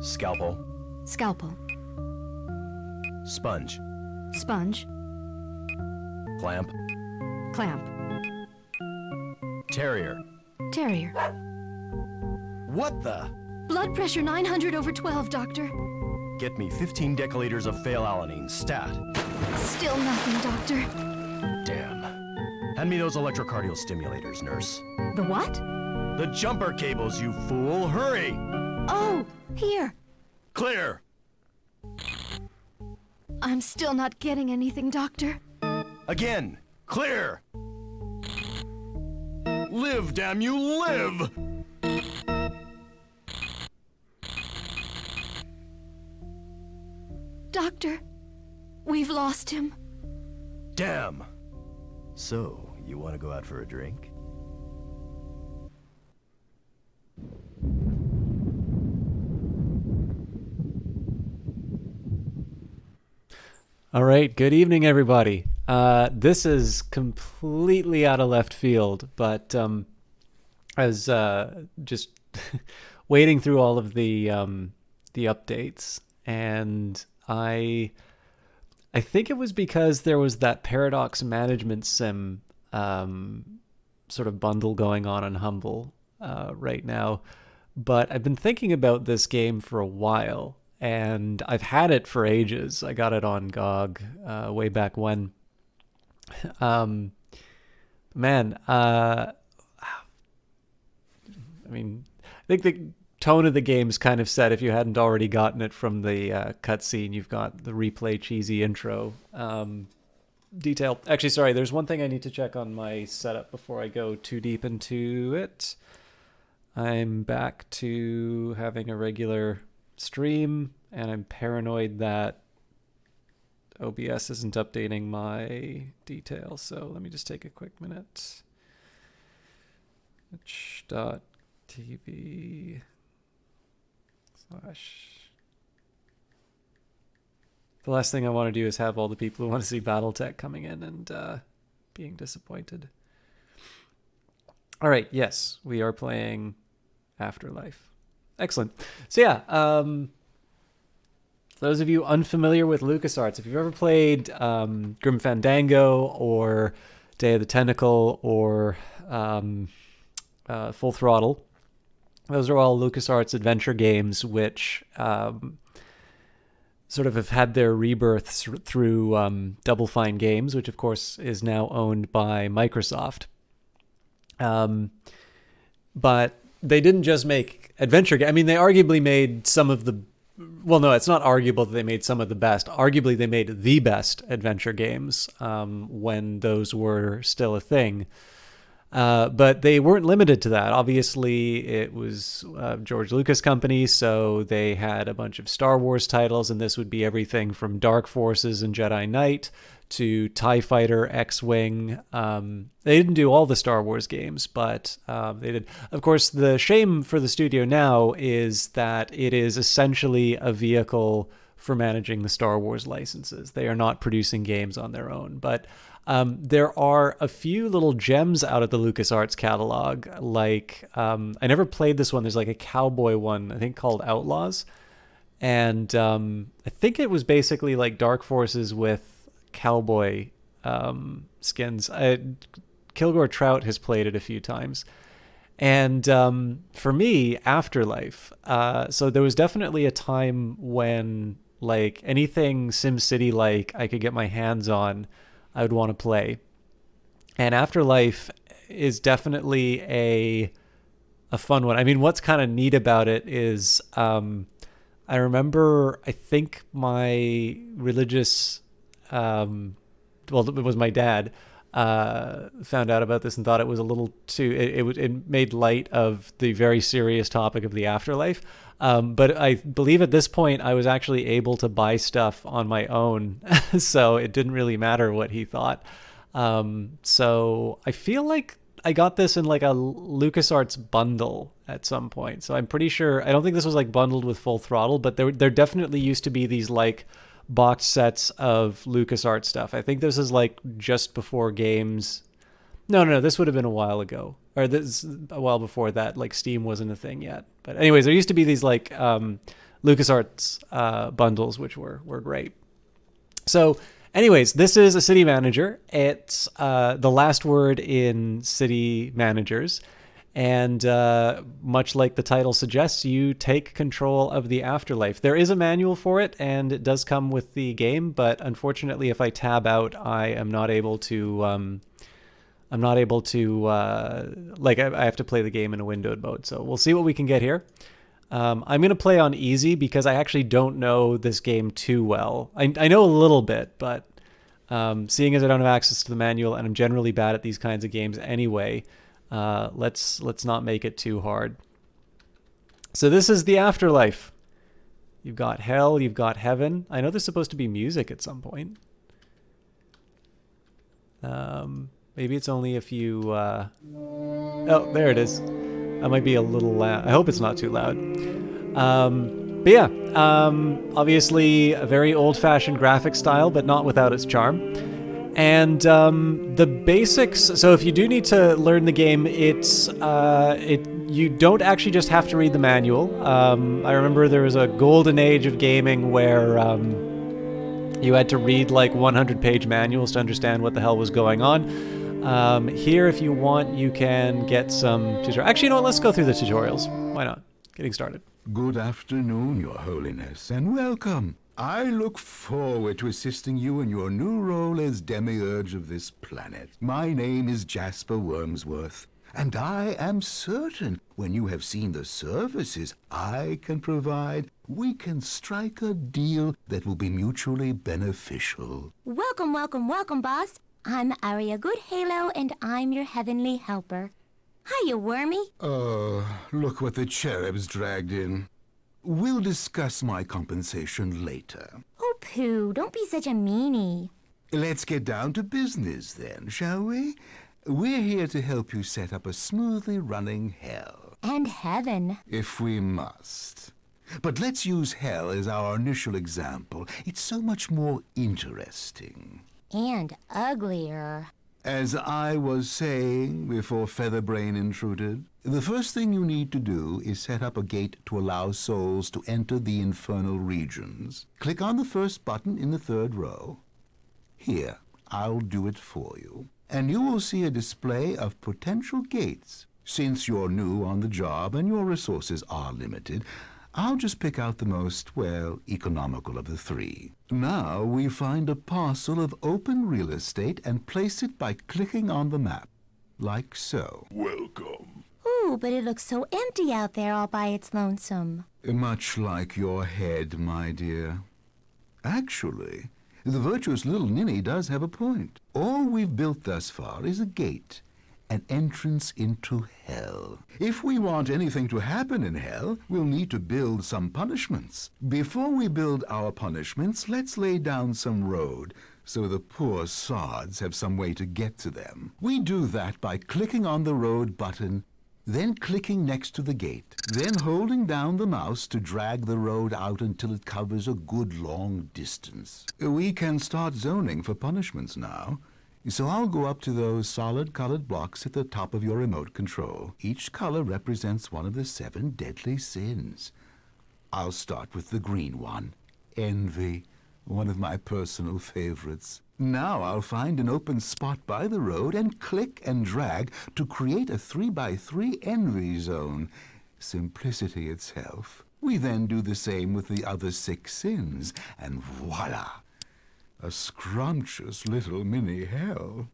Scalpel. Scalpel. Sponge. Sponge. Clamp. Clamp. Terrier. Terrier. What the? Blood pressure 900/12, Doctor. Get me 15 deciliters of phenylalanine, stat. Still nothing, Doctor. Damn. Hand me those electrocardial stimulators, nurse. The what? The jumper cables, you fool! Hurry! Oh, here. Clear! I'm still not getting anything, Doctor. Again! Clear! Live, damn you, live! Doctor, we've lost him. Damn! So, you want to go out for a drink? All right, good evening, everybody. This is completely out of left field, but I was just wading through all of the updates, and I think it was because there was that Paradox Management Sim sort of bundle going on Humble right now, but I've been thinking about this game for a while. And I've had it for ages. I got it on GOG way back when. I think the tone of the game's kind of set. If you hadn't already gotten it from the cutscene, you've got the replay cheesy intro detail. Actually, sorry, there's one thing I need to check on my setup before I go too deep into it. I'm back to having a regular stream, and I'm paranoid that OBS isn't updating my details, so let me just take a quick minute. Twitch.tv/ the last thing I want to do is have all the people who want to see Battletech coming in and being disappointed. All right, yes, we are playing Afterlife. Excellent. So yeah, those of you unfamiliar with LucasArts, if you've ever played Grim Fandango or Day of the Tentacle or Full Throttle, those are all LucasArts adventure games which sort of have had their rebirths through Double Fine Games, which of course is now owned by Microsoft. But they didn't just make adventure games. I mean, they arguably made some of the... Well, no, it's not arguable that they made some of the best. Arguably, they made the best adventure games when those were still a thing. But they weren't limited to that. Obviously, it was George Lucas Company, so they had a bunch of Star Wars titles, and this would be everything from Dark Forces and Jedi Knight to TIE Fighter, X-Wing. They didn't do all the Star Wars games, but they did. Of course, the shame for the studio now is that it is essentially a vehicle for managing the Star Wars licenses. They are not producing games on their own, but there are a few little gems out of the LucasArts catalog. Like, I never played this one. There's like a cowboy one, I think called Outlaws. And I think it was basically like Dark Forces with cowboy skins. Kilgore Trout has played it a few times. And for me, Afterlife. So there was definitely a time when like anything SimCity like I could get my hands on, I would want to play. And Afterlife is definitely a fun one. I mean, what's kind of neat about it is I remember, I think my religious, well, it was my dad, found out about this and thought it was a little too, it made light of the very serious topic of the afterlife. But I believe at this point I was actually able to buy stuff on my own. So it didn't really matter what he thought. So I feel like I got this in like a LucasArts bundle at some point. So I'm pretty sure, I don't think this was like bundled with Full Throttle, but there definitely used to be these like box sets of LucasArts stuff. I think this is like just before games. No, this would have been a while ago. Or this a while before that, like Steam wasn't a thing yet. But anyways, there used to be these like LucasArts bundles, which were great. So, anyways, this is a city manager. It's the last word in city managers. And much like the title suggests, you take control of the afterlife. There is a manual for it, and it does come with the game. But unfortunately, if I tab out, I am not able to. I have to play the game in a windowed mode. So we'll see what we can get here. I'm going to play on easy because I actually don't know this game too well. I know a little bit, but seeing as I don't have access to the manual and I'm generally bad at these kinds of games anyway, let's not make it too hard. So this is the afterlife. You've got hell, you've got heaven. I know there's supposed to be music at some point. Maybe it's only if you... Oh, there it is. That might be a little loud. I hope it's not too loud. But yeah, obviously a very old-fashioned graphic style, but not without its charm. And the basics. So if you do need to learn the game, you don't actually just have to read the manual. I remember there was a golden age of gaming where you had to read like 100-page manuals to understand what the hell was going on. Here, if you want, you can get some tutorials. Actually, you know what? Let's go through the tutorials. Why not? Getting started. Good afternoon, Your Holiness, and welcome. I look forward to assisting you in your new role as demiurge of this planet. My name is Jasper Wormsworth, and I am certain when you have seen the services I can provide, we can strike a deal that will be mutually beneficial. Welcome, welcome, welcome, boss. I'm Aria Goodhalo, and I'm your heavenly helper. Hiya, Wormy. Look what the cherubs dragged in. We'll discuss my compensation later. Oh, Pooh, don't be such a meanie. Let's get down to business then, shall we? We're here to help you set up a smoothly running hell. And heaven. If we must. But let's use hell as our initial example. It's so much more interesting. And uglier. As I was saying before Featherbrain intruded, the first thing you need to do is set up a gate to allow souls to enter the infernal regions. Click on the first button in the third row. Here, I'll do it for you. And you will see a display of potential gates. Since you're new on the job and your resources are limited, I'll just pick out the most, well, economical of the three. Now we find a parcel of open real estate and place it by clicking on the map, like so. Welcome. Ooh, but it looks so empty out there all by its lonesome. Much like your head, my dear. Actually, the virtuous little ninny does have a point. All we've built thus far is a gate. An entrance into hell. If we want anything to happen in hell, we'll need to build some punishments. Before we build our punishments, let's lay down some road so the poor sods have some way to get to them. We do that by clicking on the road button, then clicking next to the gate, then holding down the mouse to drag the road out until it covers a good long distance. We can start zoning for punishments now. So I'll go up to those solid colored blocks at the top of your remote control. Each color represents one of the 7 deadly sins. I'll start with the green one, envy, one of my personal favorites. Now I'll find an open spot by the road and click and drag to create a 3x3 envy zone. Simplicity itself. We then do the same with the other 6 sins, and voila! A scrumptious little mini hell.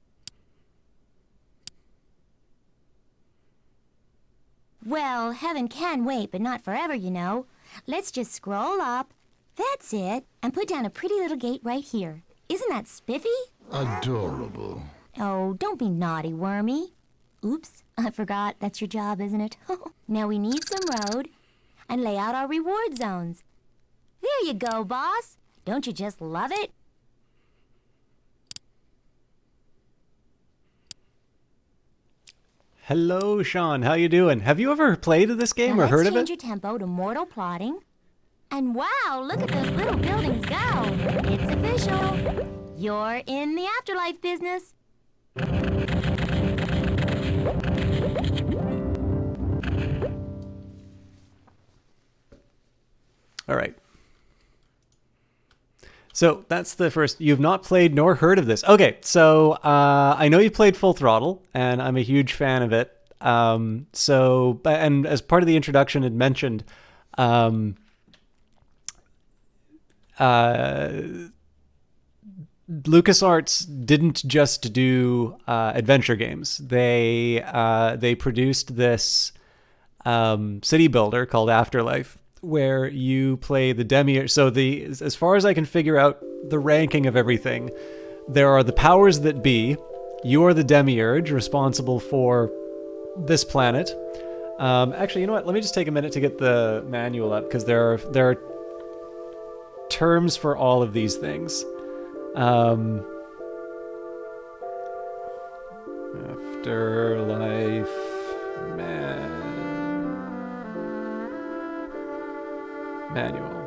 Well, heaven can wait, but not forever, you know. Let's just scroll up. That's it. And put down a pretty little gate right here. Isn't that spiffy? Adorable. Oh, don't be naughty, Wormy. Oops, I forgot. That's your job, isn't it? Now we need some road and lay out our reward zones. There you go, boss. Don't you just love it? Hello, Sean. How you doing? Have you ever played this game Now or heard of let's it? change your tempo to mortal plotting. And wow, look at those little buildings go. It's official. You're in the afterlife business. All right. So that's the first. You've not played nor heard of this. Okay, so I know you played Full Throttle, and I'm a huge fan of it. And as part of the introduction, it mentioned LucasArts didn't just do adventure games. They produced this city builder called Afterlife, where you play the demiurge. So as far as I can figure out the ranking of everything, there are the powers that be. You are the demiurge responsible for this planet. Actually, you know what? Let me just take a minute to get the manual up, because there are terms for all of these things. Afterlife manual.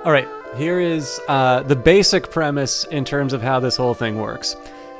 All right, here is the basic premise in terms of how this whole thing works.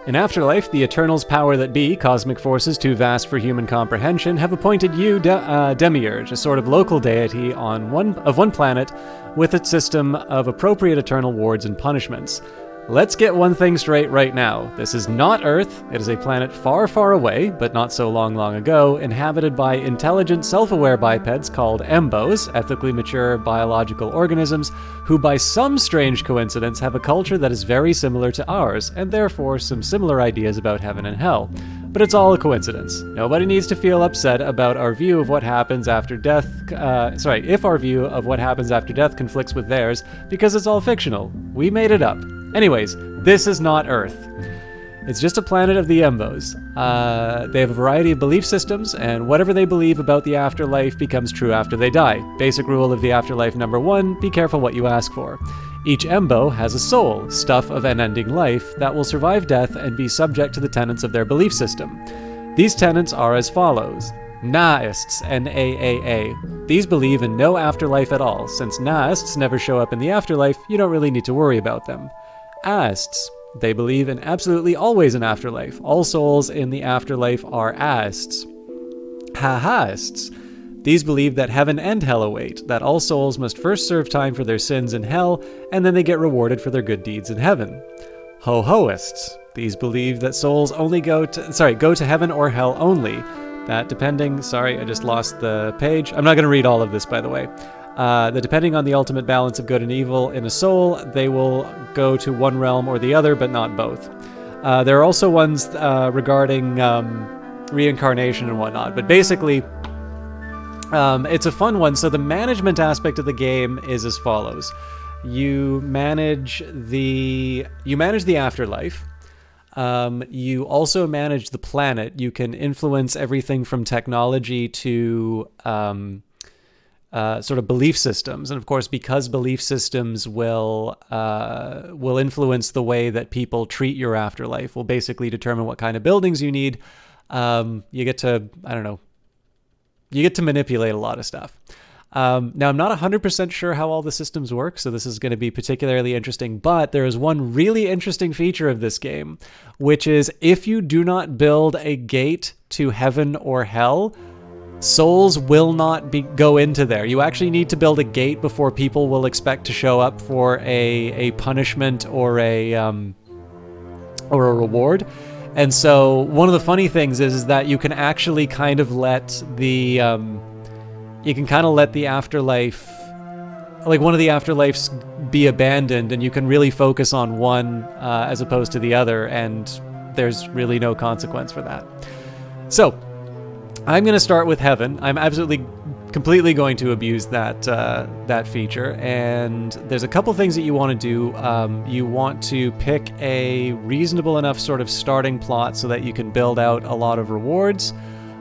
In Afterlife, the Eternals power that be, cosmic forces too vast for human comprehension, have appointed you Demiurge, a sort of local deity on one planet with its system of appropriate eternal wards and punishments. Let's get one thing straight right now. This is not Earth. It is a planet far, far away, but not so long, long ago, inhabited by intelligent, self-aware bipeds called embos, ethically mature biological organisms, who by some strange coincidence have a culture that is very similar to ours, and therefore some similar ideas about heaven and hell. But it's all a coincidence. Nobody needs to feel upset about our view of what happens after death, if our view of what happens after death conflicts with theirs, because it's all fictional. We made it up. Anyways, this is not Earth. It's just a planet of the Embos. They have a variety of belief systems, and whatever they believe about the afterlife becomes true after they die. Basic rule of the afterlife number 1, be careful what you ask for. Each Embo has a soul, stuff of unending life, that will survive death and be subject to the tenets of their belief system. These tenets are as follows. Naists, N-A-A-A. These believe in no afterlife at all. Since Naists never show up in the afterlife, you don't really need to worry about them. Aists. They believe in absolutely always an afterlife. All souls in the afterlife are aists. Ha-haists. These believe that heaven and hell await, that all souls must first serve time for their sins in hell, and then they get rewarded for their good deeds in heaven. Ho-hoists. These believe that souls only go to heaven or hell only. That depending... Sorry, I just lost the page. I'm not going to read all of this, by the way. That depending on the ultimate balance of good and evil in a soul, they will go to one realm or the other, but not both. There are also ones regarding reincarnation and whatnot, but basically, it's a fun one. So the management aspect of the game is as follows: you manage the afterlife. You also manage the planet. You can influence everything from technology to sort of belief systems, and of course, because belief systems will influence the way that people treat your afterlife, will basically determine what kind of buildings you need. You get to, you get to manipulate a lot of stuff. Now, I'm not 100% sure how all the systems work, so this is going to be particularly interesting, but there is one really interesting feature of this game, which is if you do not build a gate to heaven or hell, souls will not go into there. You actually need to build a gate before people will expect to show up for a punishment or a reward. And so one of the funny things is that you can actually kind of let the afterlife, like one of the afterlives, be abandoned, and you can really focus on one as opposed to the other, and there's really no consequence for that. So I'm going to start with heaven. I'm completely going to abuse that feature, and there's a couple things that you want to do. You want to pick a reasonable enough sort of starting plot so that you can build out a lot of rewards.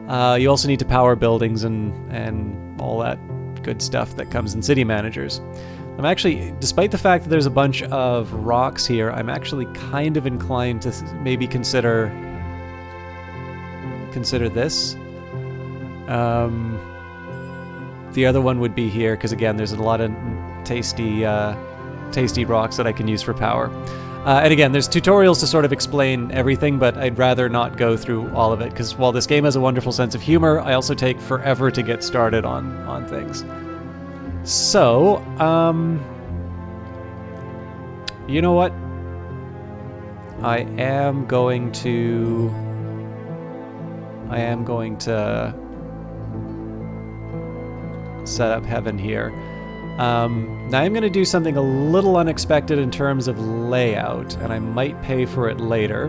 You also need to power buildings and all that good stuff that comes in City Managers. I'm actually, despite the fact that there's a bunch of rocks here, I'm actually kind of inclined to maybe consider this. The other one would be here, because again, there's a lot of tasty rocks that I can use for power. And again, there's tutorials to sort of explain everything, but I'd rather not go through all of it, because while this game has a wonderful sense of humor, I also take forever to get started on things. So, you know what? I am going to set up heaven here. Now I'm going to do something a little unexpected in terms of layout, and I might pay for it later.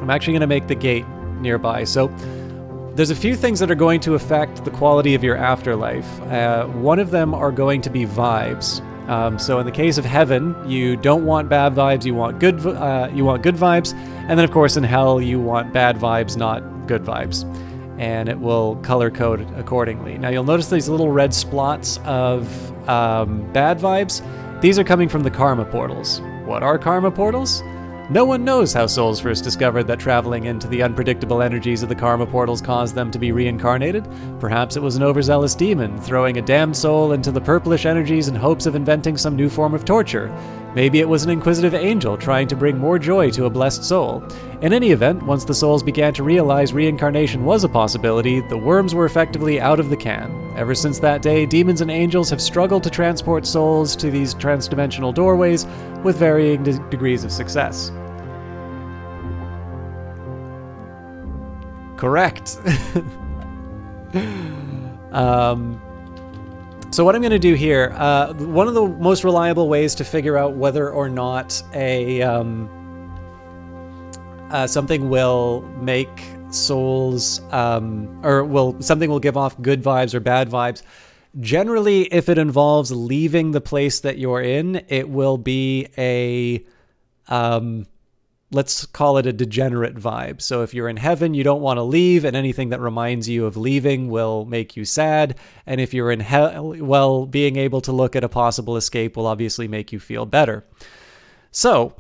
I'm actually going to make the gate nearby. So there's a few things that are going to affect the quality of your afterlife. One of them are going to be vibes. So in the case of heaven, you don't want bad vibes, you want good vibes, and then of course in hell you want bad vibes, not good vibes. And it will color code accordingly. Now you'll notice these little red splots of bad vibes. These are coming from the karma portals. What are karma portals? No one knows how souls first discovered that traveling into the unpredictable energies of the karma portals caused them to be reincarnated. Perhaps it was an overzealous demon throwing a damned soul into the purplish energies in hopes of inventing some new form of torture. Maybe it was an inquisitive angel trying to bring more joy to a blessed soul. In any event, once the souls began to realize reincarnation was a possibility, the worms were effectively out of the can. Ever since that day, demons and angels have struggled to transport souls to these transdimensional doorways with varying degrees of success. Correct. So what I'm going to do here, one of the most reliable ways to figure out whether or not something will make souls, something will give off good vibes or bad vibes. Generally, if it involves leaving the place that you're in, it will be a, let's call it a degenerate vibe. So if you're in heaven, you don't want to leave, and anything that reminds you of leaving will make you sad. And if you're in hell, well, being able to look at a possible escape will obviously make you feel better. So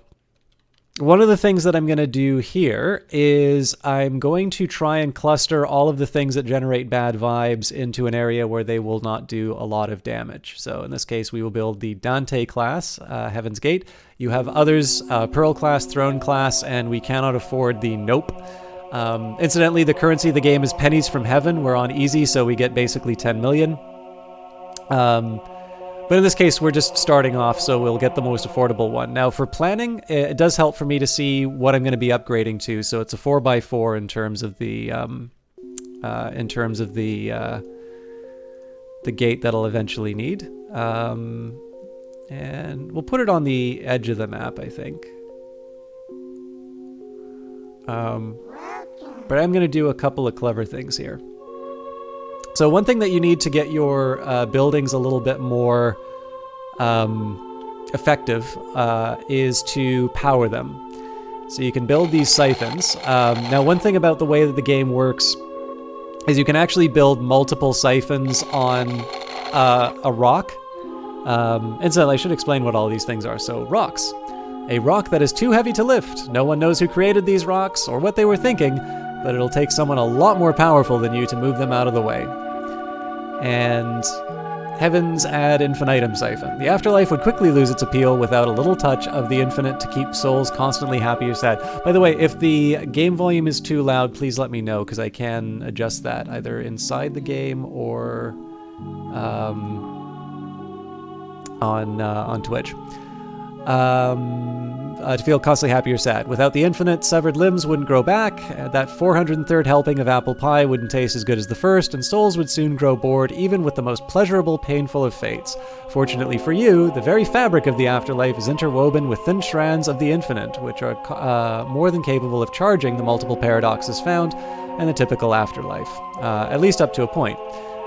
one of the things that I'm going to do here is I'm going to try and cluster all of the things that generate bad vibes into an area where they will not do a lot of damage. So in this case, we will build the Dante class, Heaven's Gate. You have others, Pearl class, Throne class, and we cannot afford the Nope. Incidentally, the currency of the game is pennies from heaven. We're on easy, so we get basically 10 million. But in this case, we're just starting off, so we'll get the most affordable one. Now, for planning, it does help for me to see what I'm going to be upgrading to. So it's a 4x4 in terms of the gate that I'll eventually need. And we'll put it on the edge of the map, I think. But I'm going to do a couple of clever things here. So one thing that you need to get your buildings a little bit more effective is to power them. So you can build these siphons. Now, one thing about the way that the game works is you can actually build multiple siphons on a rock. Incidentally, I should explain what all these things are. So rocks. A rock that is too heavy to lift. No one knows who created these rocks or what they were thinking, but it'll take someone a lot more powerful than you to move them out of the way. And Heaven's ad infinitum siphon. The afterlife would quickly lose its appeal without a little touch of the infinite to keep souls constantly happy or sad. By the way, if the game volume is too loud, please let me know, because I can adjust that either inside the game or on Twitch. To feel constantly happy or sad. Without the infinite, severed limbs wouldn't grow back, that 403rd helping of apple pie wouldn't taste as good as the first, and souls would soon grow bored even with the most pleasurable, painful of fates. Fortunately for you, the very fabric of the afterlife is interwoven with thin strands of the infinite, which are more than capable of charging the multiple paradoxes found in the typical afterlife, at least up to a point.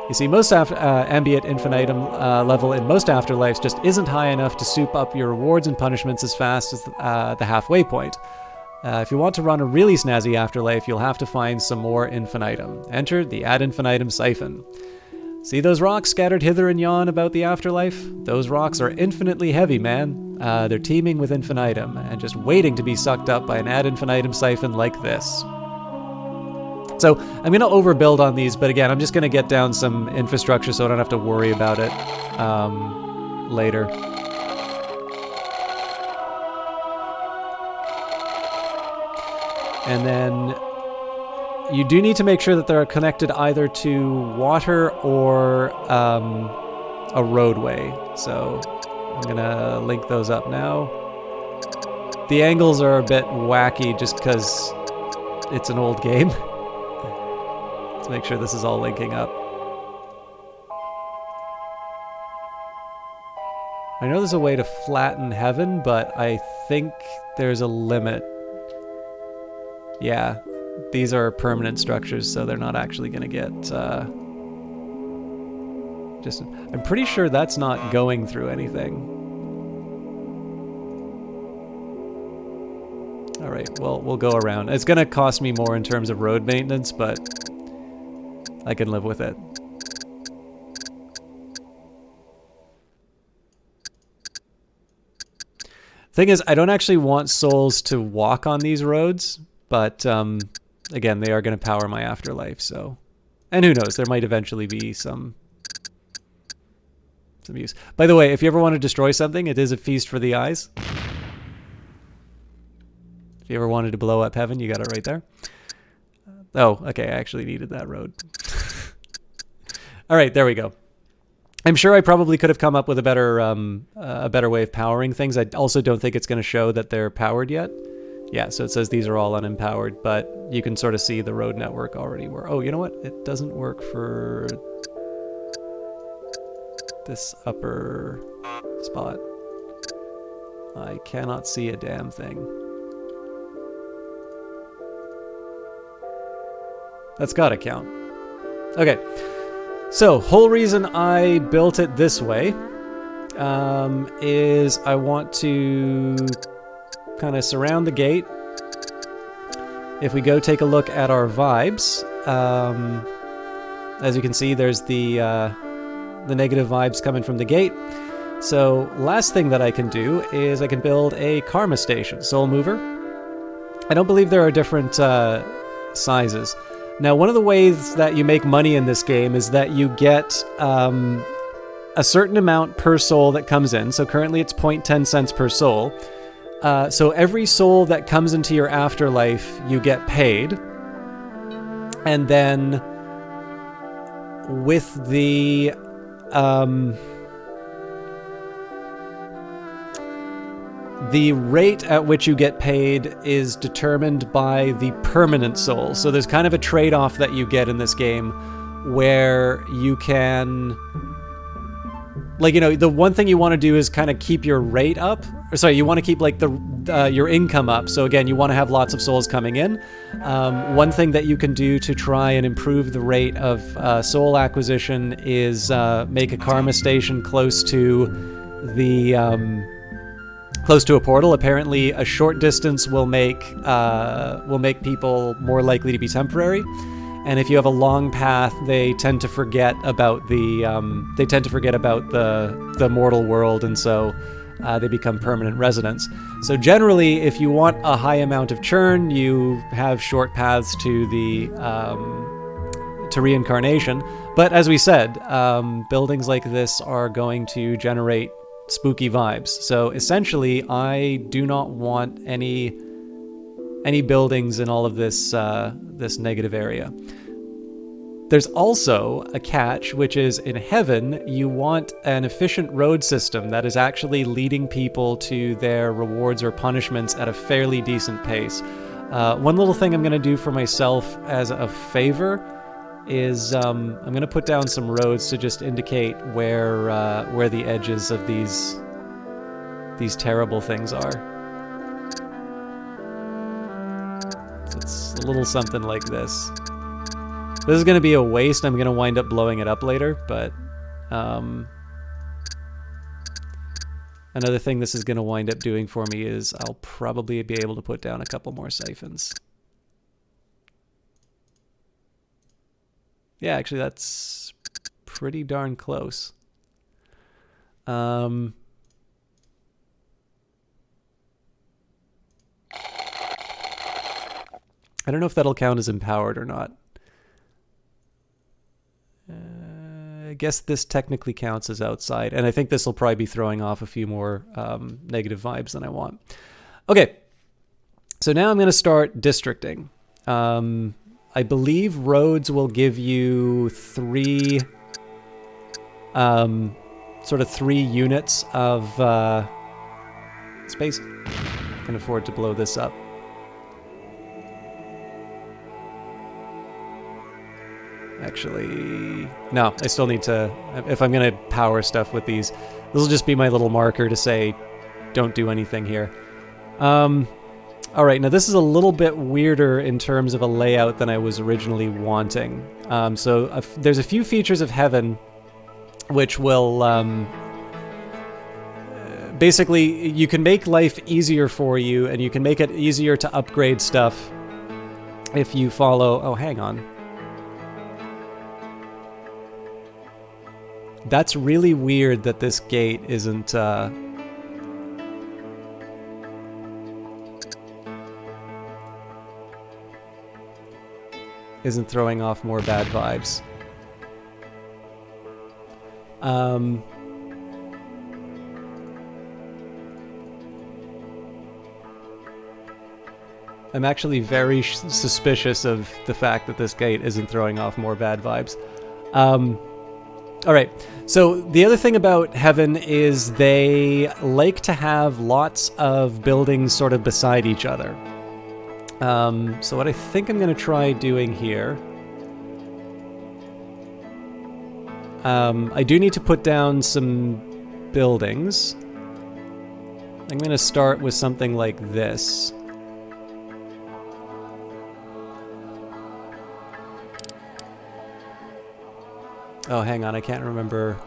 You see, most ambient infinitum level in most afterlives just isn't high enough to soup up your rewards and punishments as fast as the halfway point. If you want to run a really snazzy afterlife, you'll have to find some more infinitum. Enter the ad infinitum siphon. See those rocks scattered hither and yon about the afterlife? Those rocks are infinitely heavy, man. They're teeming with infinitum, and just waiting to be sucked up by an ad infinitum siphon like this. So I'm going to overbuild on these, but again, I'm just going to get down some infrastructure so I don't have to worry about it later. And then you do need to make sure that they're connected either to water or a roadway. So I'm going to link those up now. The angles are a bit wacky just because it's an old game. Let's make sure this is all linking up. I know there's a way to flatten heaven, but I think there's a limit. Yeah, these are permanent structures, so they're not actually going to get... I'm pretty sure that's not going through anything. Alright, well, we'll go around. It's going to cost me more in terms of road maintenance, but I can live with it. Thing is, I don't actually want souls to walk on these roads, but again, they are going to power my afterlife, so... And who knows, there might eventually be some use. By the way, if you ever want to destroy something, it is a feast for the eyes. If you ever wanted to blow up heaven, you got it right there. Oh, okay, I actually needed that road. All right, there we go. I'm sure I probably could have come up with a better way of powering things. I also don't think it's going to show that they're powered yet. Yeah, so it says these are all unempowered, but you can sort of see the road network already where... Oh, you know what? It doesn't work for this upper spot. I cannot see a damn thing. That's gotta count. Okay, so whole reason I built it this way is I want to kind of surround the gate. If we go take a look at our vibes, as you can see, there's the negative vibes coming from the gate. So last thing that I can do is I can build a karma station, soul mover. I don't believe there are different sizes. Now, one of the ways that you make money in this game is that you get a certain amount per soul that comes in. So currently it's 0.10 cents per soul. So every soul that comes into your afterlife, you get paid. And then with the... the rate at which you get paid is determined by the permanent soul. So there's kind of a trade-off that you get in this game where you can... Like, you know, the one thing you want to do is kind of keep your rate up. Or sorry, you want to keep, like, your income up. So again, you want to have lots of souls coming in. One thing that you can do to try and improve the rate of soul acquisition is make a karma station close to the... close to a portal. Apparently, a short distance will make people more likely to be temporary, and if you have a long path, they tend to forget about the mortal world, and so they become permanent residents. So generally, if you want a high amount of churn, you have short paths to the to reincarnation. But as we said, buildings like this are going to generate spooky vibes. So essentially, I do not want any buildings in all of this this negative area. There's also a catch, which is in heaven, you want an efficient road system that is actually leading people to their rewards or punishments at a fairly decent pace. One little thing I'm going to do for myself as a favor is I'm going to put down some roads to just indicate where the edges of these terrible things are. So it's a little something like this. This is going to be a waste. I'm going to wind up blowing it up later, but another thing this is going to wind up doing for me is I'll probably be able to put down a couple more siphons. Yeah, actually, that's pretty darn close. I don't know if that'll count as empowered or not. I guess this technically counts as outside, and I think this will probably be throwing off a few more negative vibes than I want. Okay, so now I'm going to start districting. I believe roads will give you three units of space. I can afford to blow this up. Actually, no, I still need to, if I'm going to power stuff with these, this will just be my little marker to say, don't do anything here. All right, now this is a little bit weirder in terms of a layout than I was originally wanting. There's a few features of Heaven which will, basically, you can make life easier for you, and you can make it easier to upgrade stuff if you follow, oh, hang on. That's really weird that this gate isn't throwing off more bad vibes. I'm actually very suspicious of the fact that this gate isn't throwing off more bad vibes. All right, so the other thing about Heaven is they like to have lots of buildings sort of beside each other. So what I think I'm going to try doing here, I do need to put down some buildings. I'm going to start with something like this. Oh, hang on, I can't remember.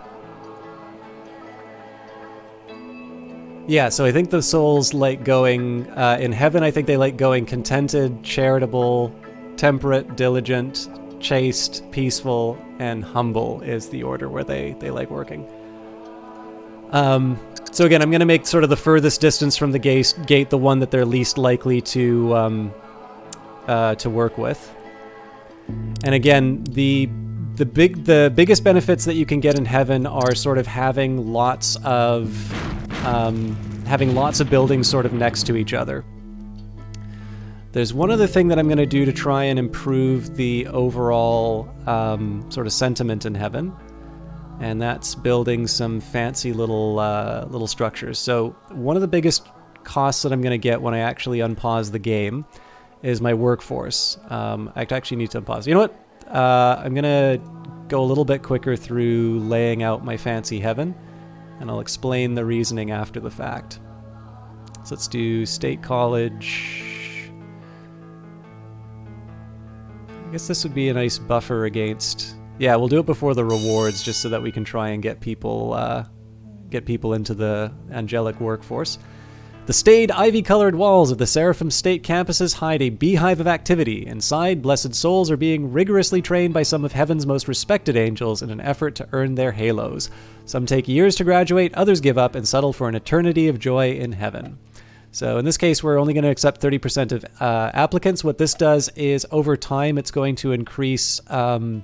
Yeah, so I think the souls like going, in Heaven, I think they like going contented, charitable, temperate, diligent, chaste, peaceful, and humble is the order where they like working. So again, I'm going to make sort of the furthest distance from the gate the one that they're least likely to work with. And again, the biggest benefits that you can get in Heaven are sort of having lots of buildings sort of next to each other. There's one other thing that I'm going to do to try and improve the overall sort of sentiment in Heaven, and that's building some fancy little structures. So one of the biggest costs that I'm going to get when I actually unpause the game is my workforce. I actually need to unpause. You know what? I'm going to go a little bit quicker through laying out my fancy Heaven, and I'll explain the reasoning after the fact. So let's do State College. I guess this would be a nice buffer against... Yeah, we'll do it before the rewards just so that we can try and get people into the angelic workforce. The staid, ivy-colored walls of the Seraphim State campuses hide a beehive of activity. Inside, blessed souls are being rigorously trained by some of Heaven's most respected angels in an effort to earn their halos. Some take years to graduate, others give up and settle for an eternity of joy in Heaven. So in this case, we're only going to accept 30% of applicants. What this does is, over time, it's going to increase what's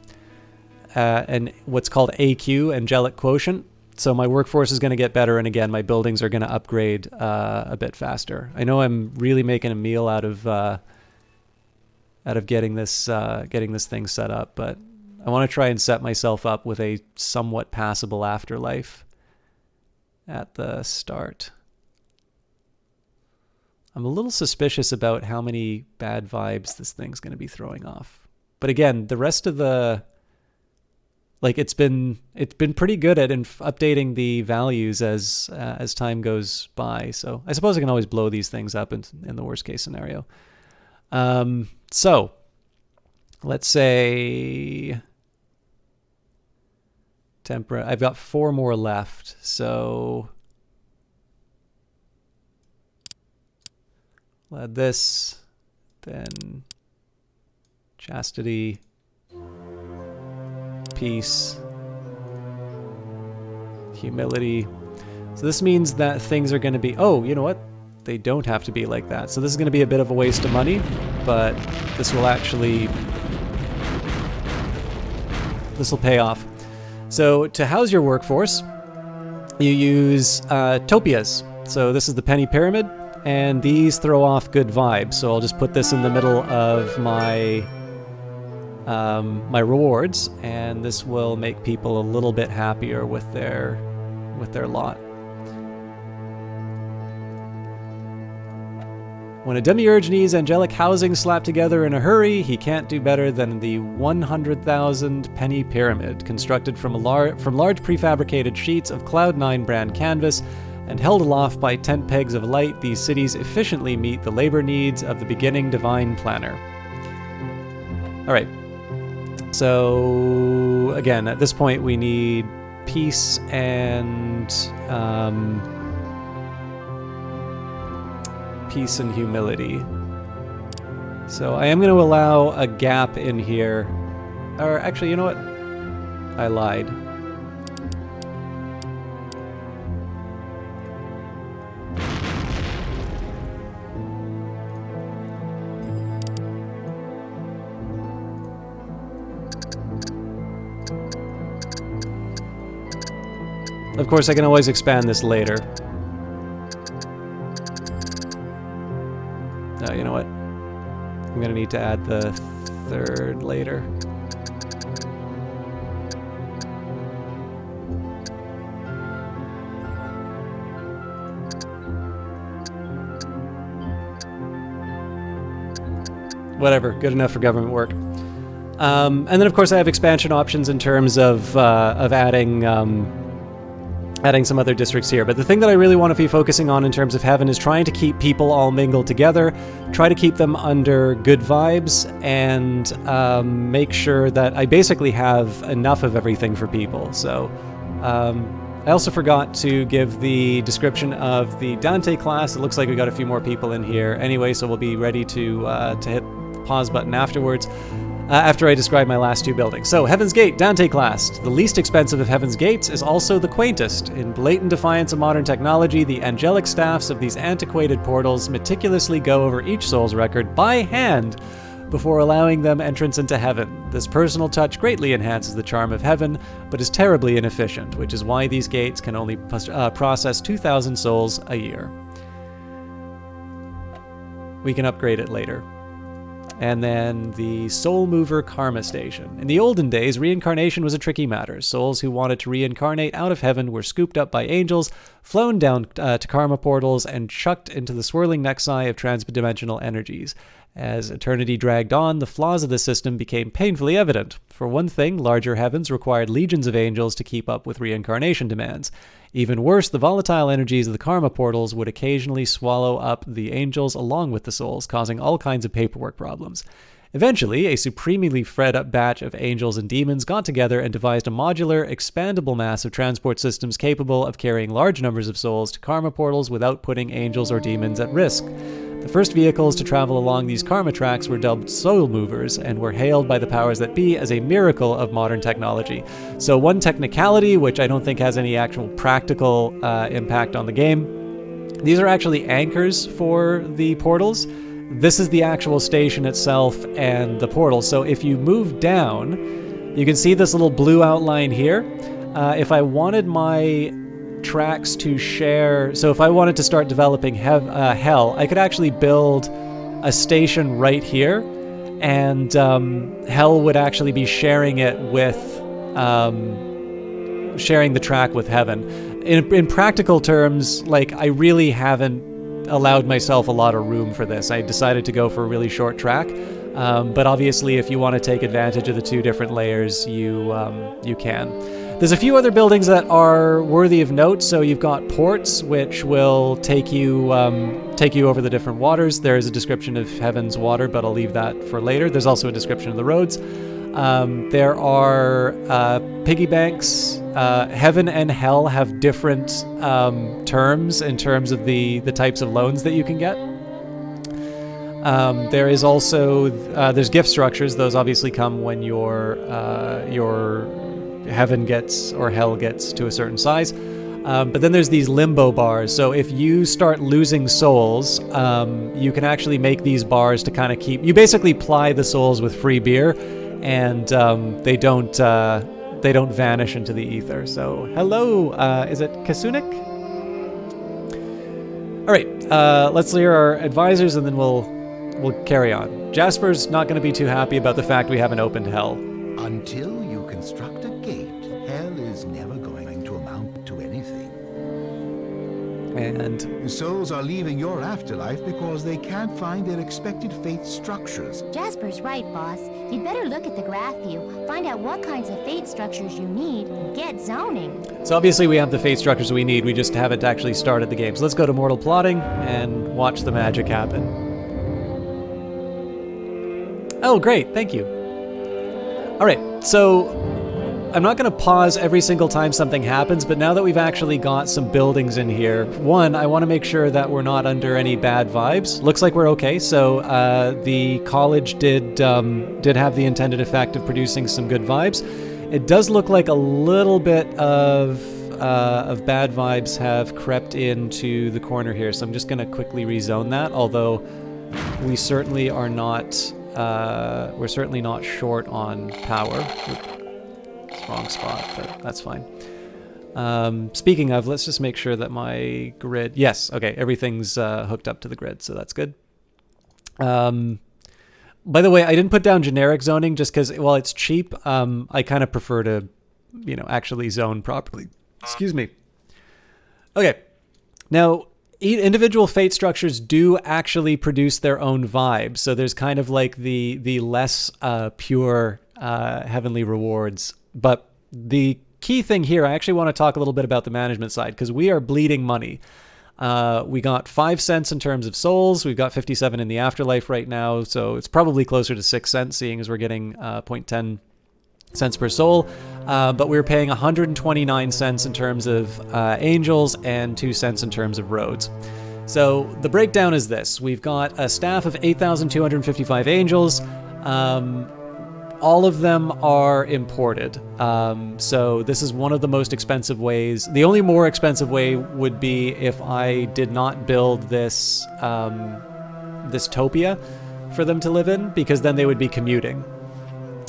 called AQ, angelic quotient. So my workforce is going to get better, and again, my buildings are going to upgrade a bit faster. I know I'm really making a meal out of getting this thing set up, but I want to try and set myself up with a somewhat passable afterlife at the start. I'm a little suspicious about how many bad vibes this thing's going to be throwing off. But again, the rest of the... Like, it's been pretty good at updating the values as time goes by. So I suppose I can always blow these things up in the worst case scenario. So let's say temperate. I've got 4 more left. So we'll add this, then chastity, peace, humility. So this means that things are going to be... Oh, you know what? They don't have to be like that. So this is going to be a bit of a waste of money, but this will actually... This will pay off. So to house your workforce, you use topias. So this is the penny pyramid, and these throw off good vibes. So I'll just put this in the middle of my my rewards, and this will make people a little bit happier with their lot. When a demiurge needs angelic housing slapped together in a hurry, he can't do better than the 100,000 penny pyramid, constructed from large prefabricated sheets of Cloud9 brand canvas and held aloft by tent pegs of light. These cities efficiently meet the labor needs of the beginning divine planner. All right. So again, at this point, we need peace and peace and humility. So I am going to allow a gap in here. Or actually, you know what? I lied. Of course, I can always expand this later. Oh, you know what? I'm going to need to add the third later. Whatever, good enough for government work. And then, of course, I have expansion options in terms of adding some other districts here. But the thing that I really want to be focusing on in terms of heaven is trying to keep people all mingled together, try to keep them under good vibes, and make sure that I basically have enough of everything for people. So I also forgot to give the description of the Dante class. It looks like we got a few more people in here anyway, so we'll be ready to hit the pause button afterwards. After I describe my last two buildings. So, Heaven's Gate, Dante class. The least expensive of Heaven's Gates is also the quaintest. In blatant defiance of modern technology, the angelic staffs of these antiquated portals meticulously go over each soul's record by hand before allowing them entrance into heaven. This personal touch greatly enhances the charm of heaven, but is terribly inefficient, which is why these gates can only process 2,000 souls a year. We can upgrade it later. And then the Soul Mover Karma Station. In the olden days, reincarnation was a tricky matter. Souls who wanted to reincarnate out of heaven were scooped up by angels, flown down to karma portals, and chucked into the swirling nexi of transdimensional energies. As eternity dragged on, the flaws of the system became painfully evident. For one thing, larger heavens required legions of angels to keep up with reincarnation demands. Even worse, the volatile energies of the karma portals would occasionally swallow up the angels along with the souls, causing all kinds of paperwork problems. Eventually, a supremely fed up batch of angels and demons got together and devised a modular, expandable mass of transport systems capable of carrying large numbers of souls to karma portals without putting angels or demons at risk. The first vehicles to travel along these karma tracks were dubbed soul movers and were hailed by the powers that be as a miracle of modern technology. So one technicality, which I don't think has any actual practical impact on the game, these are actually anchors for the portals. This is the actual station itself and the portal. So if you move down, you can see this little blue outline here. If I wanted my tracks to share, so if I wanted to start developing hell, I could actually build a station right here, and hell would actually be sharing it with sharing the track with heaven. In practical terms, like, I really haven't allowed myself a lot of room for this. I decided to go for a really short track, but obviously if you want to take advantage of the two different layers, you can. There's a few other buildings that are worthy of note. So you've got ports, which will take you over the different waters. There is a description of Heaven's water, but I'll leave that for later. There's also a description of the roads. There are piggy banks. Heaven and Hell have different terms in terms of the types of loans that you can get. There is also there's gift structures. Those obviously come when you're heaven gets or hell gets to a certain size. But then there's these limbo bars. So if you start losing souls, you can actually make these bars to kind of keep. You basically ply the souls with free beer, and they don't vanish into the ether. So hello, is it Kasunik? All right, let's hear our advisors, and then we'll carry on. Jasper's not going to be too happy about the fact we haven't opened hell. Until you construct a gate, hell is never going to amount to anything. And Souls are leaving your afterlife because they can't find their expected fate structures. Jasper's right, boss. You'd better look at the graph view, find out what kinds of fate structures you need, and get zoning. so obviously we have the fate structures we need. We just haven't actually started the game. So let's go to Mortal Plotting and watch the magic happen. Oh, great. Thank you. All right. So I'm not going to pause every single time something happens, but now that we've actually got some buildings in here, one, I want to make sure that we're not under any bad vibes. Looks like we're okay. So the college did have the intended effect of producing some good vibes. It does look like a little bit of bad vibes have crept into the corner here. So I'm just going to quickly rezone that, although we certainly are not... we're certainly not short on power. It's wrong spot, but that's fine. Speaking of, let's just make sure that my grid... Yes, okay, everything's hooked up to the grid, so that's good. By the way, I didn't put down generic zoning just because, while it's cheap, I kind of prefer to, actually zone properly. Excuse me. Okay, now... individual fate structures do actually produce their own vibe. So there's kind of like the less pure heavenly rewards. But the key thing here, I actually want to talk a little bit about the management side, because we are bleeding money. We got 5 cents in terms of souls. We've got 57 in the afterlife right now. So it's probably closer to 6 cents, seeing as we're getting 0.10 cents per soul, but we were paying 129 cents in terms of angels and 2 cents in terms of roads. So the breakdown is this. We've got a staff of 8,255 angels. All of them are imported. So this is one of the most expensive ways. The only more expensive way would be if I did not build this, this topia for them to live in, because then they would be commuting.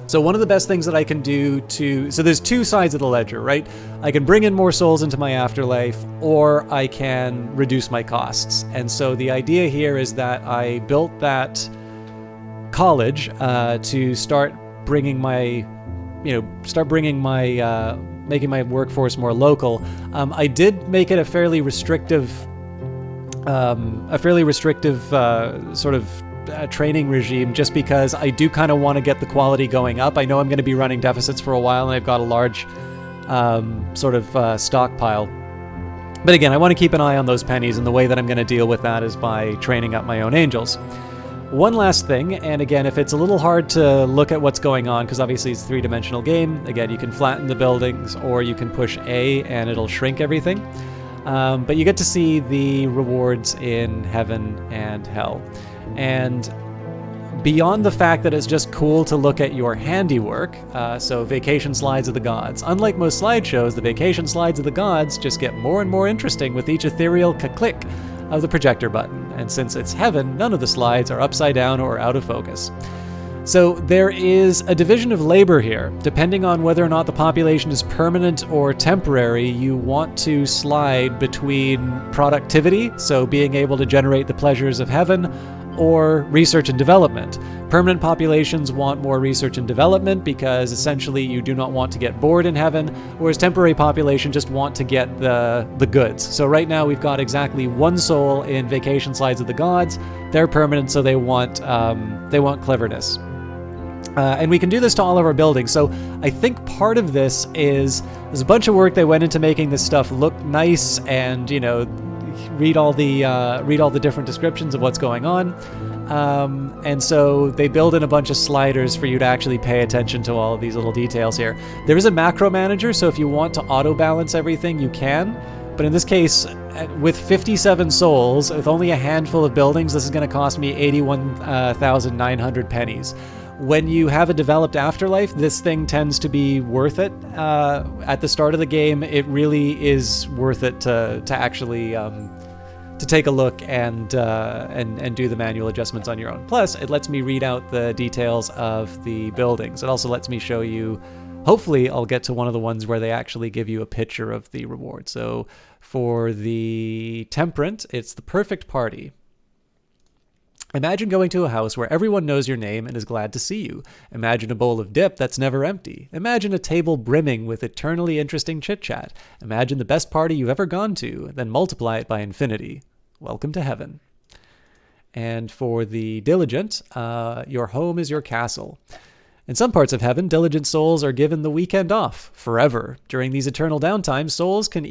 So one of the best things that I can do so there's two sides of the ledger, right? I can bring in more souls into my afterlife, or I can reduce my costs. And so the idea here is that I built that college to start bringing my, making my workforce more local. I did make it a fairly restrictive sort of training regime, just because I do kind of want to get the quality going up. I know I'm going to be running deficits for a while, and I've got a large stockpile. But again, I want to keep an eye on those pennies, and the way that I'm going to deal with that is by training up my own angels. One last thing, and again, if it's a little hard to look at what's going on, because obviously it's a 3-dimensional game, again, you can flatten the buildings, or you can push A and it'll shrink everything. But you get to see the rewards in heaven and hell. And beyond the fact that it's just cool to look at your handiwork, so vacation slides of the gods. Unlike most slideshows, the vacation slides of the gods just get more and more interesting with each ethereal click of the projector button. And since it's heaven, none of the slides are upside down or out of focus. So there is a division of labor here. Depending on whether or not the population is permanent or temporary, you want to slide between productivity, so being able to generate the pleasures of heaven, or research and development. Permanent populations want more research and development because essentially you do not want to get bored in heaven, whereas temporary populations just want to get the goods. So right now we've got exactly 1 soul in Vacation Slides of the Gods. They're permanent, so they want cleverness. And we can do this to all of our buildings. So I think part of this is there's a bunch of work that went into making this stuff look nice and, read all the different descriptions of what's going on. And so they build in a bunch of sliders for you to actually pay attention to all of these little details here. There is a macro manager, so if you want to auto balance everything, you can. But in this case, with 57 souls, with only a handful of buildings, this is going to cost me 81,900 pennies, when you have a developed Afterlife, this thing tends to be worth it. At the start of the game, it really is worth it to actually to take a look and do the manual adjustments on your own. Plus, it lets me read out the details of the buildings. It also lets me show you. Hopefully, I'll get to one of the ones where they actually give you a picture of the reward. So for the Temperate, it's the perfect party. Imagine going to a house where everyone knows your name and is glad to see you. Imagine a bowl of dip that's never empty. Imagine a table brimming with eternally interesting chit-chat. Imagine the best party you've ever gone to, then multiply it by infinity. Welcome to heaven. And for the Diligent, your home is your castle. In some parts of heaven, diligent souls are given the weekend off forever. During these eternal downtimes, souls can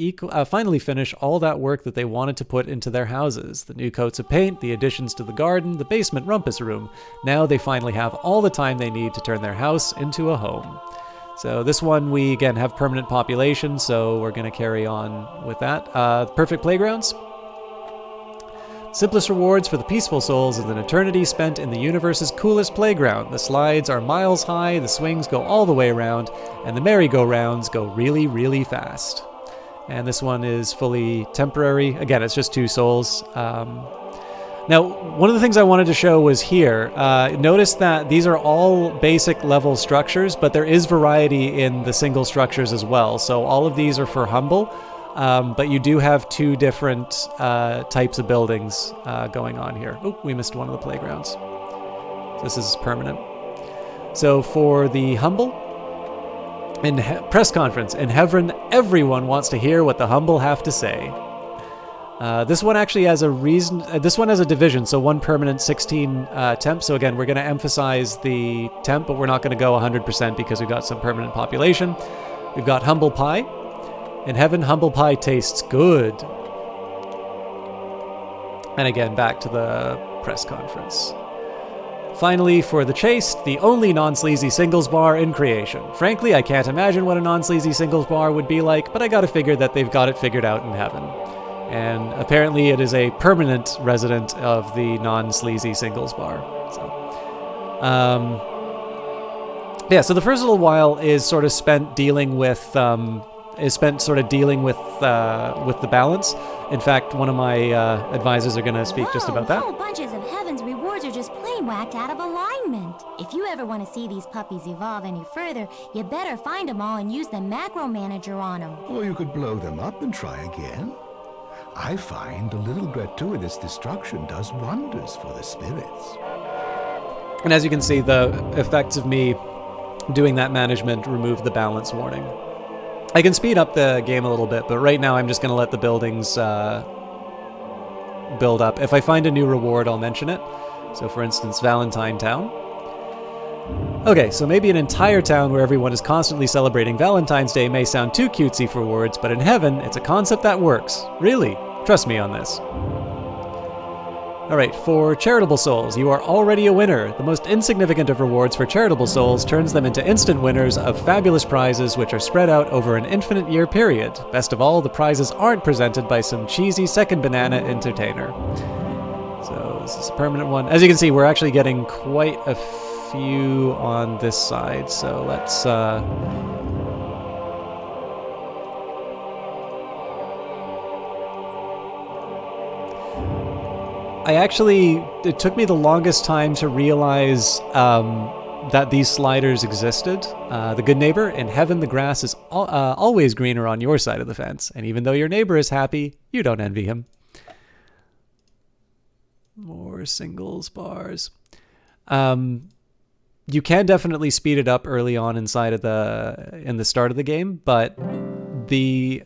finally finish all that work that they wanted to put into their houses. The new coats of paint, the additions to the garden, the basement rumpus room. Now they finally have all the time they need to turn their house into a home. So this one, we again have permanent population, so we're going to carry on with that. Perfect playgrounds. Simplest rewards for the peaceful souls is an eternity spent in the universe's coolest playground. The slides are miles high, the swings go all the way around, and the merry-go-rounds go really, really fast. And this one is fully temporary. Again, it's just 2 souls. Now, one of the things I wanted to show was here. Notice that these are all basic level structures, but there is variety in the single structures as well. So all of these are for humble. But you do have 2 different types of buildings going on here. Oh, we missed one of the playgrounds. This is permanent. So for the humble, in press conference, in heaven, everyone wants to hear what the humble have to say. This one actually has a reason. This one has a division, so 1 permanent, 16 temp. So again, we're going to emphasize the temp, but we're not going to go 100% because we've got some permanent population. We've got humble pie. In heaven, humble pie tastes good. And again, back to the press conference. Finally, for the chaste, the only non-sleazy singles bar in creation. Frankly, I can't imagine what a non-sleazy singles bar would be like, but I gotta figure that they've got it figured out in heaven. And apparently it is a permanent resident of the non-sleazy singles bar. So, so the first little while is sort of spent dealing with the balance. In fact, one of my advisors are going to speak just about that. Whole bunches of heaven's rewards are just plain whacked out of alignment. If you ever want to see these puppies evolve any further, you better find them all and use the macro manager on them. Or you could blow them up and try again. I find a little gratuitous destruction does wonders for the spirits. And as you can see, the effects of me doing that management remove the balance warning. I can speed up the game a little bit, but right now I'm just going to let the buildings build up. If I find a new reward, I'll mention it. So for instance, Valentine Town. Okay, so maybe an entire town where everyone is constantly celebrating Valentine's Day may sound too cutesy for words, but in heaven, it's a concept that works. Really, trust me on this. Alright, for charitable souls, you are already a winner. The most insignificant of rewards for charitable souls turns them into instant winners of fabulous prizes which are spread out over an infinite year period. Best of all, the prizes aren't presented by some cheesy second banana entertainer. So this is a permanent one. As you can see, we're actually getting quite a few on this side, so let's it took me the longest time to realize that these sliders existed. The good neighbor, in heaven the grass is always greener on your side of the fence, and even though your neighbor is happy, you don't envy him. More singles bars. You can definitely speed it up early on in the start of the game, but the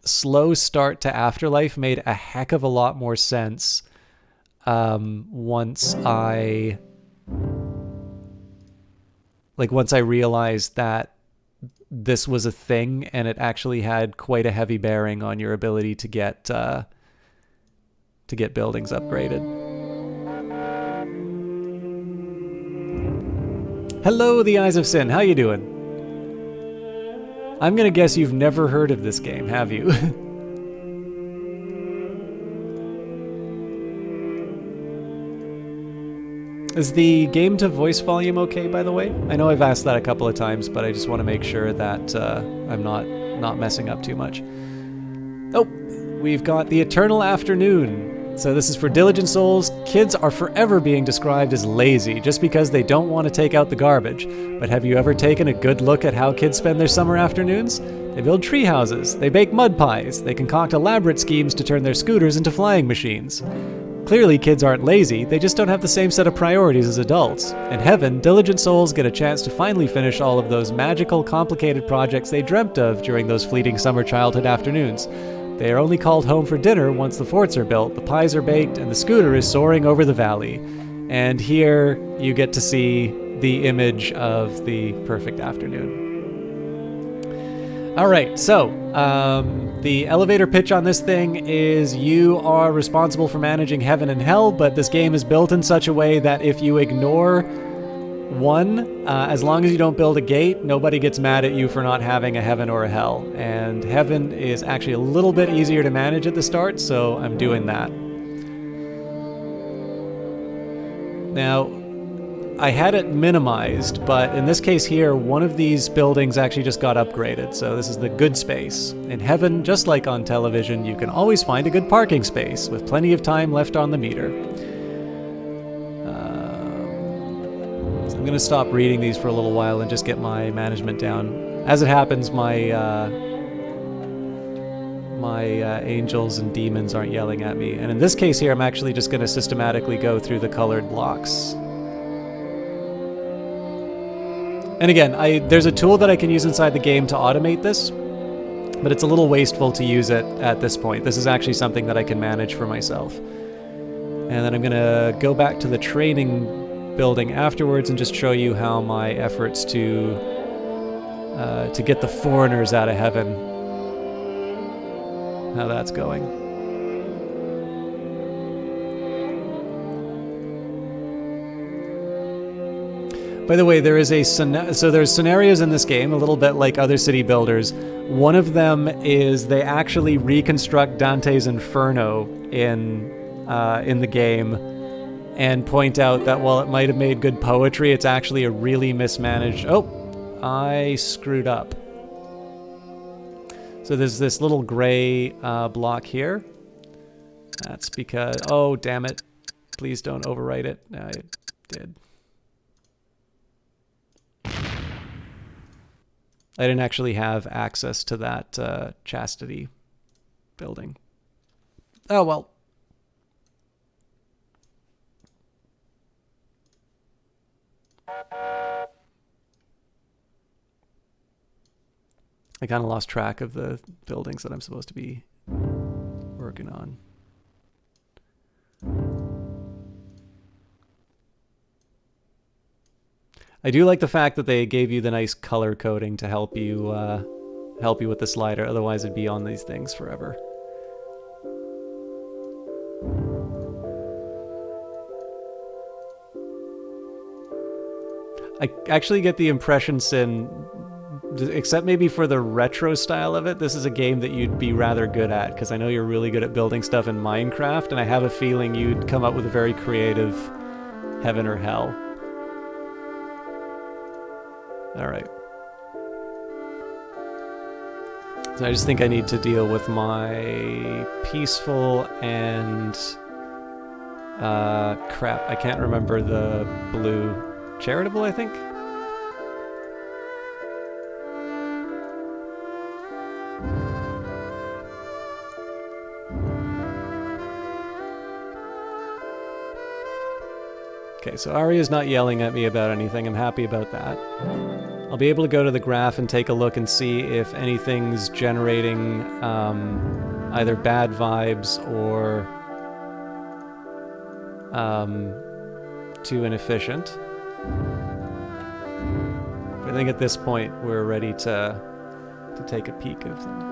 slow start to Afterlife made a heck of a lot more sense once I realized that this was a thing and it actually had quite a heavy bearing on your ability to get buildings upgraded. Hello, the Eyes of Sin. How you doing? I'm gonna guess you've never heard of this game, have you? Is the game to voice volume okay, by the way? I know I've asked that a couple of times, but I just want to make sure that I'm not messing up too much. Oh, we've got the Eternal Afternoon. So this is for Diligent Souls. Kids are forever being described as lazy just because they don't want to take out the garbage. But have you ever taken a good look at how kids spend their summer afternoons? They build tree houses, they bake mud pies, they concoct elaborate schemes to turn their scooters into flying machines. Clearly, kids aren't lazy, they just don't have the same set of priorities as adults. In heaven, diligent souls get a chance to finally finish all of those magical, complicated projects they dreamt of during those fleeting summer childhood afternoons. They are only called home for dinner once the forts are built, the pies are baked, and the scooter is soaring over the valley. And here you get to see the image of the perfect afternoon. All right, so the elevator pitch on this thing is you are responsible for managing heaven and hell, but this game is built in such a way that if you ignore one, as long as you don't build a gate, nobody gets mad at you for not having a heaven or a hell. And heaven is actually a little bit easier to manage at the start, so I'm doing that. Now, I had it minimized, but in this case here, one of these buildings actually just got upgraded, so this is the good space. In heaven, just like on television, you can always find a good parking space, with plenty of time left on the meter. So I'm going to stop reading these for a little while and just get my management down. As it happens, my angels and demons aren't yelling at me, and in this case here, I'm actually just going to systematically go through the colored blocks. And again, there's a tool that I can use inside the game to automate this, but it's a little wasteful to use it at this point. This is actually something that I can manage for myself. And then I'm going to go back to the training building afterwards and just show you how my efforts to get the foreigners out of heaven, how that's going. By the way, there is there's scenarios in this game, a little bit like other city builders. One of them is they actually reconstruct Dante's Inferno in the game and point out that while it might have made good poetry, it's actually a really mismanaged... Oh, I screwed up. So there's this little gray block here. That's because... Oh, damn it. Please don't overwrite it. No, I did. I didn't actually have access to that chastity building. Oh, well. I kind of lost track of the buildings that I'm supposed to be working on. I do like the fact that they gave you the nice color coding to help you with the slider. Otherwise, it'd be on these things forever. I actually get the impression, Sin, except maybe for the retro style of it, this is a game that you'd be rather good at, because I know you're really good at building stuff in Minecraft, and I have a feeling you'd come up with a very creative heaven or hell. All right. So I just think I need to deal with my peaceful and crap. I can't remember the blue charitable, I think. Okay, so Arya's not yelling at me about anything. I'm happy about that. I'll be able to go to the graph and take a look and see if anything's generating either bad vibes or too inefficient. I think at this point we're ready to take a peek of them.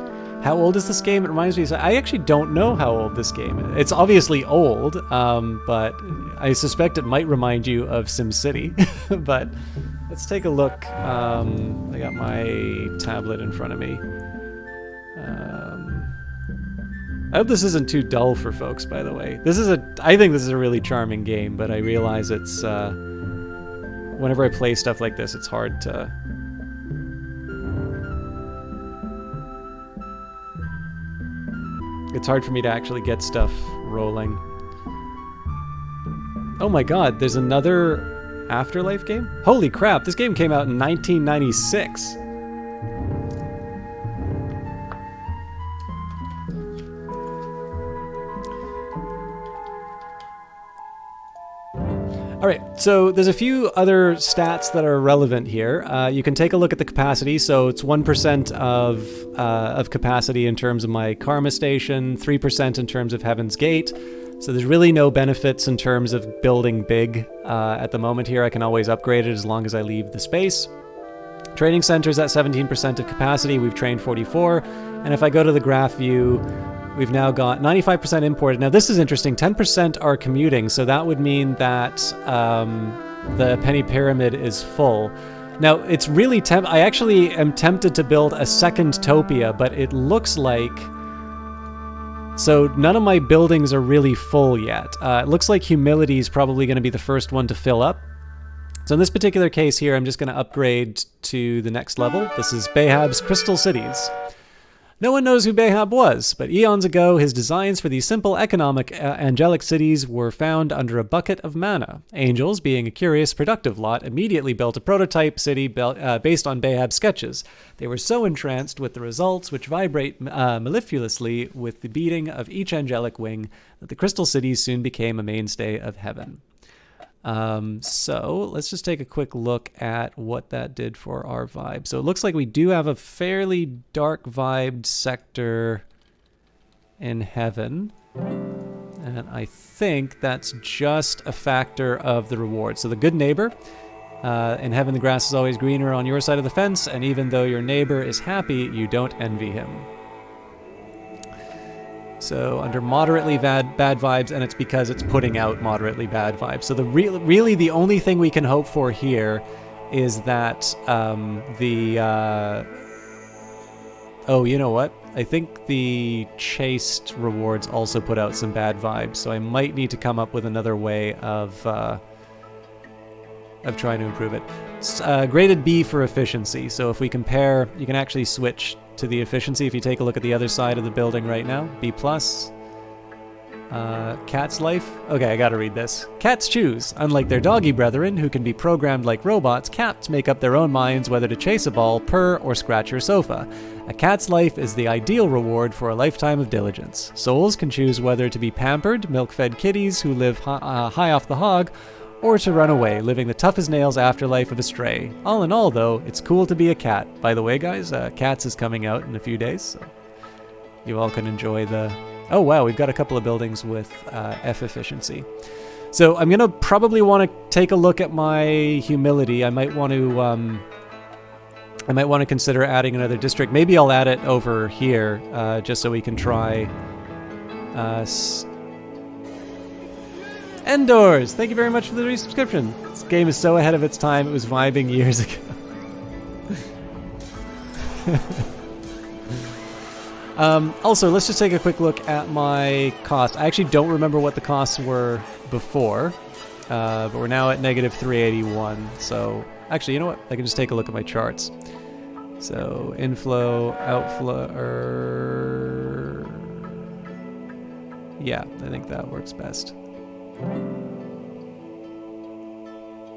How old is this game? It reminds me, I actually don't know how old this game is. It's obviously old, but I suspect it might remind you of SimCity. But let's take a look. I got my tablet in front of me. I hope this isn't too dull for folks, by the way. I think this is a really charming game, but I realize it's, whenever I play stuff like this, it's hard to... It's hard for me to actually get stuff rolling. Oh my god, there's another Afterlife game? Holy crap, this game came out in 1996. All right, so there's a few other stats that are relevant here. You can take a look at the capacity. So it's 1% of capacity in terms of my Karma Station, 3% in terms of Heaven's Gate. So there's really no benefits in terms of building big at the moment here. I can always upgrade it as long as I leave the space. Training centers at 17% of capacity. We've trained 44. And if I go to the graph view, we've now got 95% imported. Now this is interesting. 10% are commuting, so that would mean that the Penny Pyramid is full. Now it's really I actually am tempted to build a second Topia, but it looks like... So none of my buildings are really full yet. It looks like Humility is probably going to be the first one to fill up. So in this particular case here, I'm just going to upgrade to the next level. This is Behab's Crystal Cities. No one knows who Behab was, but eons ago, his designs for these simple, economic, angelic cities were found under a bucket of manna. Angels, being a curious, productive lot, immediately built a prototype city based on Behab's sketches. They were so entranced with the results, which vibrate mellifluously with the beating of each angelic wing, that the crystal cities soon became a mainstay of heaven. So let's just take a quick look at what that did for our vibe. So it looks like we do have a fairly dark vibed sector in heaven. And I think that's just a factor of the reward. So the good neighbor, in heaven the grass is always greener on your side of the fence, and even though your neighbor is happy, you don't envy him. So under moderately bad vibes, and it's because it's putting out moderately bad vibes. So really the only thing we can hope for here is that oh, you know what? I think the chaste rewards also put out some bad vibes, so I might need to come up with another way of trying to improve it. It's, graded B for efficiency. So if we compare, you can actually switch to the efficiency. If you take a look at the other side of the building right now, B+. Cat's life. Okay, I gotta read this. Cats choose. Unlike their doggy brethren, who can be programmed like robots, cats make up their own minds whether to chase a ball, purr, or scratch your sofa. A cat's life is the ideal reward for a lifetime of diligence. Souls can choose whether to be pampered, milk-fed kitties who live high off the hog, or to run away, living the tough-as-nails afterlife of a stray. All in all, though, it's cool to be a cat. By the way, guys, Cats is coming out in a few days, so you all can enjoy the... Oh, wow, we've got a couple of buildings with F efficiency. So I'm going to probably want to take a look at my humility. I might want to consider adding another district. Maybe I'll add it over here, just so we can try... Endors! Thank you very much for the resubscription. This game is so ahead of its time, it was vibing years ago. Also, let's just take a quick look at my cost. I actually don't remember what the costs were before, but we're now at negative 381. So, actually, you know what? I can just take a look at my charts. So, inflow, outflow, yeah, I think that works best.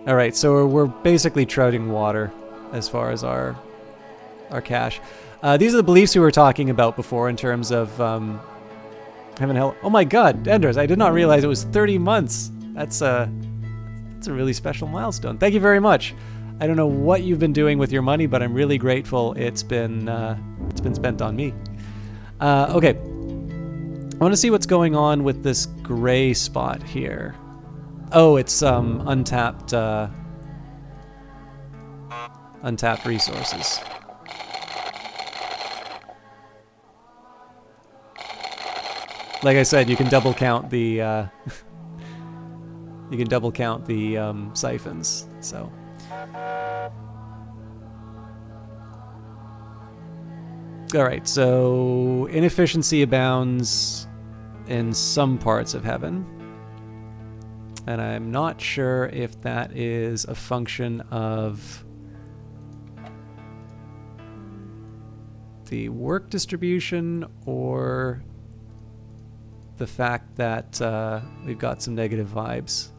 Alright, so we're basically trouting water as far as our cash. These are the beliefs we were talking about before in terms of heaven and hell. Oh my god, Enders, I did not realize it was 30 months. That's a really special milestone. Thank you very much. I don't know what you've been doing with your money, but I'm really grateful it's been spent on me. Okay. I want to see what's going on with this gray spot here. Oh, it's untapped resources. Like I said, you can double count the siphons. So All right, so inefficiency abounds in some parts of heaven. And I'm not sure if that is a function of the work distribution or the fact that we've got some negative vibes.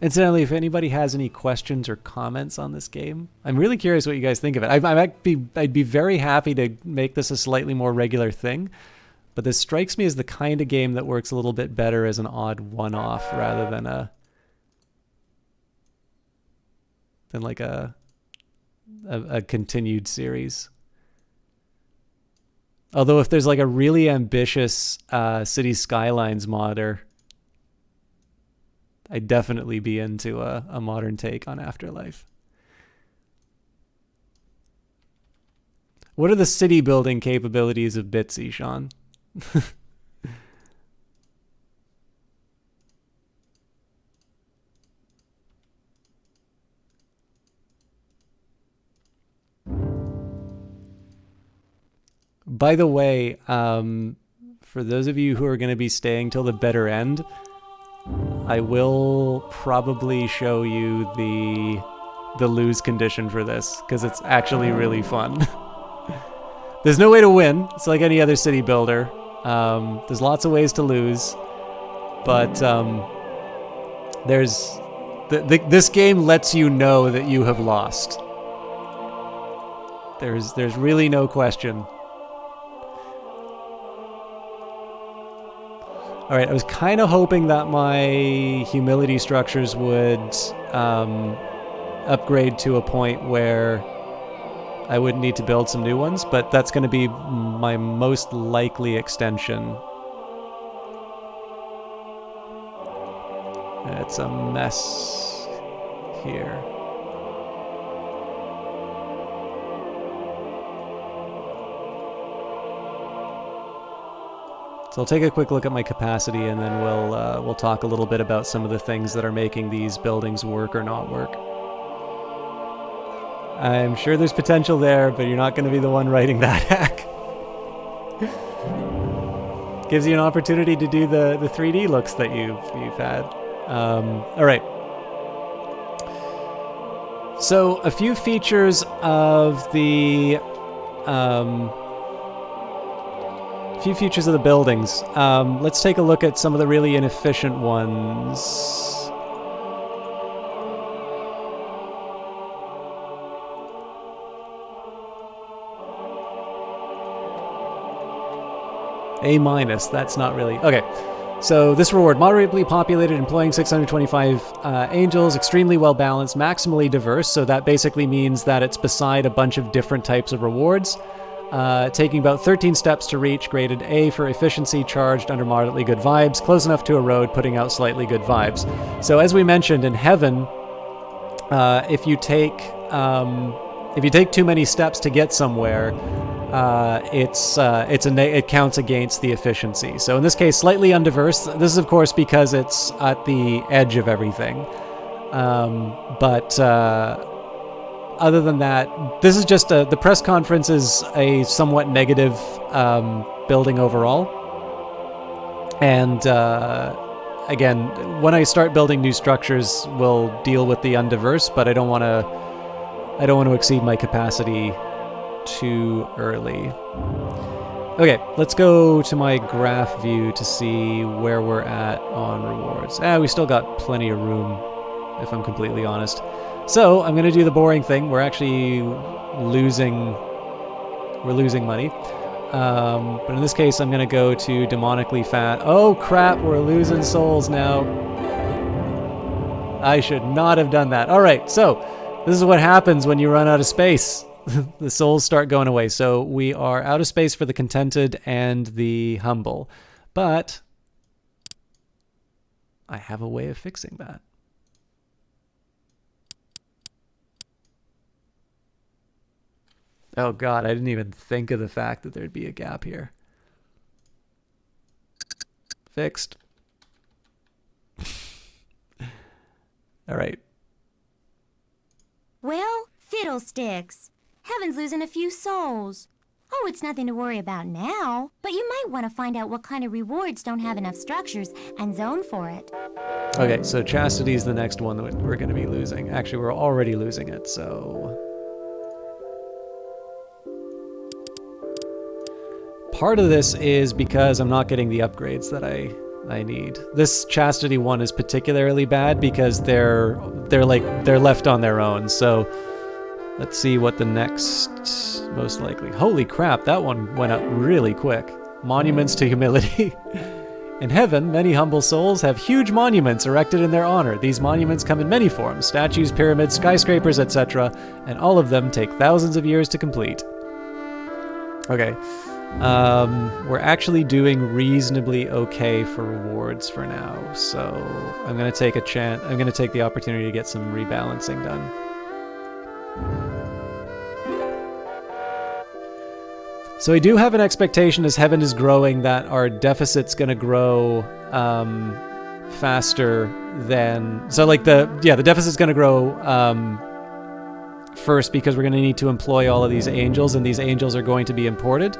Incidentally, if anybody has any questions or comments on this game, I'm really curious what you guys think of it. I'd be very happy to make this a slightly more regular thing, but this strikes me as the kind of game that works a little bit better as an odd one-off rather than a continued series. Although if there's like a really ambitious City Skylines modder, I'd definitely be into a modern take on Afterlife. What are the city building capabilities of Bitsy, Sean? By the way, for those of you who are going to be staying till the better end, I will probably show you the lose condition for this, because it's actually really fun. There's no way to win. It's like any other city builder. There's lots of ways to lose, but this game lets you know that you have lost. There's really no question. All right, I was kind of hoping that my humility structures would upgrade to a point where I wouldn't need to build some new ones, but that's going to be my most likely extension. It's a mess here. So I'll take a quick look at my capacity, and then we'll talk a little bit about some of the things that are making these buildings work or not work. I'm sure there's potential there, but you're not going to be the one writing that hack. Gives you an opportunity to do the 3D looks that you've had. All right. So a few features of the buildings. Let's take a look at some of the really inefficient ones. A-, that's not really... Okay, so this reward, moderately populated, employing 625 angels, extremely well-balanced, maximally diverse, so that basically means that it's beside a bunch of different types of rewards. Taking about 13 steps to reach, graded A for efficiency, charged under moderately good vibes, close enough to a road, putting out slightly good vibes. So as we mentioned, in heaven, if you take too many steps to get somewhere, it counts against the efficiency. So in this case, slightly undiverse. This is of course because it's at the edge of everything. But other than that, this is just the press conference is a somewhat negative building overall. And again, when I start building new structures, we'll deal with the undiverse, but I don't want to exceed my capacity too early. Okay, let's go to my graph view to see where we're at on rewards. We still got plenty of room, if I'm completely honest. So I'm going to do the boring thing. We're actually losing money. But in this case, I'm going to go to demonically fat. Oh crap, we're losing souls now. I should not have done that. All right, so this is what happens when you run out of space. The souls start going away. So we are out of space for the contented and the humble. But I have a way of fixing that. Oh god, I didn't even think of the fact that there'd be a gap here. Fixed. All right. Well, fiddlesticks. Heaven's losing a few souls. Oh, it's nothing to worry about now, but you might want to find out what kind of rewards don't have enough structures and zone for it. Okay, so Chastity's the next one that we're going to be losing. Actually, we're already losing it, so... Part of this is because I'm not getting the upgrades that I need. This Chastity one is particularly bad because they're left on their own. So let's see what the next most likely. Holy crap, that one went up really quick. Monuments to humility. In heaven, many humble souls have huge monuments erected in their honor. These monuments come in many forms: statues, pyramids, skyscrapers, etc., and all of them take thousands of years to complete. Okay. We're actually doing reasonably okay for rewards for now, so I'm gonna take a chance. I'm gonna take the opportunity to get some rebalancing done. So I do have an expectation as heaven is growing that our deficit's gonna grow faster than. So like the deficit's gonna grow first because we're gonna need to employ all of these angels, and these angels are going to be imported.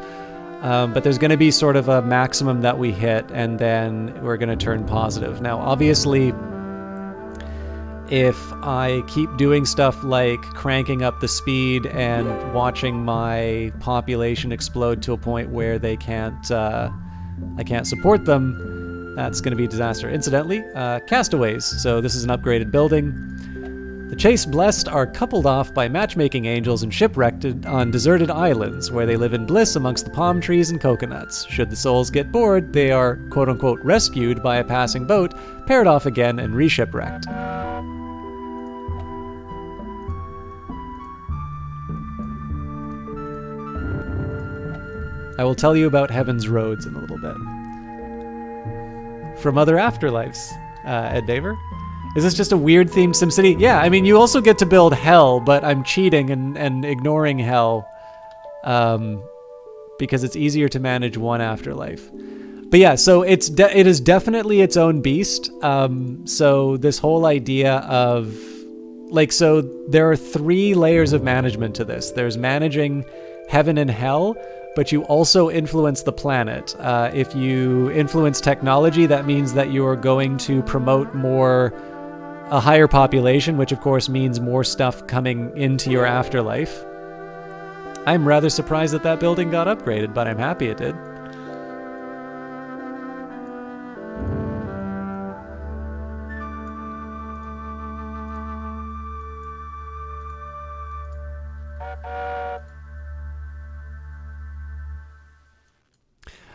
But there's going to be sort of a maximum that we hit, and then we're going to turn positive. Now, obviously, if I keep doing stuff like cranking up the speed and watching my population explode to a point where they can't, I can't support them, that's going to be a disaster. Incidentally, castaways. So this is an upgraded building. The chaste blessed are coupled off by matchmaking angels and shipwrecked on deserted islands, where they live in bliss amongst the palm trees and coconuts. Should the souls get bored, they are quote-unquote rescued by a passing boat, paired off again, and re-shipwrecked. I will tell you about Heaven's roads in a little bit. From other afterlives, Ed Daver. Is this just a weird themed SimCity? Yeah, I mean, you also get to build hell, but I'm cheating and ignoring hell because it's easier to manage one afterlife. But yeah, so it is definitely its own beast. So this whole idea of, so there are 3 layers of management to this. There's managing heaven and hell, but you also influence the planet. If you influence technology, that means that you are going to promote a higher population, which of course means more stuff coming into your afterlife. I'm rather surprised that building got upgraded, but I'm happy it did.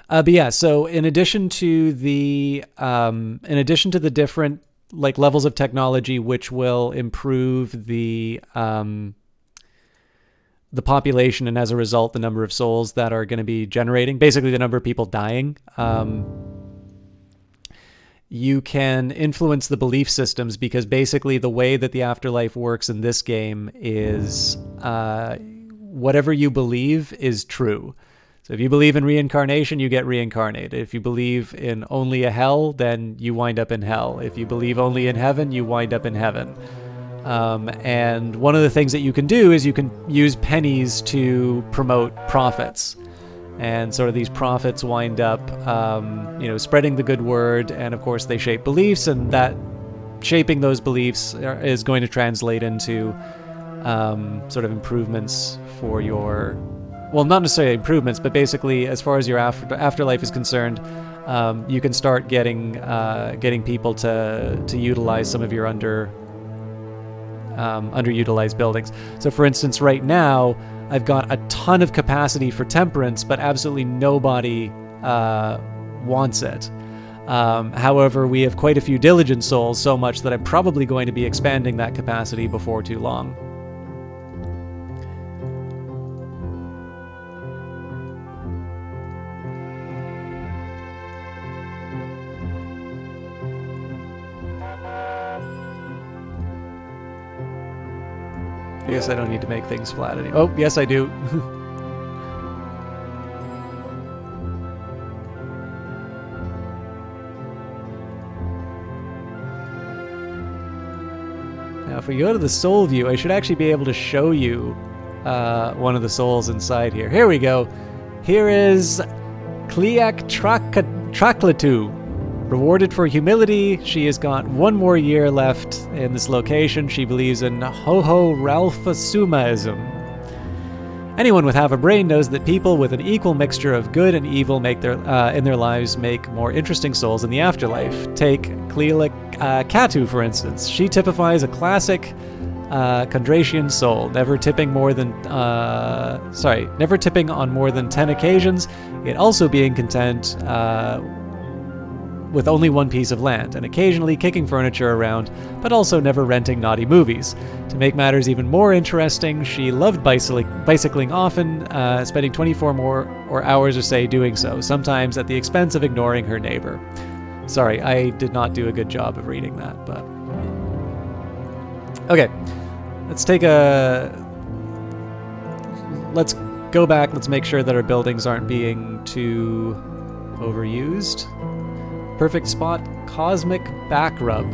But yeah, so in addition to the different levels of technology which will improve the population, and as a result the number of souls that are going to be generating, basically the number of people dying, you can influence the belief systems, because basically the way that the afterlife works in this game is whatever you believe is true. So if you believe in reincarnation, you get reincarnated. If you believe in only a hell, then you wind up in hell. If you believe only in heaven, you wind up in heaven. And one of the things that you can do is you can use pennies to promote profits. And sort of these profits wind up, spreading the good word. And of course, they shape beliefs, and that shaping those beliefs is going to translate into sort of improvements for your... Well, not necessarily improvements, but basically, as far as your afterlife is concerned, you can start getting people to utilize some of your underutilized buildings. So, for instance, right now, I've got a ton of capacity for temperance, but absolutely nobody wants it. However, we have quite a few diligent souls, so much that I'm probably going to be expanding that capacity before too long. I guess I don't need to make things flat anymore. Oh, yes I do. Now, if we go to the soul view, I should actually be able to show you one of the souls inside here. Here we go. Here is Kliak Traklatu. Rewarded for humility, she has got 1 more year left in this location. She believes in Ho-Ho Ralphasumaism. Anyone with half a brain knows that people with an equal mixture of good and evil make their in their lives make more interesting souls in the afterlife. Take Kliak Katu, for instance. She typifies a classic Kondratian soul, never tipping on more than 10 occasions, yet also being content with only 1 piece of land, and occasionally kicking furniture around, but also never renting naughty movies. To make matters even more interesting, she loved bicycling often, spending 24 more hours or say doing so, sometimes at the expense of ignoring her neighbor. Sorry, I did not do a good job of reading that, but... Okay, let's go back, let's make sure that our buildings aren't being too overused. Perfect spot, cosmic back rub.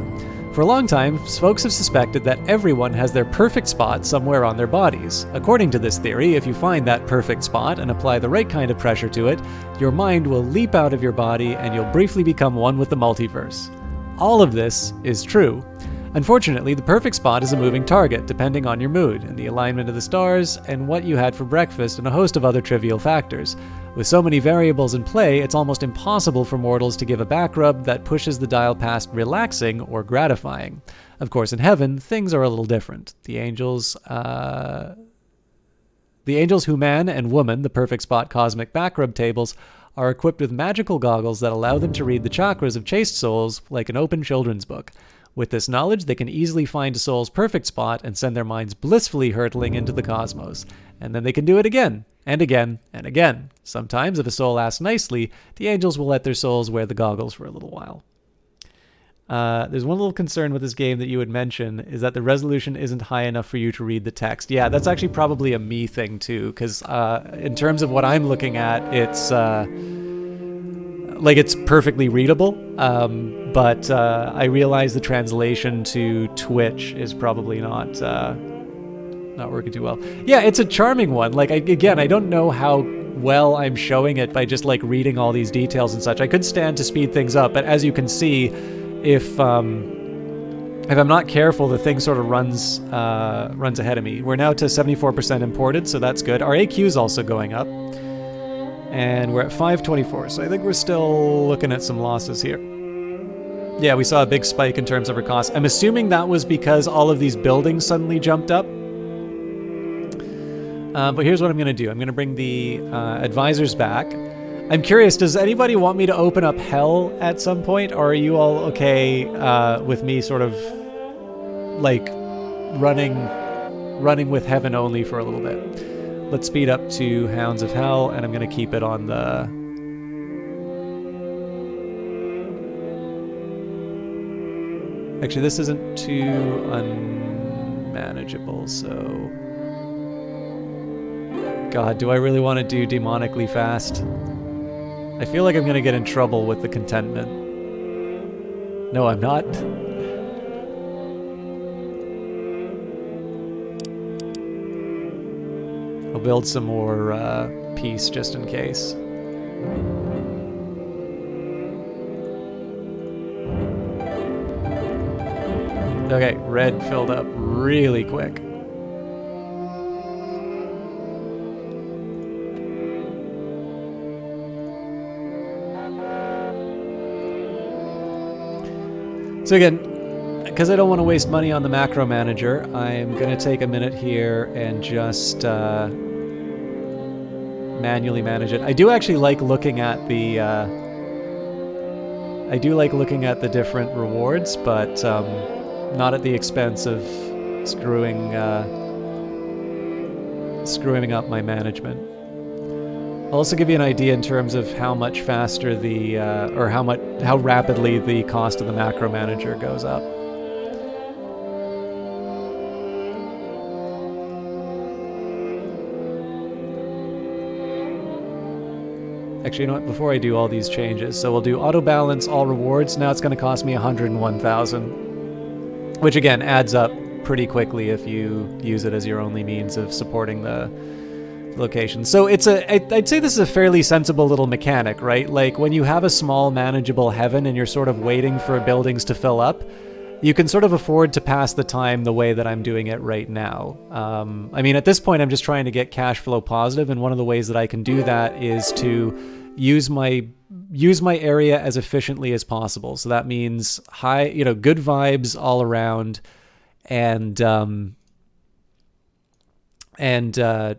For a long time, folks have suspected that everyone has their perfect spot somewhere on their bodies. According to this theory, if you find that perfect spot and apply the right kind of pressure to it, your mind will leap out of your body and you'll briefly become one with the multiverse. All of this is true. Unfortunately, the perfect spot is a moving target, depending on your mood, and the alignment of the stars, and what you had for breakfast, and a host of other trivial factors. With so many variables in play, it's almost impossible for mortals to give a back rub that pushes the dial past relaxing or gratifying. Of course, in heaven, things are a little different. The angels who man and woman, the perfect spot cosmic back rub tables, are equipped with magical goggles that allow them to read the chakras of chaste souls like an open children's book. With this knowledge, they can easily find a soul's perfect spot and send their minds blissfully hurtling into the cosmos. And then they can do it again, and again, and again. Sometimes, if a soul asks nicely, the angels will let their souls wear the goggles for a little while. There's one little concern with this game that you would mention, is that the resolution isn't high enough for you to read the text. Yeah, that's actually probably a me thing too, because in terms of what I'm looking at, it's it's perfectly readable, but I realize the translation to Twitch is probably not working too well. Yeah, it's a charming one. I don't know how well I'm showing it by just reading all these details and such. I could stand to speed things up, but as you can see, if I'm not careful, the thing sort of runs ahead of me. We're now to 74% imported, so that's good. Our AQ is also going up. And we're at 524, so I think we're still looking at some losses here. Yeah, we saw a big spike in terms of our costs. I'm assuming that was because all of these buildings suddenly jumped up. But here's what I'm going to do. I'm going to bring the advisors back. I'm curious, does anybody want me to open up hell at some point, or are you all okay with me sort of running with heaven only for a little bit? Let's speed up to Hounds of Hell, and I'm going to keep it on the... Actually, this isn't too unmanageable, so... God, do I really want to do demonically fast? I feel like I'm going to get in trouble with the contentment. No, I'm not. I'll build some more peace just in case. Okay, red filled up really quick. So again, because I don't want to waste money on the macro manager, I'm going to take a minute here and just manually manage it. I do actually like looking at the different rewards, but not at the expense of screwing up my management. I'll also give you an idea in terms of how much faster the how rapidly the cost of the macro manager goes up. Actually, you know what? Before I do all these changes, so we'll do auto balance all rewards. Now it's going to cost me 101,000, which again adds up pretty quickly if you use it as your only means of supporting the location. So it's I'd say this is a fairly sensible little mechanic, right? Like when you have a small manageable heaven and you're sort of waiting for buildings to fill up, you can sort of afford to pass the time the way that I'm doing it right now. I mean, at this point, I'm just trying to get cash flow positive, and one of the ways that I can do that is to use my area as efficiently as possible. So that means good vibes all around, and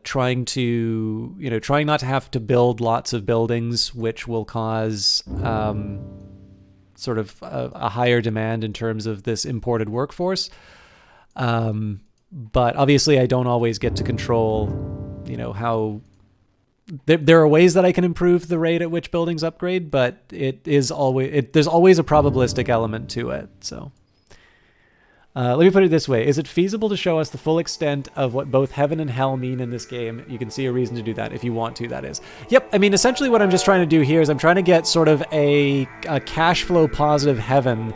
trying not to have to build lots of buildings, which will cause sort of a higher demand in terms of this imported workforce. But obviously I don't always get to control, how there are ways that I can improve the rate at which buildings upgrade, but there's always a probabilistic element to it. So let me put it this way. Is it feasible to show us the full extent of what both heaven and hell mean in this game? You can see a reason to do that if you want to, that is. Yep, I mean, essentially what I'm just trying to do here is I'm trying to get sort of a cash flow positive heaven,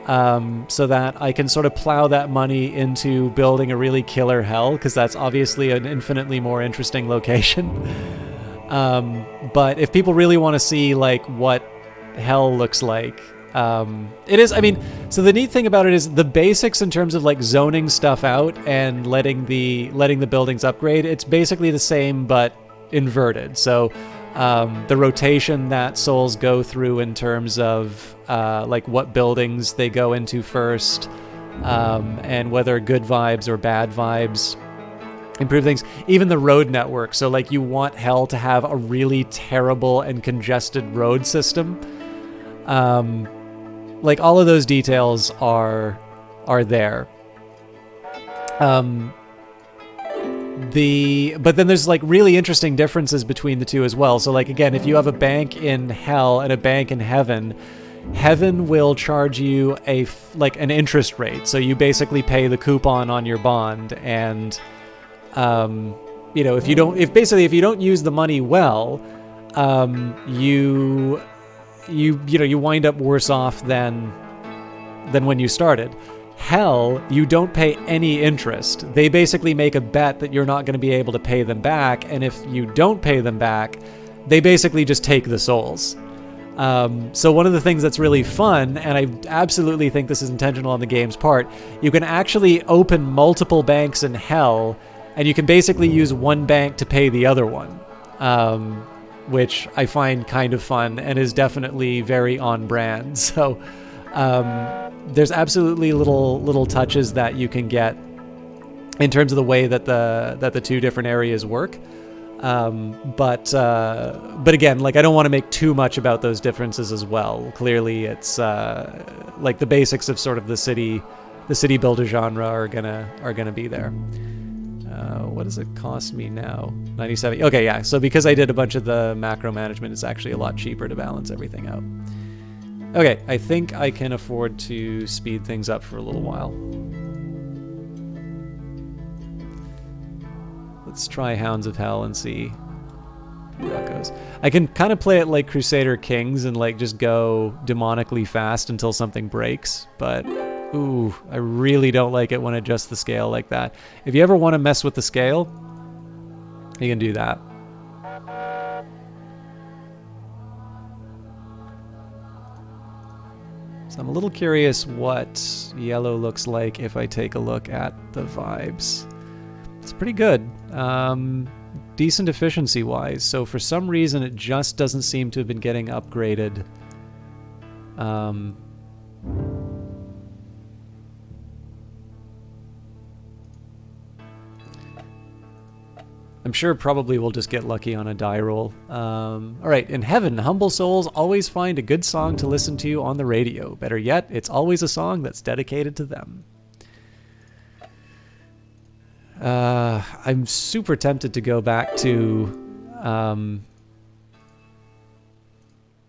so that I can sort of plow that money into building a really killer hell, because that's obviously an infinitely more interesting location. But if people really want to see like what hell looks like, it is, I mean, so the neat thing about it is the basics in terms of like zoning stuff out and letting the buildings upgrade, it's basically the same but inverted. So the rotation that souls go through in terms of like what buildings they go into first, and whether good vibes or bad vibes improve things. Even the road network, so like you want hell to have a really terrible and congested road system. Like all of those details are there. But then there's like really interesting differences between the two as well. So like again, if you have a bank in hell and a bank in heaven, heaven will charge you an interest rate. So you basically pay the coupon on your bond, and if you don't use the money well, you wind up worse off than when you started. Hell, you don't pay any interest. They basically make a bet that you're not going to be able to pay them back, and if you don't pay them back, they basically just take the souls. So one of the things that's really fun, and I absolutely think this is intentional on the game's part, you can actually open multiple banks in hell, and you can basically use one bank to pay the other one. Which I find kind of fun and is definitely very on brand. So there's absolutely little touches that you can get in terms of the way that the two different areas work. But again, like I don't want to make too much about those differences as well. Clearly, it's like the basics of sort of the city builder genre are gonna be there. What does it cost me now? 97. Okay, yeah. So because I did a bunch of the macro management, it's actually a lot cheaper to balance everything out. Okay, I think I can afford to speed things up for a little while. Let's try Hounds of Hell and see how that goes. I can kind of play it like Crusader Kings and like just go demonically fast until something breaks, but ooh, I really don't like it when I adjust the scale like that. If you ever want to mess with the scale, you can do that. So I'm a little curious what yellow looks like if I take a look at the vibes. It's pretty good. Decent efficiency-wise. So for some reason, it just doesn't seem to have been getting upgraded. I'm sure probably we'll just get lucky on a die roll. Alright, in heaven, humble souls always find a good song to listen to on the radio. Better yet, it's always a song that's dedicated to them. I'm super tempted to go back to...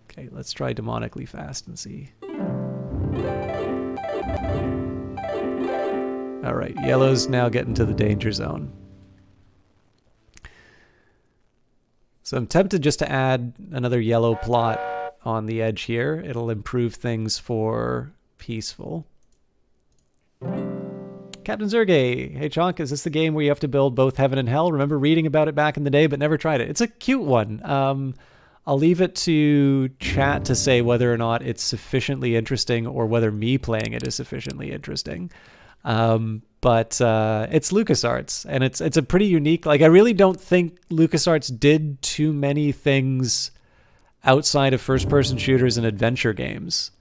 Okay, let's try demonically fast and see. Alright, yellow's now getting to the danger zone. So I'm tempted just to add another yellow plot on the edge here. It'll improve things for peaceful. Captain Zergay, hey Chonk, is this the game where you have to build both heaven and hell? Remember reading about it back in the day, but never tried it. It's a cute one. I'll leave it to chat to say whether or not it's sufficiently interesting or whether me playing it is sufficiently interesting. But it's LucasArts, and it's a pretty unique. Like, I really don't think LucasArts did too many things outside of first-person shooters and adventure games.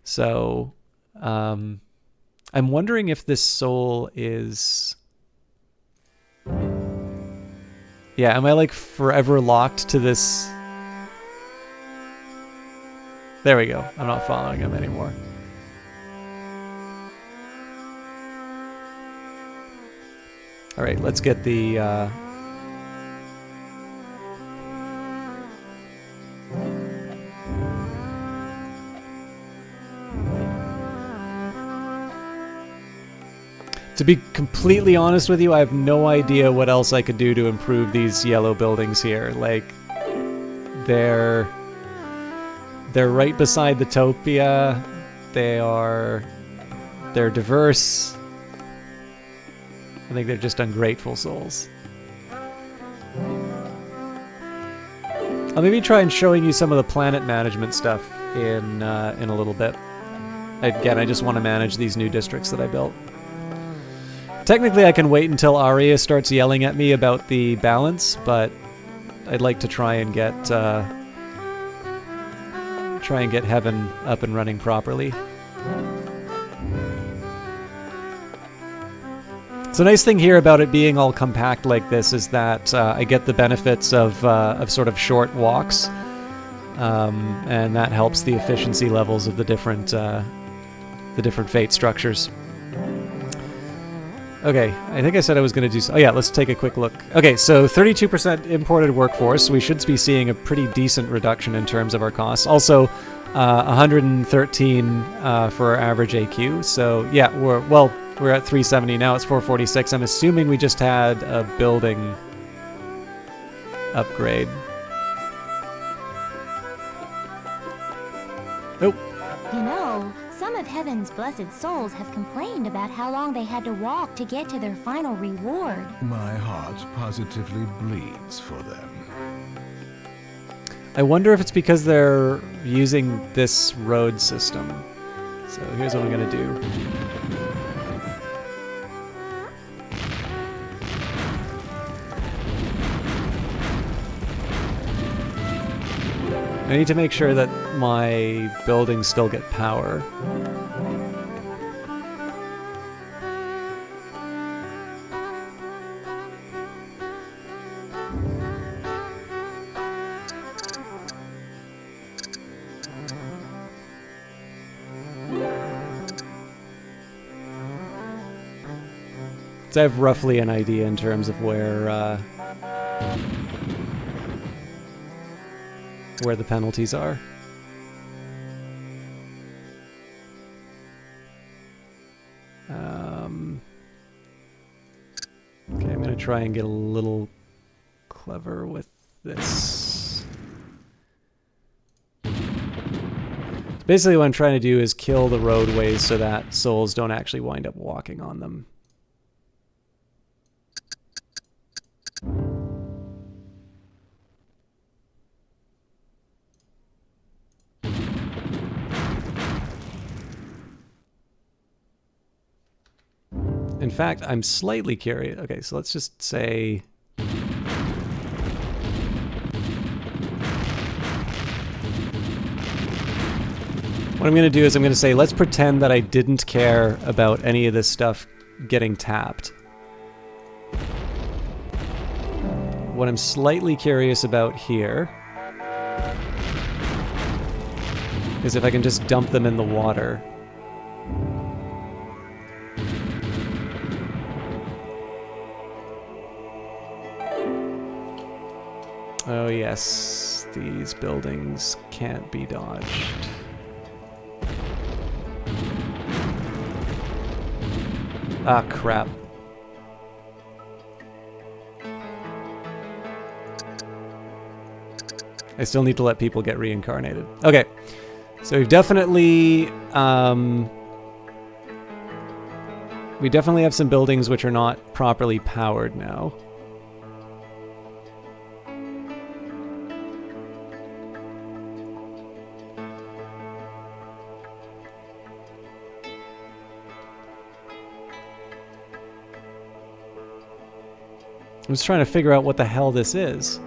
So, I'm wondering if this soul is. Yeah, am I like forever locked to this? There we go. I'm not following him anymore. All right, let's get the to be completely honest with you, I have no idea what else I could do to improve these yellow buildings here. Like, they're right beside the Topia. They're diverse. I think they're just ungrateful souls. I'll maybe try and showing you some of the planet management stuff in a little bit. Again, I just want to manage these new districts that I built. Technically, I can wait until Arya starts yelling at me about the balance, but I'd like to try and get Heaven up and running properly. So, a nice thing here about it being all compact like this is that I get the benefits of sort of short walks, and that helps the efficiency levels of the different fate structures. Okay, I think I said I was going to do. Oh yeah, let's take a quick look. Okay, so 32% imported workforce. We should be seeing a pretty decent reduction in terms of our costs. Also, 113 for our average AQ. So yeah, we're at 370 now. It's 446. I'm assuming we just had a building upgrade. Oh. You know, some of Heaven's blessed souls have complained about how long they had to walk to get to their final reward. My heart positively bleeds for them. I wonder if it's because they're using this road system. So here's what I'm going to do. I need to make sure that my buildings still get power. So I have roughly an idea in terms of where the penalties are. Okay, I'm going to try and get a little clever with this. Basically what I'm trying to do is kill the roadways so that souls don't actually wind up walking on them. In fact, I'm slightly curious. Okay, so let's just say... What I'm going to do is I'm going to say, let's pretend that I didn't care about any of this stuff getting tapped. What I'm slightly curious about here is if I can just dump them in the water. Oh yes, these buildings can't be dodged. Ah, crap. I still need to let people get reincarnated. Okay, so we've definitely we definitely have some buildings which are not properly powered now. I'm just trying to figure out what the hell this is.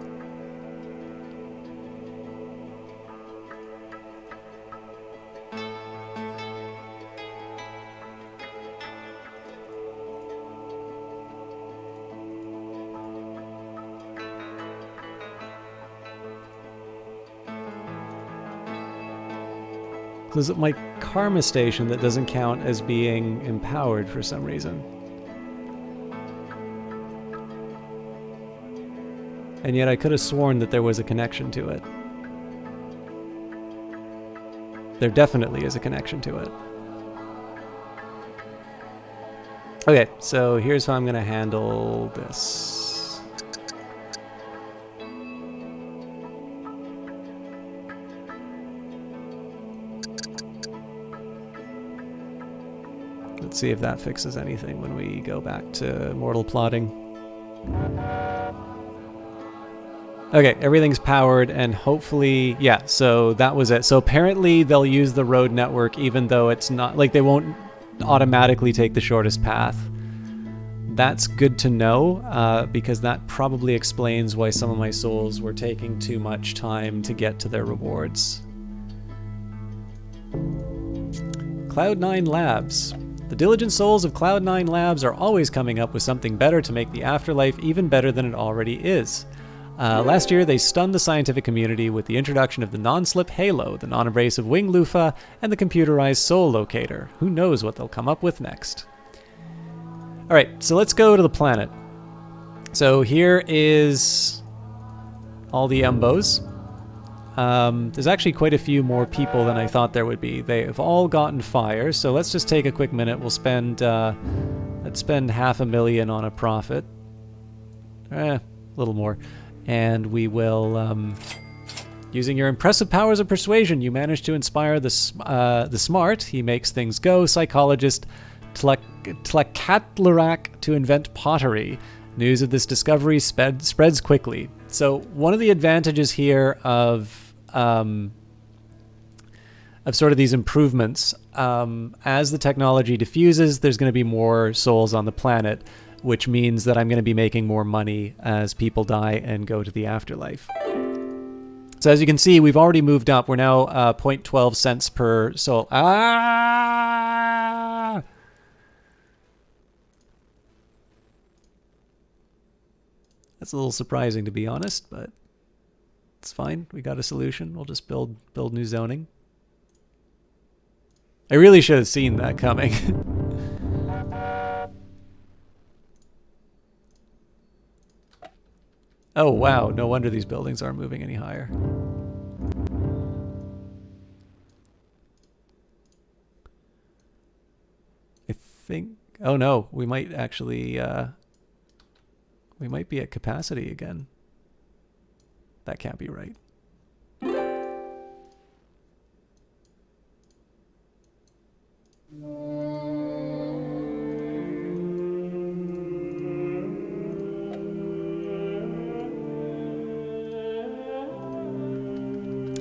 So is it my karma station that doesn't count as being empowered for some reason? And yet I could have sworn that there was a connection to it. There definitely is a connection to it. Okay, so here's how I'm going to handle this. Let's see if that fixes anything when we go back to mortal plotting. Okay, everything's powered, and hopefully, yeah, so that was it. So apparently they'll use the road network even though it's not, like, they won't automatically take the shortest path. That's good to know, because that probably explains why some of my souls were taking too much time to get to their rewards. Cloud9 Labs. The diligent souls of Cloud9 Labs are always coming up with something better to make the afterlife even better than it already is. Last year, they stunned the scientific community with the introduction of the non-slip halo, the non-abrasive wing loofah, and the computerized soul locator. Who knows what they'll come up with next? Alright, so let's go to the planet. So here is all the Umbos. There's actually quite a few more people than I thought there would be. They have all gotten fire, so let's just take a quick minute. We'll spend, let's spend $500,000 on a profit. A little more. And we will, using your impressive powers of persuasion, you manage to inspire the smart. He makes things go. Psychologist Tlekatlarak to invent pottery. News of this discovery spreads quickly. So one of the advantages here of sort of these improvements, as the technology diffuses, there's going to be more souls on the planet, which means that I'm going to be making more money as people die and go to the afterlife. So as you can see, we've already moved up. We're now 0.12 cents per soul. Ah! That's a little surprising, to be honest, but it's fine. We got a solution. We'll just build new zoning. I really should have seen that coming. Oh, wow. No wonder these buildings aren't moving any higher. I think... Oh, no. We might actually... we might be at capacity again. That can't be right.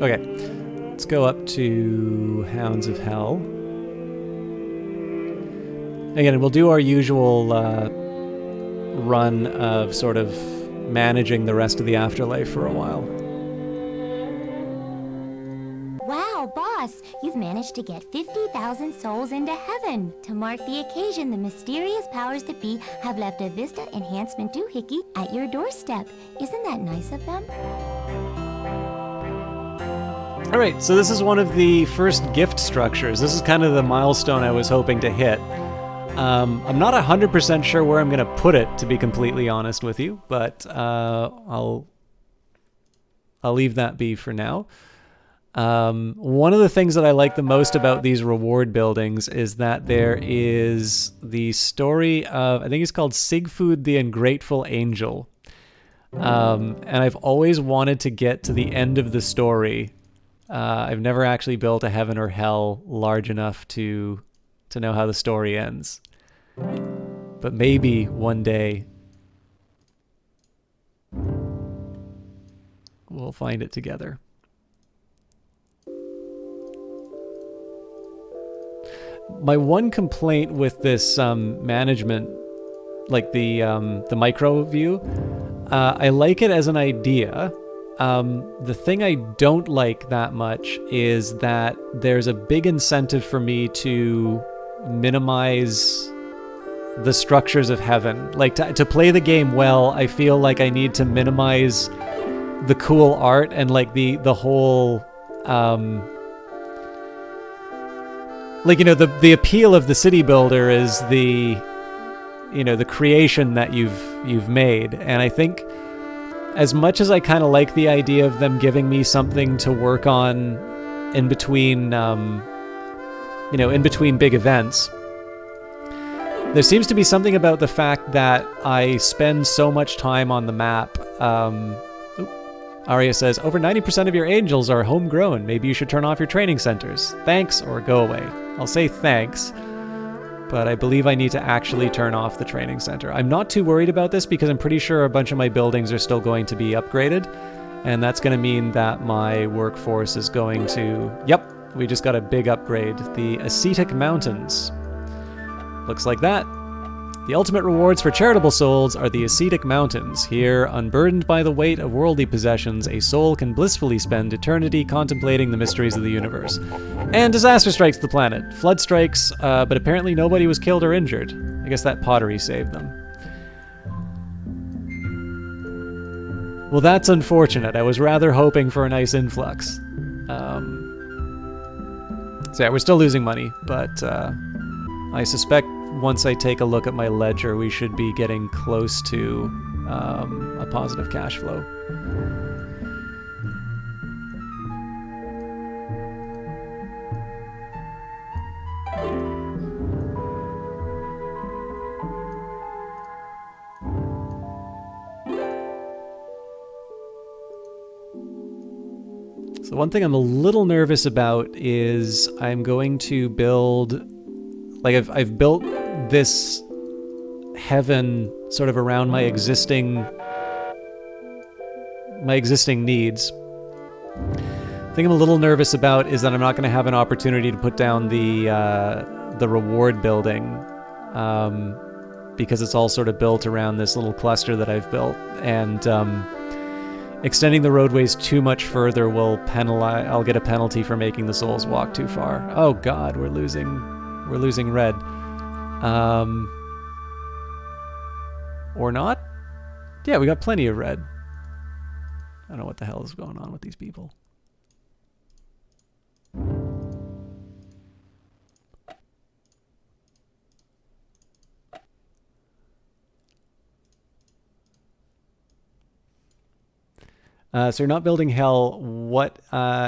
Okay, let's go up to Hounds of Hell. Again, we'll do our usual run of sort of managing the rest of the afterlife for a while. Wow, boss, you've managed to get 50,000 souls into heaven. To mark the occasion, the mysterious powers that be have left a Vista Enhancement Doohickey at your doorstep. Isn't that nice of them? All right, so this is one of the first gift structures. This is kind of the milestone I was hoping to hit. I'm not 100% sure where I'm going to put it, to be completely honest with you, but I'll leave that be for now. One of the things that I like the most about these reward buildings is that there is the story of, I think he's called Siegfried the Ungrateful Angel. And I've always wanted to get to the end of the story. I've never actually built a heaven or hell large enough to know how the story ends. But maybe one day we'll find it together. My one complaint with this management, like the micro view, I like it as an idea. The thing I don't like that much is that there's a big incentive for me to minimize the structures of heaven. Like, to play the game well, I feel like I need to minimize the cool art and like the whole like, you know, the appeal of the city builder is the, you know, the creation that you've made. And I think as much as I kind of like the idea of them giving me something to work on in between, you know, in between big events, there seems to be something about the fact that I spend so much time on the map. Arya says, over 90% of your angels are homegrown. Maybe you should turn off your training centers. Thanks, or go away. I'll say thanks, but I believe I need to actually turn off the training center. I'm not too worried about this because I'm pretty sure a bunch of my buildings are still going to be upgraded, and that's going to mean that my workforce is going to... Yep, we just got a big upgrade. The Ascetic Mountains. Looks like that. The ultimate rewards for charitable souls are the Ascetic Mountains. Here, unburdened by the weight of worldly possessions, a soul can blissfully spend eternity contemplating the mysteries of the universe. And disaster strikes the planet. Flood strikes, but apparently nobody was killed or injured. I guess that pottery saved them. Well, that's unfortunate. I was rather hoping for a nice influx. So yeah, we're still losing money, but I suspect once I take a look at my ledger, we should be getting close to a positive cash flow. So one thing I'm a little nervous about is I'm going to build, like I've built this heaven sort of around my existing needs. The thing I'm a little nervous about is that I'm not going to have an opportunity to put down the reward building, because it's all sort of built around this little cluster that I've built, and extending the roadways too much further will penalize. I'll get a penalty for making the souls walk too far. Oh God, we're losing red. Or not? Yeah, we got plenty of red. I don't know what the hell is going on with these people. So you're not building hell. What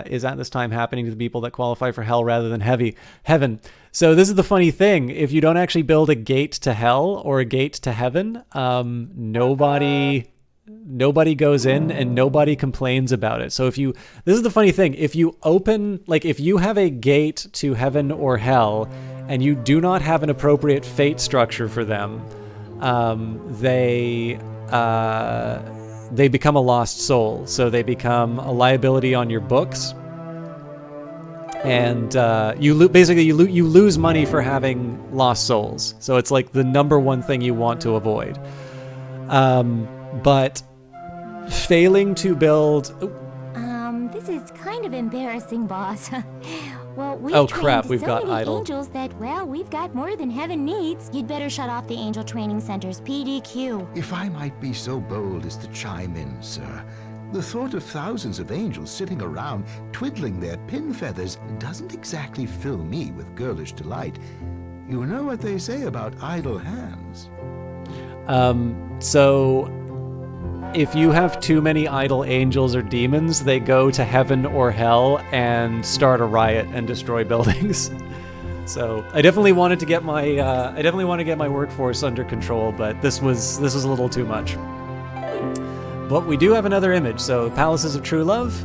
is at this time happening to the people that qualify for hell rather than heaven? So this is the funny thing. If you don't actually build a gate to hell or a gate to heaven, nobody goes in and nobody complains about it. So this is the funny thing. If you have a gate to heaven or hell and you do not have an appropriate fate structure for them, they become a lost soul. So they become a liability on your books, and you lose money for having lost souls. So it's like the number one thing you want to avoid. But failing to build... This is kind of embarrassing, boss. Well, we've oh crap, trained we've so got many idle. angels that, well, we've got more than heaven needs. You'd better shut off the angel training center's PDQ. If I might be so bold as to chime in, sir, the thought of thousands of angels sitting around twiddling their pin feathers doesn't exactly fill me with girlish delight. You know what they say about idle hands. So if you have too many idle angels or demons, they go to heaven or hell and start a riot and destroy buildings. So I definitely wanted to get my workforce under control, but this was a little too much. But we do have another image. So, Palaces of True Love.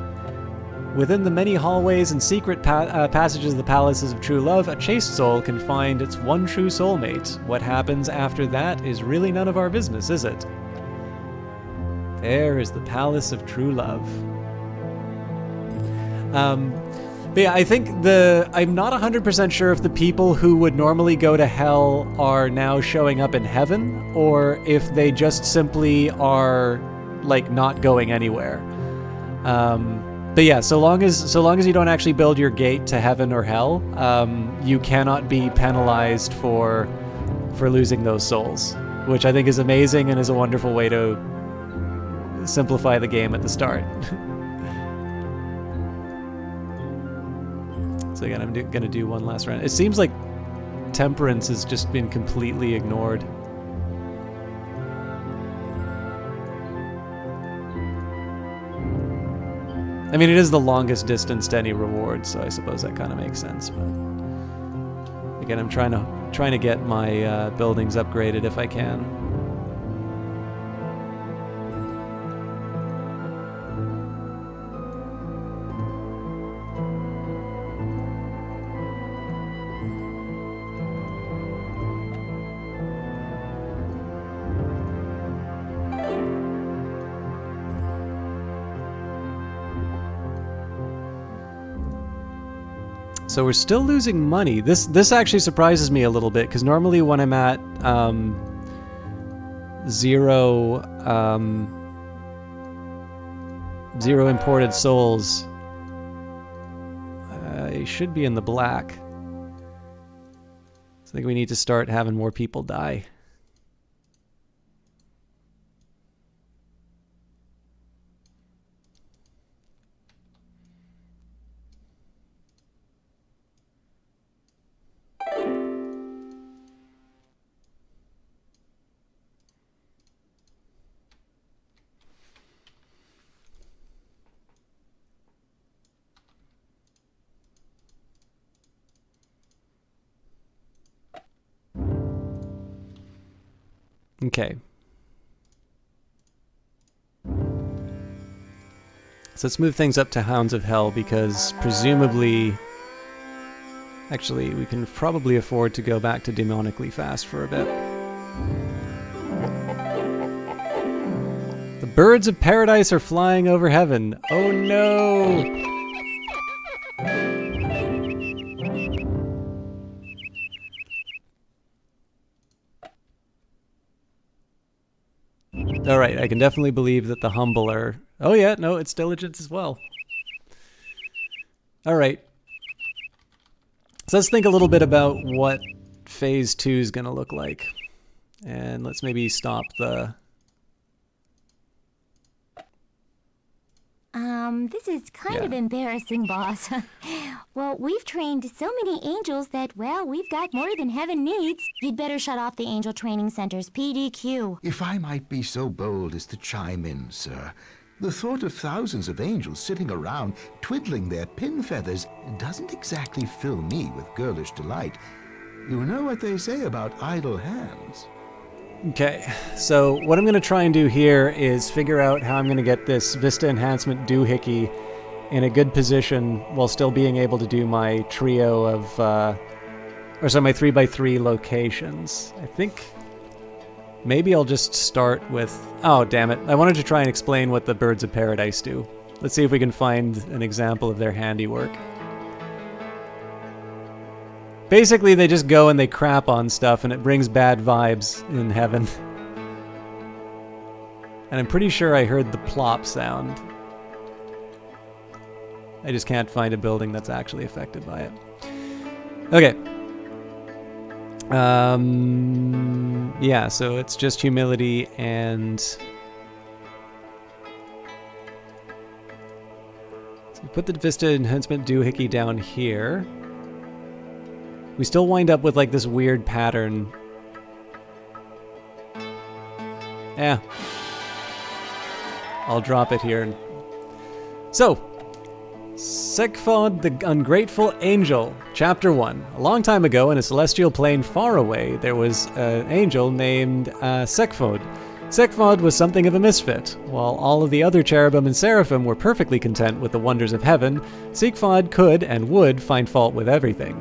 Within the many hallways and secret passages of the Palaces of True Love, a chaste soul can find its one true soulmate. What happens after that is really none of our business, is it? There is the Palace of True Love. But yeah, I think I'm not 100% sure if the people who would normally go to hell are now showing up in heaven, or if they just simply are, like, not going anywhere. But yeah, so long as you don't actually build your gate to heaven or hell, you cannot be penalized for losing those souls, which I think is amazing and is a wonderful way to simplify the game at the start. So again, I'm gonna do one last round. It seems like temperance has just been completely ignored. I mean, it is the longest distance to any reward, so I suppose that kind of makes sense. But again, I'm trying to get my buildings upgraded if I can. So we're still losing money. This actually surprises me a little bit, because normally when I'm at zero imported souls, I should be in the black. So I think we need to start having more people die. Okay. So let's move things up to Hounds of Hell, because presumably... Actually, we can probably afford to go back to Demonically Fast for a bit. The birds of paradise are flying over heaven. Oh no! Alright, I can definitely believe that the humble are... Oh yeah, no, it's diligence as well. Alright. So let's think a little bit about what Phase 2 is going to look like. And let's maybe stop the... This is kind of embarrassing, boss. Well, we've trained so many angels that, well, we've got more than heaven needs. You'd better shut off the Angel Training Center's PDQ. If I might be so bold as to chime in, sir, the thought of thousands of angels sitting around twiddling their pin feathers doesn't exactly fill me with girlish delight. You know what they say about idle hands. Okay, so what I'm going to try and do here is figure out how I'm going to get this Vista Enhancement doohickey in a good position while still being able to do my trio of, my 3x3 locations. I think maybe I'll just start with... Oh, damn it. I wanted to try and explain what the Birds of Paradise do. Let's see if we can find an example of their handiwork. Basically, they just go and they crap on stuff, and it brings bad vibes in heaven. And I'm pretty sure I heard the plop sound. I just can't find a building that's actually affected by it. Okay. Yeah, so it's just humility and... So we put the Vista Enhancement doohickey down here. We still wind up with, like, this weird pattern. Yeah. I'll drop it here. So, Sekfod the Ungrateful Angel, Chapter 1. A long time ago, in a celestial plane far away, there was an angel named Sekfod. Sekvod was something of a misfit. While all of the other cherubim and seraphim were perfectly content with the wonders of heaven, Sekvod could and would find fault with everything.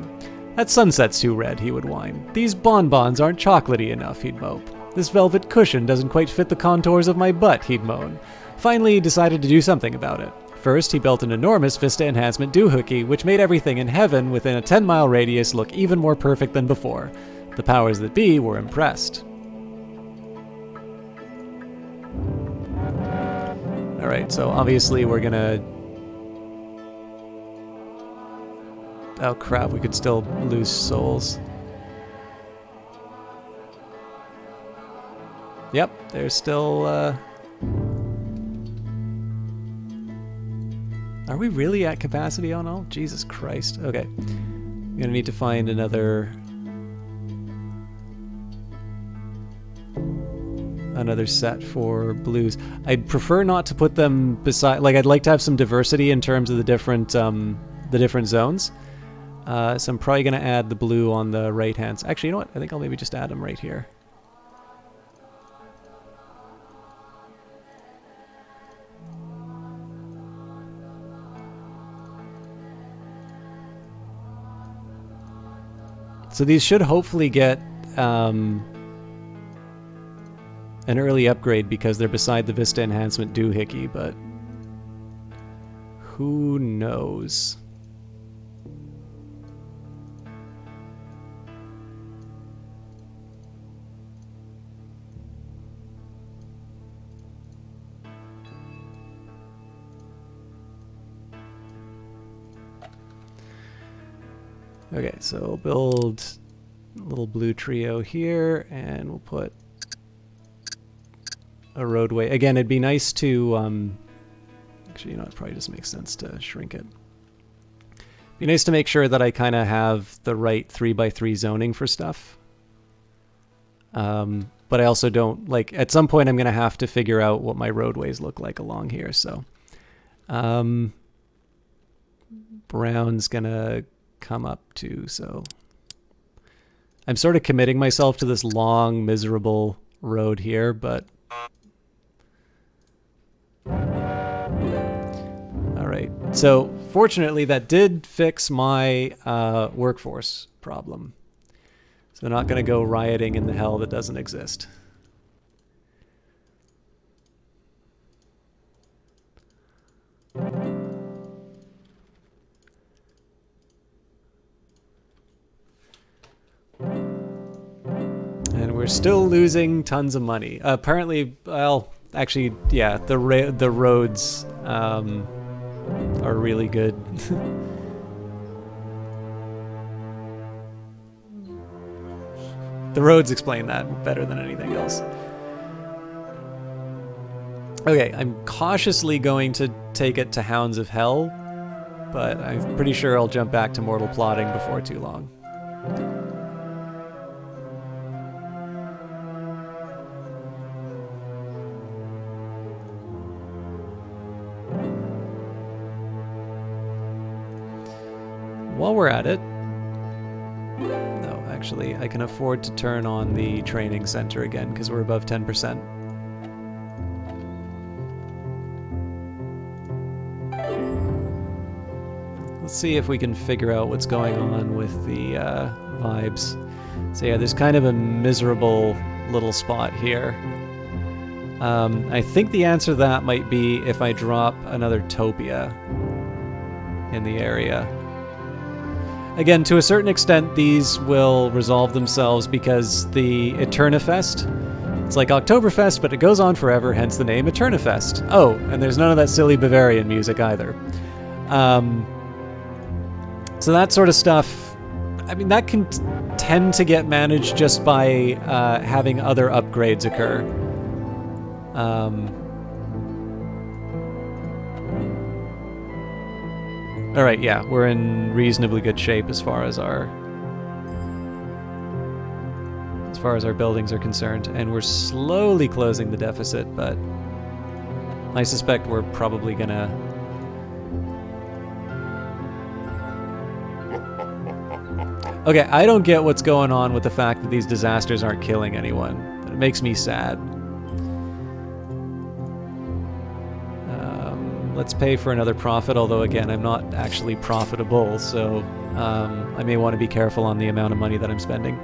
That sunset's too red, he would whine. These bonbons aren't chocolatey enough, he'd mope. This velvet cushion doesn't quite fit the contours of my butt, he'd moan. Finally, he decided to do something about it. First, he built an enormous Vista Enhancement doohickey, which made everything in heaven within a 10-mile radius look even more perfect than before. The powers that be were impressed. Alright, so obviously we're gonna... Oh crap, we could still lose souls. Yep, there's still, Are we really at capacity on all? Jesus Christ. Okay. I'm gonna need to find another set for blues. I'd prefer not to put them beside, like I'd like to have some diversity in terms of the different zones. So I'm probably gonna add the blue on the right hand side. Actually, you know what? I think I'll maybe just add them right here. So these should hopefully get an early upgrade because they're beside the Vista Enhancement doohickey, but who knows? Okay, so we'll build a little blue trio here, and we'll put a roadway. Again, it'd be nice to, actually, you know, it probably just makes sense to shrink it. Be nice to make sure that I kind of have the right 3x3 zoning for stuff. But I also don't, like, at some point I'm going to have to figure out what my roadways look like along here, so. Brown's going to come up too, so. I'm sort of committing myself to this long, miserable road here, but. Alright, so fortunately that did fix my workforce problem. So they're not going to go rioting in the hell that doesn't exist. And we're still losing tons of money. Apparently, well, actually, yeah, the roads are really good. The roads explain that better than anything else. Okay, I'm cautiously going to take it to Hounds of Hell, but I'm pretty sure I'll jump back to Mortal Plotting before too long. While we're at it, no, actually, I can afford to turn on the training center again because we're above 10%. Let's see if we can figure out what's going on with the vibes. So yeah, there's kind of a miserable little spot here. I think the answer to that might be if I drop another Topia in the area. Again, to a certain extent, these will resolve themselves because the Eternifest, it's like Oktoberfest, but it goes on forever, hence the name Eternifest. Oh, and there's none of that silly Bavarian music either. So that sort of stuff, I mean, that can tend to get managed just by having other upgrades occur. All right, yeah, we're in reasonably good shape as far as our buildings are concerned, and we're slowly closing the deficit, but I suspect we're probably gonna Okay, I don't get what's going on with the fact that these disasters aren't killing anyone. It makes me sad. let's pay for another profit, although again, I'm not actually profitable, so I may want to be careful on the amount of money that I'm spending.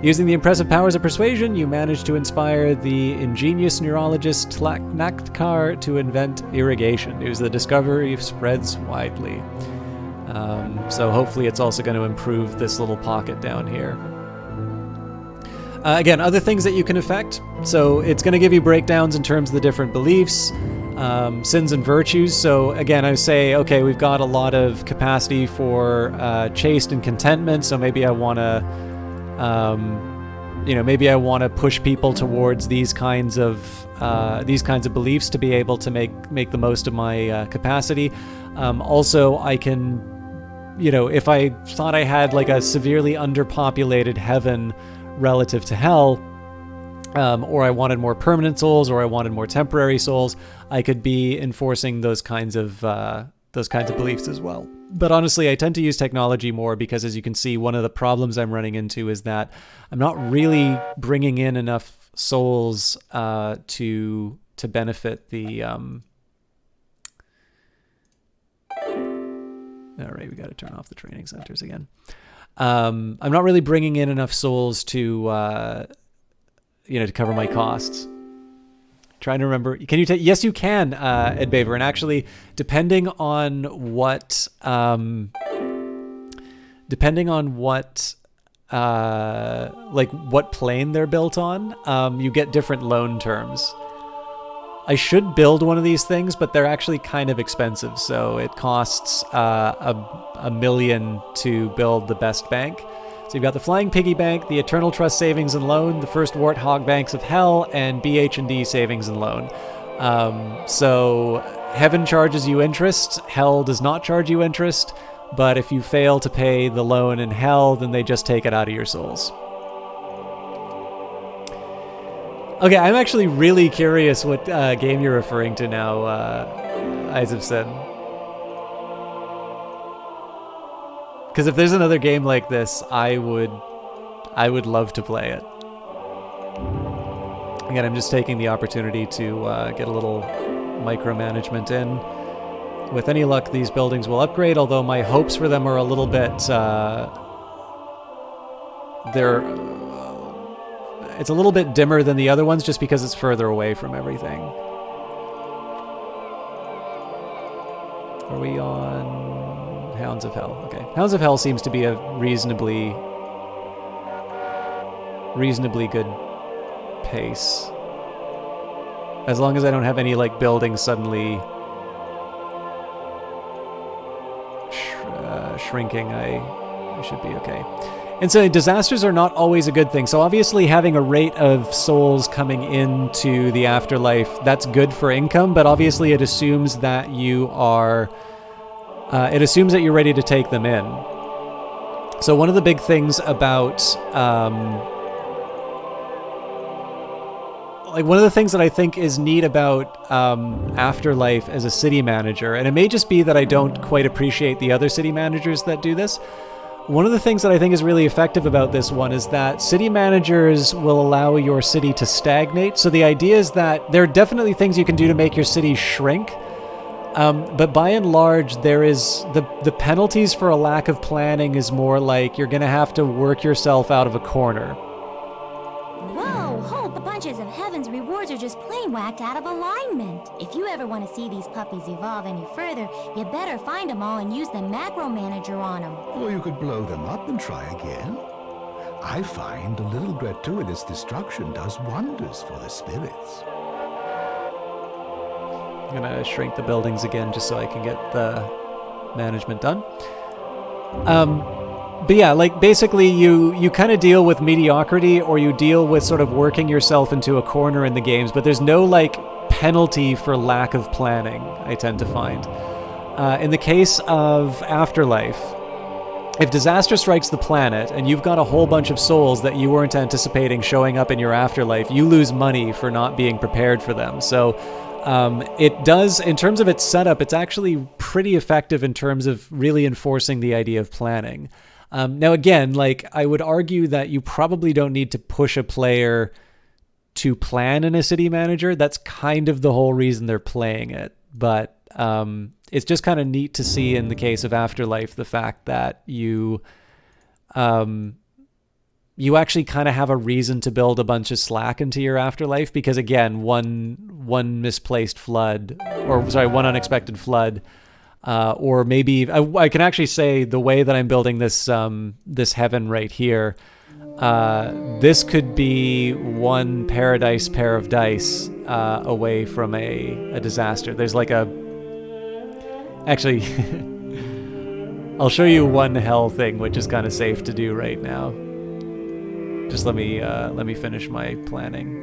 Using the impressive powers of persuasion, you manage to inspire the ingenious neurologist Tlaknakkar to invent irrigation. News the discovery spreads widely. So hopefully it's also going to improve this little pocket down here. Again, other things that you can affect. So it's going to give you breakdowns in terms of the different beliefs, sins and virtues. So again, I say, okay, we've got a lot of capacity for chaste and contentment. So maybe I want to, maybe I want to push people towards these kinds of beliefs to be able to make the most of my capacity. Also, I can, if I thought I had like a severely underpopulated heaven relative to hell, or I wanted more permanent souls, or I wanted more temporary souls, I could be enforcing those kinds of beliefs as well. But honestly, I tend to use technology more because, as you can see, one of the problems I'm running into is that I'm not really bringing in enough souls to benefit the. All right, we got to turn off the training centers again. I'm not really bringing in enough souls to cover my costs. Trying to remember. Can you take? Yes, you can, Ed Baver. And actually, depending on what plane they're built on, you get different loan terms. I should build one of these things, but they're actually kind of expensive. So it costs $1 million to build the best bank. So you've got the Flying Piggy Bank, the Eternal Trust Savings and Loan, the First Warthog Banks of Hell, and BH&D Savings and Loan. So Heaven charges you interest, Hell does not charge you interest, but if you fail to pay the loan in Hell, then they just take it out of your souls. Okay, I'm actually really curious what game you're referring to now, Eyes of Sin. Because if there's another game like this, I would love to play it. Again, I'm just taking the opportunity to get a little micromanagement in. With any luck, these buildings will upgrade, although my hopes for them are a little bit... it's a little bit dimmer than the other ones just because it's further away from everything. Are we on... Hounds of Hell. Okay. Hounds of Hell seems to be a reasonably good pace. As long as I don't have any like buildings suddenly shrinking, I should be okay. And so disasters are not always a good thing. So obviously having a rate of souls coming into the afterlife, that's good for income, but obviously it assumes that you are... it assumes that you're ready to take them in. So one of the big things about... one of the things that I think is neat about Afterlife as a city manager, and it may just be that I don't quite appreciate the other city managers that do this, one of the things that I think is really effective about this one is that city managers will allow your city to stagnate. So the idea is that there are definitely things you can do to make your city shrink. But by and large, there is the penalties for a lack of planning is more like you're going to have to work yourself out of a corner. Whoa, Hope, the bunches of Heaven's rewards are just plain whacked out of alignment. If you ever want to see these puppies evolve any further, you better find them all and use the macro manager on them. Or you could blow them up and try again. I find a little gratuitous destruction does wonders for the spirits. I'm going to shrink the buildings again just so I can get the management done. But yeah, like basically you kind of deal with mediocrity or you deal with sort of working yourself into a corner in the games, but there's no like penalty for lack of planning, I tend to find. In the case of Afterlife, if disaster strikes the planet and you've got a whole bunch of souls that you weren't anticipating showing up in your afterlife, you lose money for not being prepared for them. So it does, in terms of its setup, it's actually pretty effective in terms of really enforcing the idea of planning. Now, again, like I would argue that you probably don't need to push a player to plan in a city manager. That's kind of the whole reason they're playing it. But it's just kind of neat to see in the case of Afterlife the fact that you actually kind of have a reason to build a bunch of slack into your Afterlife, because again, one misplaced flood, or sorry, one unexpected flood, or maybe I can actually say the way that I'm building this this heaven right here, this could be one paradise pair of dice away from a disaster. There's like actually I'll show you one hell thing, which is kind of safe to do right now. Just let me finish my planning.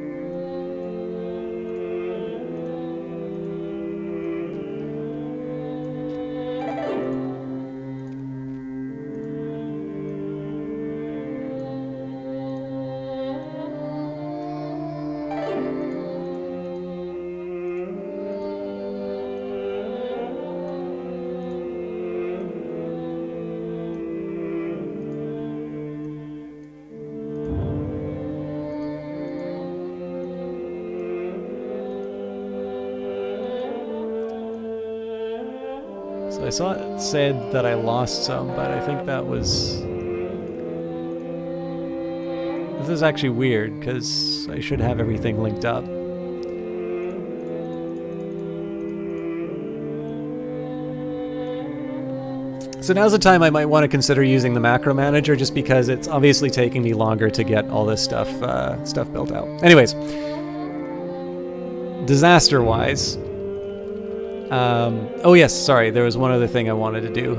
So I saw it said that I lost some, but I think that was... This is actually weird, because I should have everything linked up. So now's the time I might want to consider using the macro manager, just because it's obviously taking me longer to get all this stuff built out. Anyways, disaster-wise... oh yes, sorry, there was one other thing I wanted to do.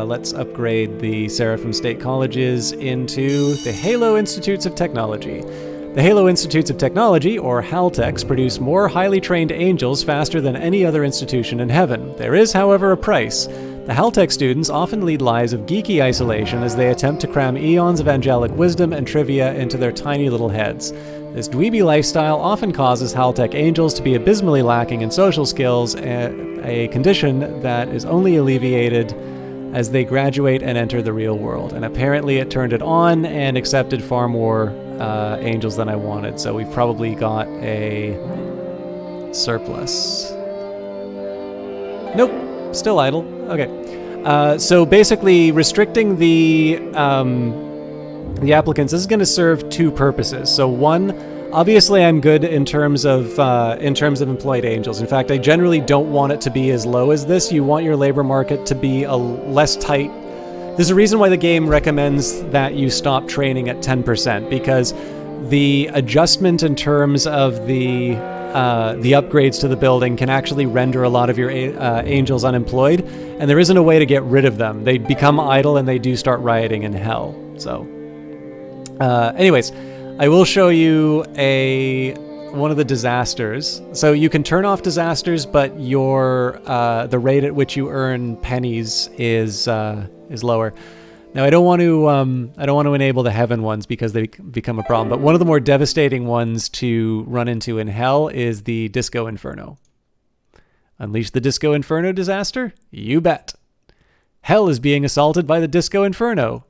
Let's upgrade the Seraphim State Colleges into the Halo Institutes of Technology. The Halo Institutes of Technology, or HALTECs, produce more highly trained angels faster than any other institution in heaven. There is, however, a price. The HALTEC students often lead lives of geeky isolation as they attempt to cram eons of angelic wisdom and trivia into their tiny little heads. This dweeby lifestyle often causes HALTEC angels to be abysmally lacking in social skills, a condition that is only alleviated as they graduate and enter the real world. And apparently it turned it on and accepted far more angels than I wanted, so we've probably got a surplus. Nope, still idle. Okay. So basically restricting the applicants, this is going to serve two purposes. So one, obviously I'm good in terms of employed angels. In fact, I generally don't want it to be as low as this. You want your labor market to be a less tight. There's a reason why the game recommends that you stop training at 10%, because the adjustment in terms of the upgrades to the building can actually render a lot of your angels unemployed, and there isn't a way to get rid of them. They become idle and they do start rioting in hell. So anyways, I will show you one of the disasters. So you can turn off disasters, but your the rate at which you earn pennies is lower. Now I don't want to enable the heaven ones because they become a problem. But one of the more devastating ones to run into in hell is the Disco Inferno. Unleash the Disco Inferno disaster? You bet. Hell is being assaulted by the Disco Inferno.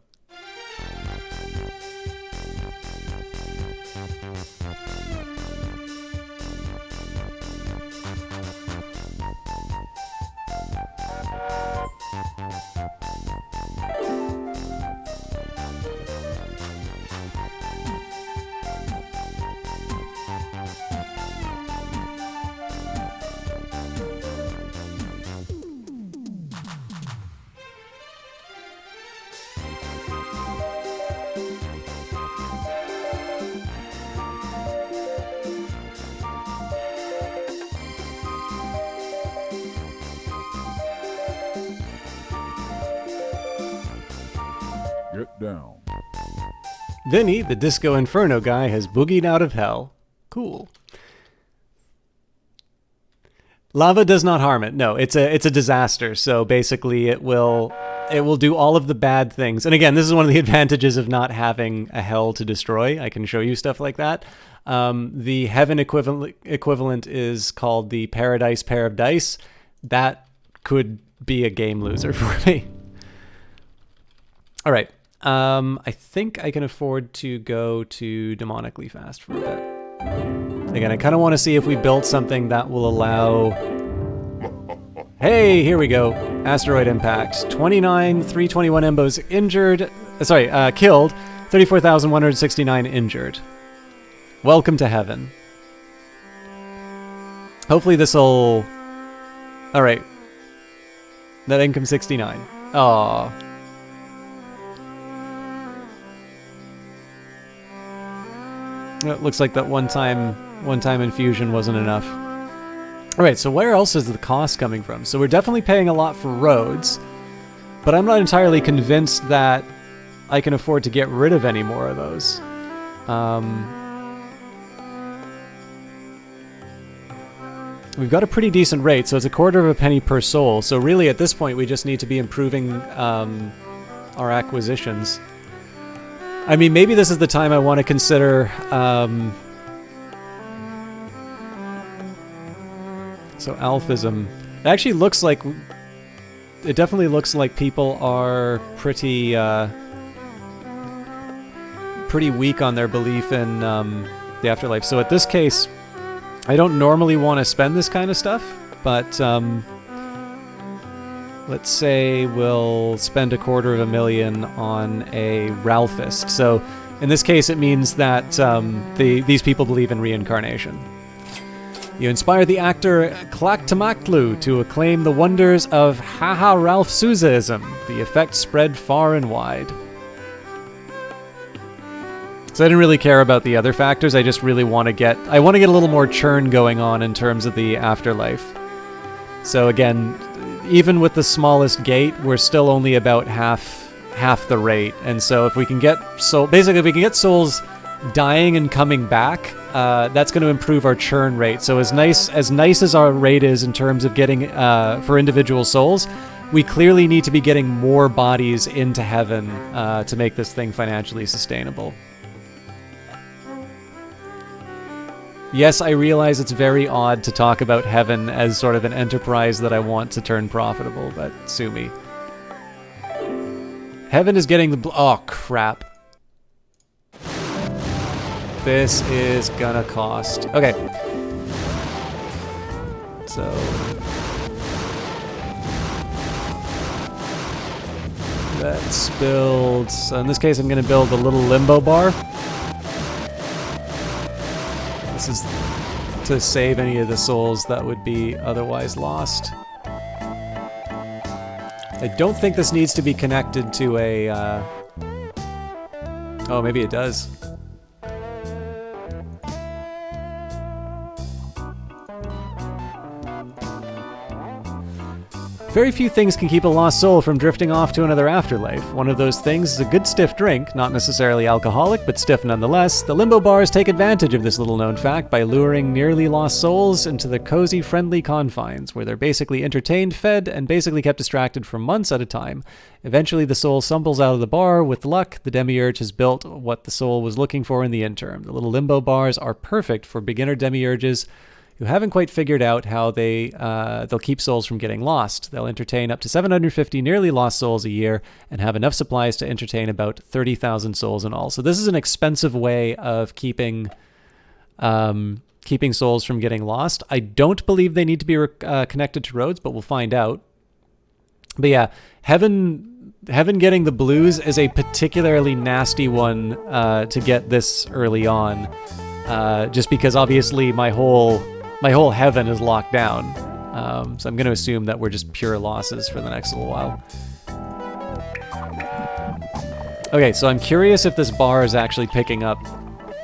Get down. Vinny, the Disco Inferno guy, has boogied out of hell. Cool. Lava does not harm it. No, it's a disaster. So basically it will do all of the bad things. And again, this is one of the advantages of not having a hell to destroy. I can show you stuff like that. The heaven equivalent is called the Paradise Pair of Dice. That could be a game loser for me. All right. I think I can afford to go to demonically fast for a bit. Again, I kind of want to see if we build something that will allow... Hey, here we go. Asteroid impact. 29, 321 Embos injured. Killed. 34,169 injured. Welcome to heaven. Hopefully this'll... Alright. Net income 69. Aww. It looks like that one-time infusion wasn't enough. Alright, so where else is the cost coming from? So we're definitely paying a lot for roads, but I'm not entirely convinced that I can afford to get rid of any more of those. We've got a pretty decent rate, so it's a quarter of a penny per soul. So really, at this point, we just need to be improving our acquisitions. I mean, maybe this is the time I want to consider... So alphism. It actually looks like... It definitely looks like people are pretty pretty weak on their belief in the afterlife. So at this case, I don't normally want to spend this kind of stuff, but let's say we'll spend $250,000 on a Ralphist. So in this case, it means that these people believe in reincarnation. You inspire the actor Clactamaktlu to acclaim the wonders of Haha Ralph Souzaism. The effect spread far and wide. So I didn't really care about the other factors. I just really want to get a little more churn going on in terms of the afterlife. So again, even with the smallest gate, we're still only about half the rate. And so if we can get if we can get souls dying and coming back, that's going to improve our churn rate. So as nice as our rate is in terms of getting for individual souls, we clearly need to be getting more bodies into heaven to make this thing financially sustainable. Yes, I realize it's very odd to talk about heaven as sort of an enterprise that I want to turn profitable, but sue me. Heaven is getting the... Oh, crap. This is gonna cost... Okay. So... Let's build... So in this case, I'm gonna build a little limbo bar. This is to save any of the souls that would be otherwise lost. I don't think this needs to be connected to a... Oh, maybe it does. Very few things can keep a lost soul from drifting off to another afterlife. One of those things is a good stiff drink, not necessarily alcoholic, but stiff nonetheless. The limbo bars take advantage of this little-known fact by luring nearly lost souls into the cozy, friendly confines, where they're basically entertained, fed, and basically kept distracted for months at a time. Eventually, the soul stumbles out of the bar. With luck, the demiurge has built what the soul was looking for in the interim. The little limbo bars are perfect for beginner demiurges who haven't quite figured out how they'll keep souls from getting lost. They'll entertain up to 750 nearly lost souls a year and have enough supplies to entertain about 30,000 souls in all. So this is an expensive way of keeping souls from getting lost. I don't believe they need to be connected to roads, but we'll find out. But yeah, Heaven getting the blues is a particularly nasty one to get this early on, just because obviously my whole heaven is locked down. So I'm going to assume that we're just pure losses for the next little while. Okay, so I'm curious if this bar is actually picking up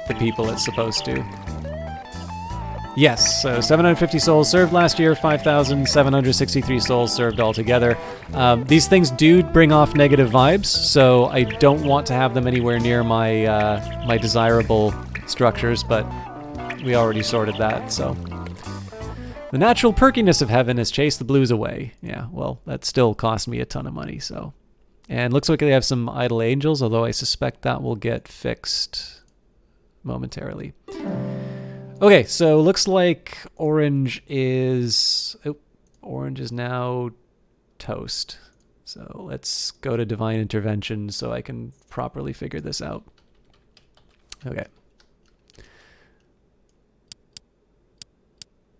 the people it's supposed to. Yes, so 750 souls served last year, 5,763 souls served altogether. These things do bring off negative vibes, so I don't want to have them anywhere near my desirable structures, but we already sorted that, so... The natural perkiness of heaven has chased the blues away. Yeah, well, that still cost me a ton of money, so... And looks like they have some idle angels, although I suspect that will get fixed momentarily. Okay, so looks like orange is now toast. So let's go to divine intervention so I can properly figure this out. Okay.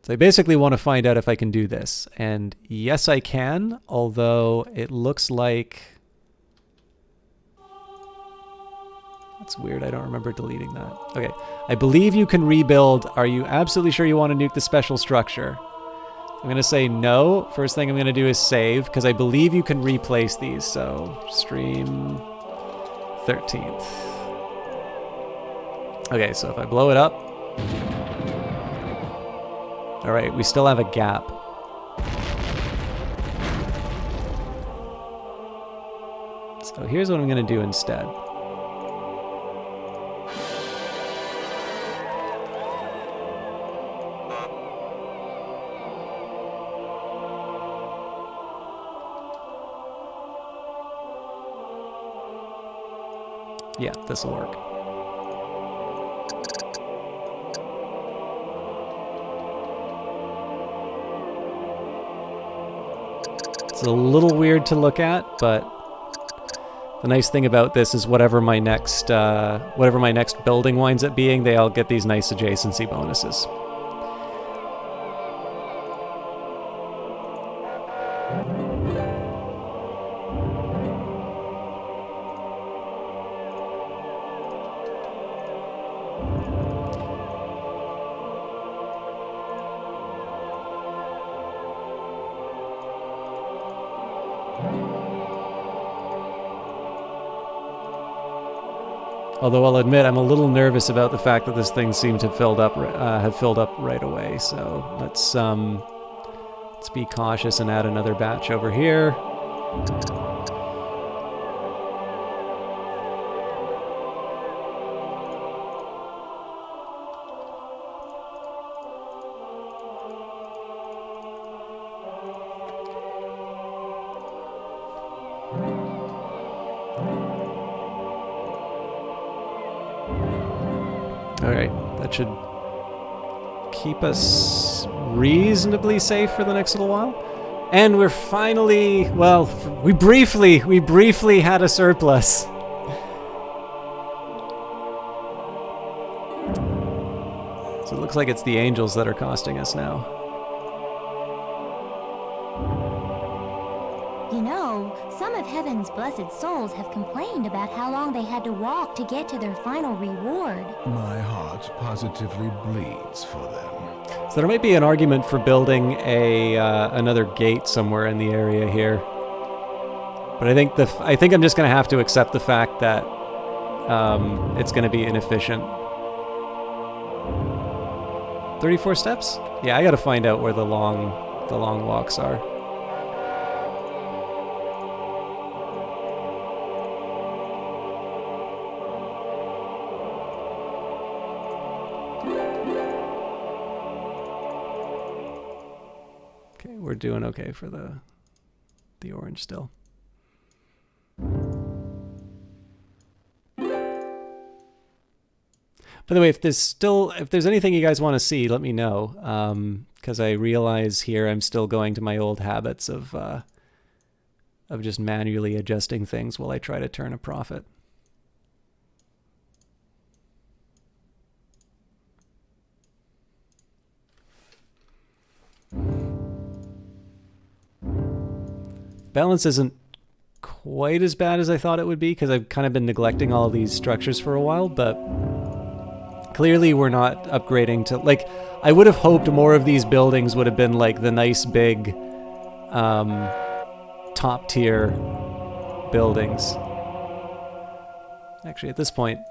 So I basically want to find out if I can do this. And yes, I can, although it looks like... That's weird. I don't remember deleting that. Okay. I believe you can rebuild. Are you absolutely sure you want to nuke the special structure? I'm going to say no. First thing I'm going to do is save, because I believe you can replace these. So, stream 13th. Okay, so if I blow it up... Alright, we still have a gap. So here's what I'm going to do instead. Yeah, this will work. It's a little weird to look at, but the nice thing about this is whatever my next building winds up being, they all get these nice adjacency bonuses. Although I'll admit I'm a little nervous about the fact that this thing seemed to have filled up right away. So let's be cautious and add another batch over here. That should keep us reasonably safe for the next little while. And we're finally, well, we briefly had a surplus. So it looks like it's the angels that are costing us now. You know, some of heaven's blessed souls have complained about how long they had to walk to get to their final reward. My heart positively bleeds for them. So there might be an argument for building another gate somewhere in the area here. But I think I'm just going to have to accept the fact that it's going to be inefficient. 34 steps? Yeah, I got to find out where the long walks are. We're doing okay for the orange still. By the way, if there's anything you guys want to see, let me know. Because I realize here I'm still going to my old habits of just manually adjusting things while I try to turn a profit. Balance isn't quite as bad as I thought it would be because I've kind of been neglecting all of these structures for a while, but clearly we're not upgrading to, like, I would have hoped more of these buildings would have been like the nice big top tier buildings. Actually, at this point,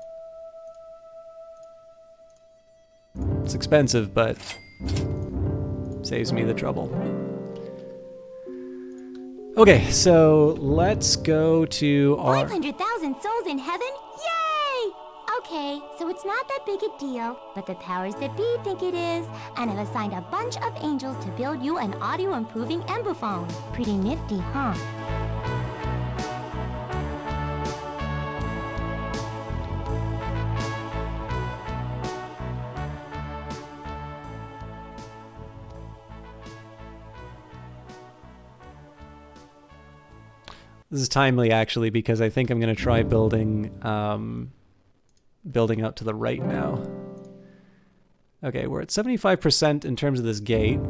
it's expensive, but saves me the trouble. Okay, so let's go to our... 500,000 souls in heaven? Yay! Okay, so it's not that big a deal, but the powers that be think it is, and have assigned a bunch of angels to build you an audio-improving embophone. Pretty nifty, huh? This is timely, actually, because I think I'm going to try building out to the right now. Okay, we're at 75% in terms of this gate.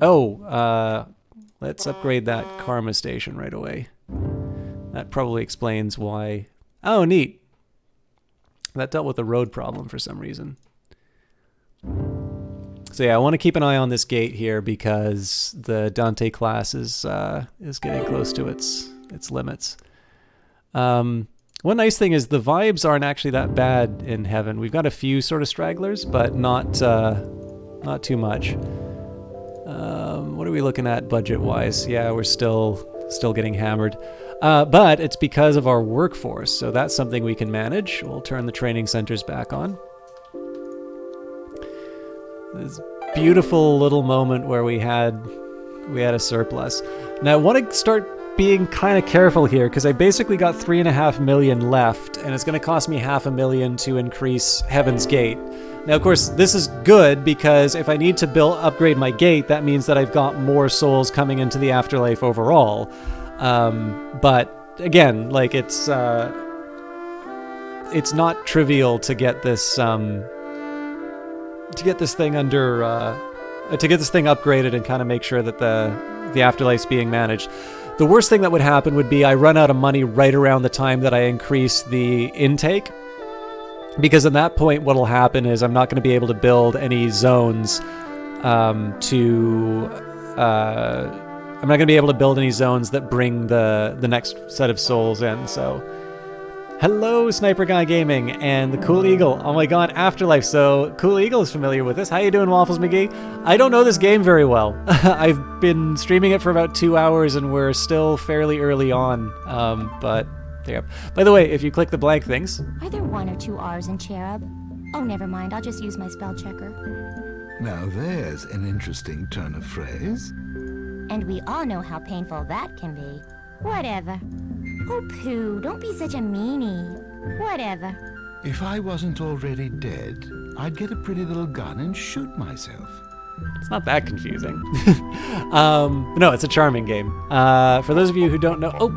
Oh, let's upgrade that karma station right away. That probably explains why. Oh, neat. That dealt with the road problem for some reason. So yeah, I want to keep an eye on this gate here because the Dante class is getting close to its limits. One nice thing is the vibes aren't actually that bad in heaven. We've got a few sort of stragglers, but not too much. What are we looking at budget-wise? Yeah, we're still getting hammered. But it's because of our workforce, so that's something we can manage. We'll turn the training centers back on. This beautiful little moment where we had a surplus. Now I want to start being kind of careful here because I basically got 3.5 million left, and it's going to cost me 500,000 to increase Heaven's Gate. Now, of course, this is good because if I need to upgrade my gate, that means that I've got more souls coming into the afterlife overall. But again, like it's not trivial to get this thing upgraded and kind of make sure that the afterlife's being managed. The worst thing that would happen would be I run out of money right around the time that I increase the intake, because at that point what'll happen is I'm not going to be able to build any zones I'm not going to be able to build any zones that bring the next set of souls in. So hello, Sniper Guy Gaming and the Cool Eagle. Oh my god, Afterlife. So Cool Eagle is familiar with this. How you doing, Waffles McGee? I don't know this game very well. I've been streaming it for about 2 hours and we're still fairly early on. But there. By the way, if you click the blank things. Are there 1 or 2 R's in cherub? Oh, never mind. I'll just use my spell checker. Now there's an interesting turn of phrase. And we all know how painful that can be. Whatever. Oh, Pooh, don't be such a meanie. Whatever. If I wasn't already dead, I'd get a pretty little gun and shoot myself. It's not that confusing. No, it's a charming game. For those of you who don't know... Oh!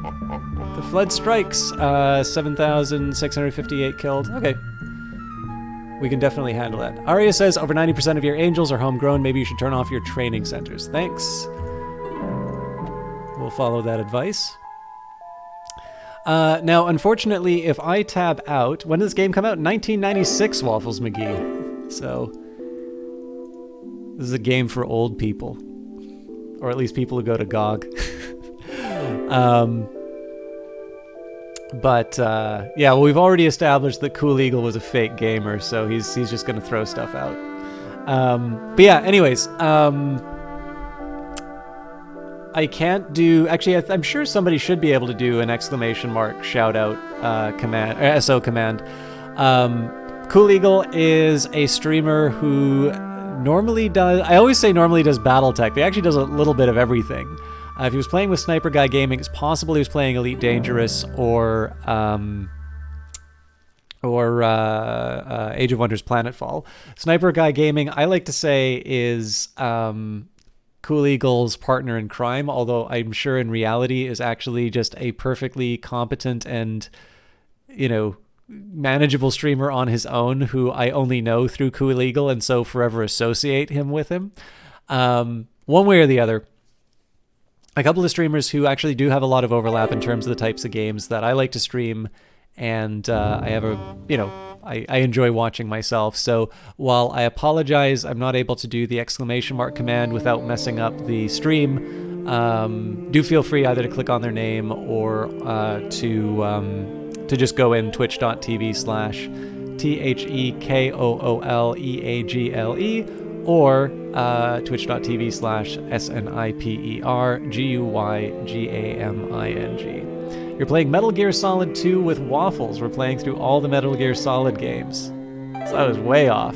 The flood strikes. 7,658 killed. Okay. We can definitely handle that. Arya says, over 90% of your angels are homegrown. Maybe you should turn off your training centers. Thanks. We'll follow that advice. Now, unfortunately, if I tab out... When did this game come out? 1996, Waffles McGee. So, this is a game for old people. Or at least people who go to GOG. Yeah, well, we've already established that Cool Eagle was a fake gamer, so he's just going to throw stuff out. But yeah, anyways... I can't do... Actually, I'm sure somebody should be able to do an exclamation mark shout out command, or SO command. Cool Eagle is a streamer who normally does... I always say normally does Battletech, but he actually does a little bit of everything. If he was playing with Sniper Guy Gaming, it's possible he was playing Elite Dangerous or Age of Wonders Planetfall. Sniper Guy Gaming, I like to say, is... Cool Eagle's partner in crime, although I'm sure in reality is actually just a perfectly competent and, manageable streamer on his own who I only know through Cool Eagle and so forever associate him with him. One way or the other. A couple of streamers who actually do have a lot of overlap in terms of the types of games that I like to stream, and I have I enjoy watching myself. So while I apologize, I'm not able to do the exclamation mark command without messing up the stream. Do feel free either to click on their name or to just go in twitch.tv/THEKOOLEAGLE or twitch.tv/SNIPERGUYGAMING. You're playing Metal Gear Solid 2 with Waffles. We're playing through all the Metal Gear Solid games. So I was way off.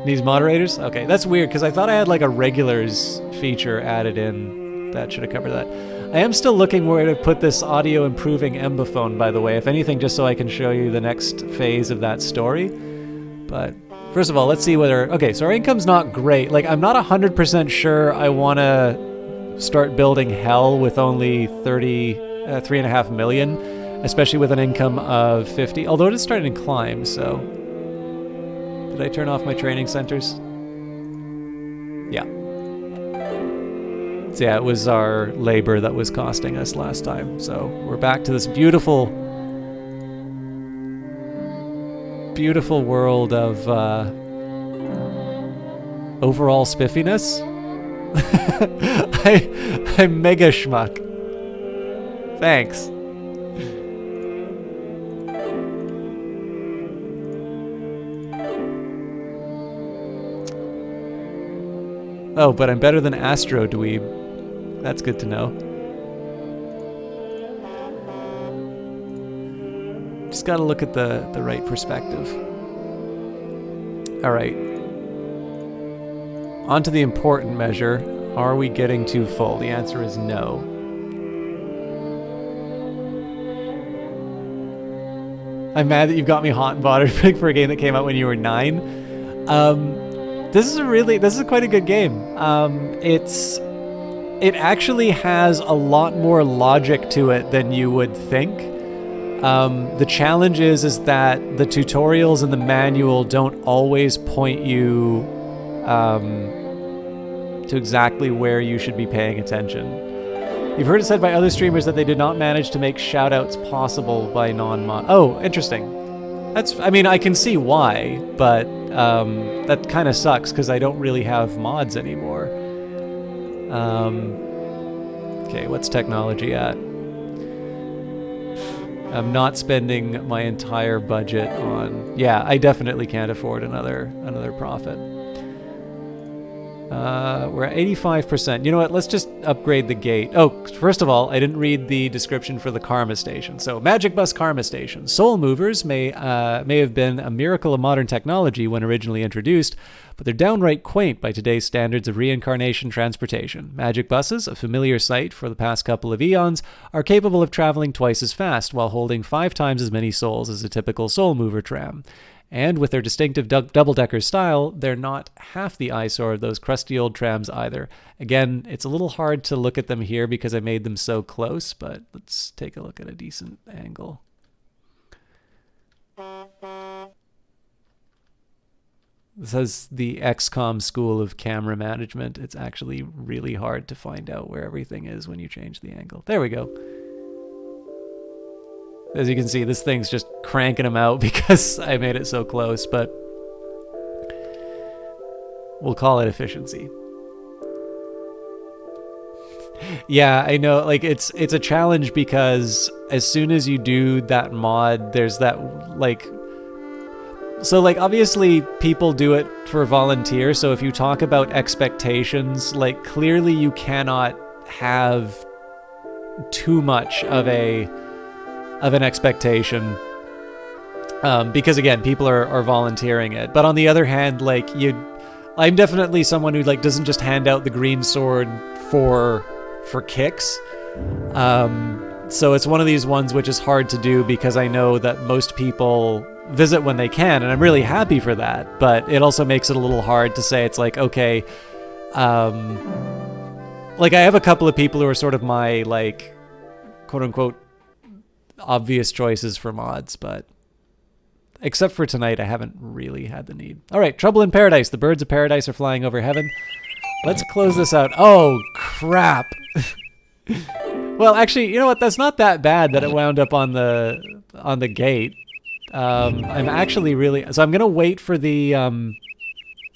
These moderators? Okay, that's weird, because I thought I had like a regulars feature added in. That should have covered that. I am still looking where to put this audio improving Embaphone, by the way. If anything, just so I can show you the next phase of that story. But first of all, let's see whether... Okay, so our income's not great. Like, I'm not 100% sure I want to start building hell with only 3.5 million. especially with an income of 50. Although it is starting to climb, so... Did I turn off my training centers? Yeah. So yeah, it was our labor that was costing us last time. So we're back to this beautiful, beautiful world of overall spiffiness. I'm mega schmuck. Thanks. Oh, but I'm better than Astro Dweeb. That's good to know. Just gotta look at the right perspective. Alright. On to the important measure. Are we getting too full? The answer is no. I'm mad that you've got me hot and bothered for a game that came out when you were 9. This is quite a good game. It actually has a lot more logic to it than you would think. The challenge is that the tutorials and the manual don't always point you to exactly where you should be paying attention. You've heard it said by other streamers that they did not manage to make shoutouts possible by non-mod. Oh, interesting. I mean, I can see why, but that kind of sucks because I don't really have mods anymore. Okay, what's technology at? I'm not spending my entire budget on... Yeah, I definitely can't afford another profit. We're at 85%. You know what? Let's just upgrade the gate. Oh, first of all, I didn't read the description for the Karma Station. So, Magic Bus Karma Station. Soul Movers may have been a miracle of modern technology when originally introduced, but they're downright quaint by today's standards of reincarnation transportation. Magic buses, a familiar sight for the past couple of eons, are capable of traveling twice as fast while holding 5 times as many souls as a typical Soul Mover tram. And with their distinctive double-decker style, they're not half the eyesore of those crusty old trams either. Again, it's a little hard to look at them here because I made them so close, but let's take a look at a decent angle. This is the XCOM School of Camera Management. It's actually really hard to find out where everything is when you change the angle. There we go. As you can see, this thing's just cranking them out because I made it so close, but we'll call it efficiency. Yeah, I know, like, it's a challenge because as soon as you do that mod, there's that, like... So, like, obviously people do it for volunteer, so if you talk about expectations, like, clearly you cannot have too much of an expectation, because again, people are volunteering it. But on the other hand, like, I'm definitely someone who, like, doesn't just hand out the green sword for kicks. So it's one of these ones which is hard to do because I know that most people visit when they can, and I'm really happy for that. But it also makes it a little hard to say, it's like, okay, like, I have a couple of people who are sort of my, like, quote unquote obvious choices for mods, but except for tonight, I haven't really had the need. All right, Trouble in Paradise. The birds of paradise are flying over heaven. Let's close this out. Oh, crap. Well, actually, you know what? That's not that bad that it wound up on the gate. I'm actually really... So I'm going to wait for the...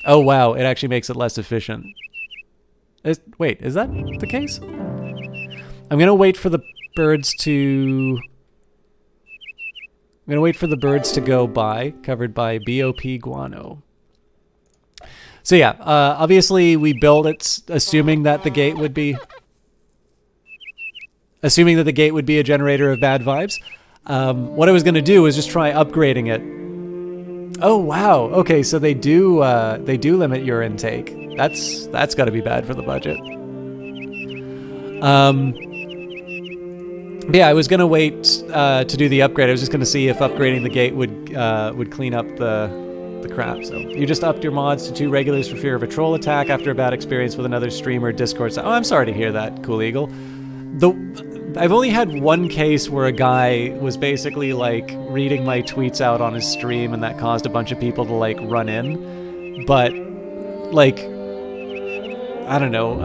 Oh, wow. It actually makes it less efficient. Wait, is that the case? I'm going to wait for the birds to... I'm going to wait for the birds to go by, covered by BOP guano. So yeah, obviously we built it assuming that the gate would be... Assuming that the gate would be a generator of bad vibes. What I was going to do was just try upgrading it. Oh, wow. Okay, so they do limit your intake. That's got to be bad for the budget. Yeah, I was gonna wait to do the upgrade. I was just gonna see if upgrading the gate would clean up the crap. So you just upped your mods to 2 regulars for fear of a troll attack after a bad experience with another streamer. Discord. Oh, I'm sorry to hear that, Cool Eagle. I've only had one case where a guy was basically like reading my tweets out on his stream, and that caused a bunch of people to like run in. But like, I don't know.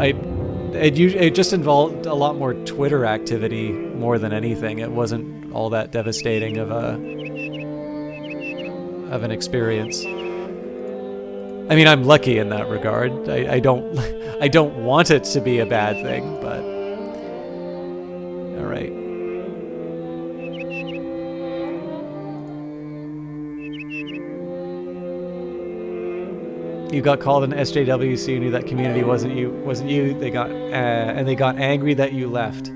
It just involved a lot more Twitter activity more than anything. It wasn't all that devastating of an experience. I mean, I'm lucky in that regard. I don't want it to be a bad thing, but all right. You got called an SJW, so you knew that community wasn't you. They got and they got angry that you left.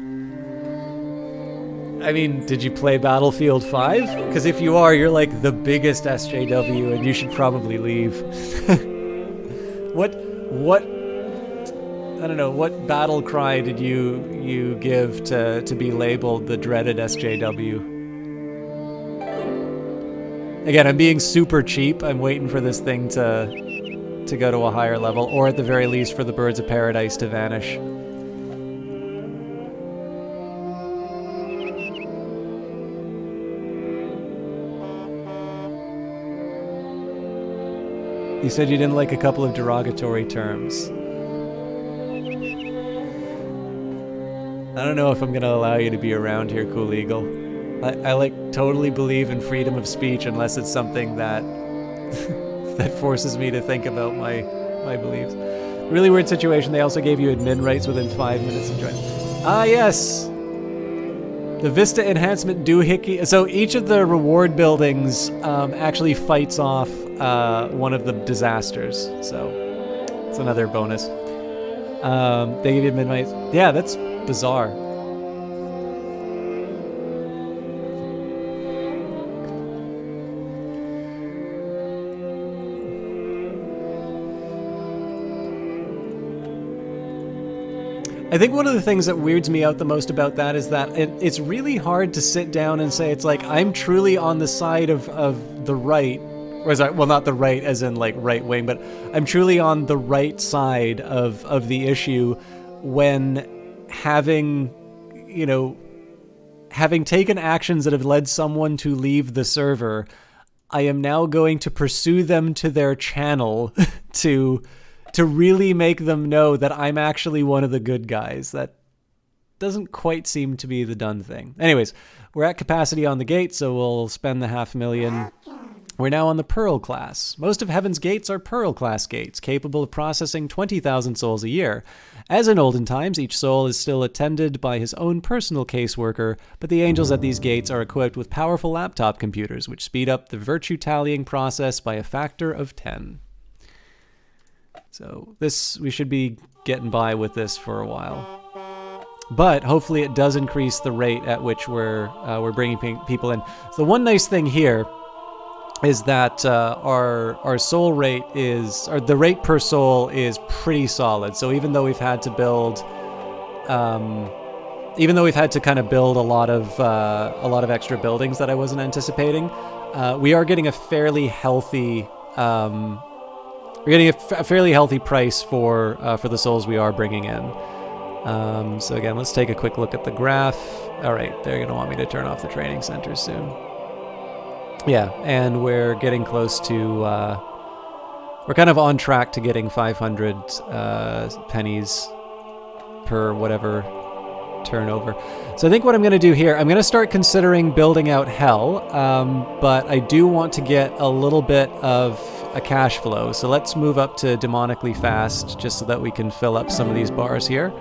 I mean, did you play Battlefield 5? Because if you are, you're like the biggest SJW, and you should probably leave. What I don't know, what battle cry did you give to be labeled the dreaded SJW? Again, I'm being super cheap. I'm waiting for this thing to go to a higher level, or at the very least for the birds of paradise to vanish. You said you didn't like a couple of derogatory terms. I don't know if I'm going to allow you to be around here, Cool Eagle. I like totally believe in freedom of speech unless it's something that that forces me to think about my beliefs. Really weird situation. They also gave you admin rights within 5 minutes of joining. Ah, yes. The Vista enhancement doohickey. So each of the reward buildings actually fights off one of the disasters. So it's another bonus. They give you admin rights. Yeah, that's bizarre. I think one of the things that weirds me out the most about that is that it's really hard to sit down and say, it's like, I'm truly on the side of the right, or well, not the right as in like right wing, but I'm truly on the right side of the issue when having taken actions that have led someone to leave the server, I am now going to pursue them to their channel to really make them know that I'm actually one of the good guys. That doesn't quite seem to be the done thing. Anyways, we're at capacity on the gate, so we'll spend the $500,000. We're now on the Pearl class. Most of Heaven's gates are Pearl class gates, capable of processing 20,000 souls a year. As in olden times, each soul is still attended by his own personal caseworker, but the angels at these gates are equipped with powerful laptop computers, which speed up the virtue tallying process by a factor of 10. So we should be getting by with this for a while. But hopefully it does increase the rate at which we're bringing people in. So one nice thing here is that our soul rate or the rate per soul is pretty solid. So even though we've had to build, kind of build a lot of extra buildings that I wasn't anticipating, we are getting a fairly healthy. We're getting a fairly healthy price for the souls we are bringing in. So again, let's take a quick look at the graph. All right, they're going to want me to turn off the training center soon. Yeah, and we're getting close to... we're kind of on track to getting 500 pennies per whatever turnover. So I think what I'm going to do here, I'm going to start considering building out Hell, but I do want to get a little bit of a cash flow. So let's move up to demonically fast just so that we can fill up some of these bars here.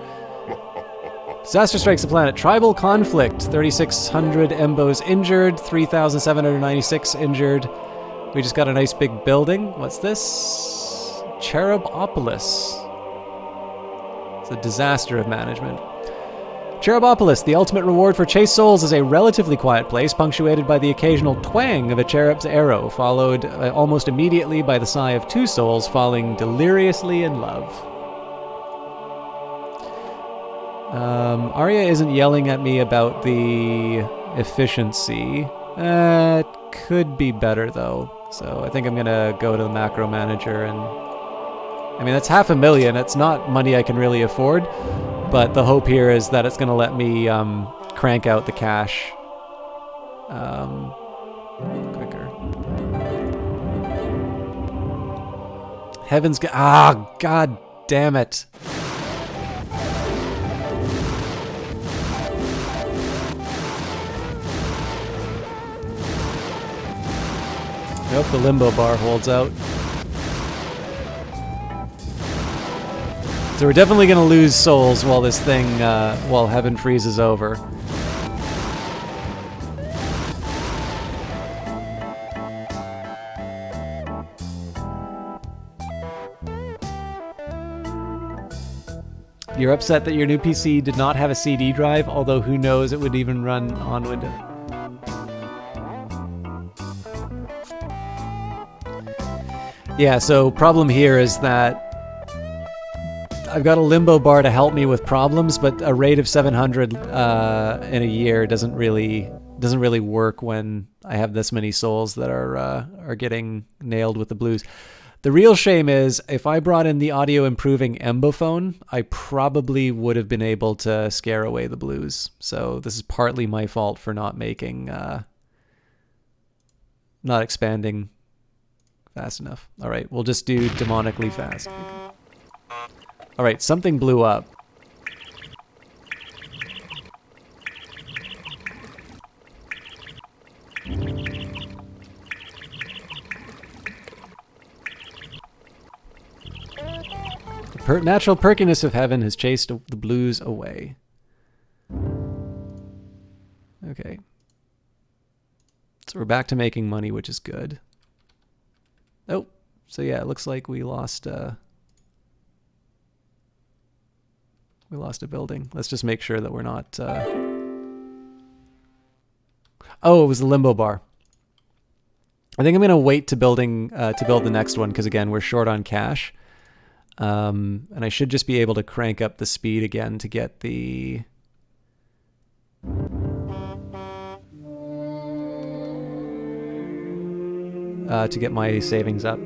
Disaster strikes the planet. Tribal conflict. 3,600 Embos injured. 3,796 injured. We just got a nice big building. What's this? Cherubopolis. It's a disaster of management. Cherubopolis, the ultimate reward for chased souls, is a relatively quiet place, punctuated by the occasional twang of a cherub's arrow, followed almost immediately by the sigh of two souls falling deliriously in love. Arya isn't yelling at me about the efficiency. It could be better, though. So I think I'm going to go to the macro manager and... I mean, that's $500,000. It's not money I can really afford. But the hope here is that it's going to let me crank out the cache quicker. Heaven's god damn it. I hope the limbo bar holds out. So we're definitely going to lose souls while this thing, while heaven freezes over. You're upset that your new PC did not have a CD drive, although who knows, it would even run on Windows. Yeah, so problem here is that I've got a limbo bar to help me with problems, but a rate of 700 in a year doesn't really work when I have this many souls that are getting nailed with the blues. The real shame is if I brought in the audio improving Embophone, I probably would have been able to scare away the blues. So this is partly my fault for not making, not expanding fast enough. All right, we'll just do demonically fast. All right, something blew up. The natural perkiness of heaven has chased the blues away. Okay. So we're back to making money, which is good. Oh, so yeah, it looks like we lost a building. Let's just make sure that we're not... Oh, it was the limbo bar. I think I'm going to wait to build the next one, because again, we're short on cash. And I should just be able to crank up the speed again to get the... to get my savings up.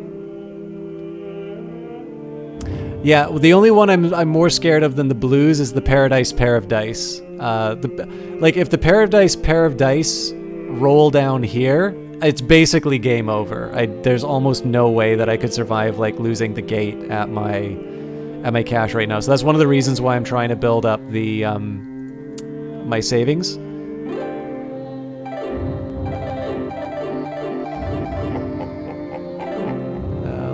Yeah, the only one I'm more scared of than the blues is the Paradise Pair of Dice. Like if the Paradise Pair of Dice roll down here, it's basically game over. There's almost no way that I could survive like losing the gate at my cash right now. So that's one of the reasons why I'm trying to build up the my savings.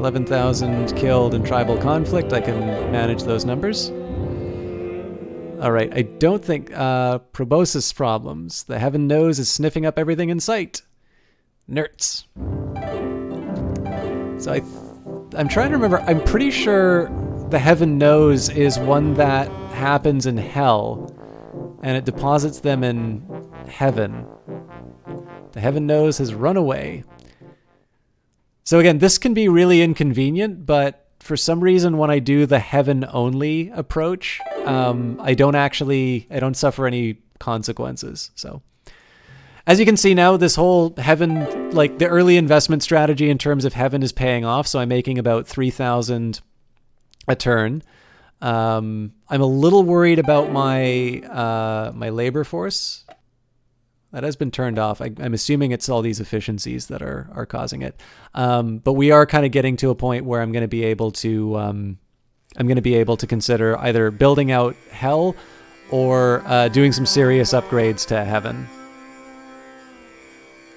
11,000 killed in tribal conflict. I can manage those numbers. All right, I don't think proboscis problems. The heaven knows is sniffing up everything in sight. Nerds. So I'm trying to remember. I'm pretty sure the heaven knows is one that happens in hell, and it deposits them in heaven. The heaven knows has run away. So again, this can be really inconvenient, but for some reason when I do the heaven only approach, I don't suffer any consequences. So as you can see now, this whole heaven, like the early investment strategy in terms of heaven is paying off. So I'm making about 3,000 a turn. I'm a little worried about my my labor force. That has been turned off. I'm assuming it's all these efficiencies that are causing it. But we are kind of getting to a point where I'm going to be able to consider either building out hell or doing some serious upgrades to heaven.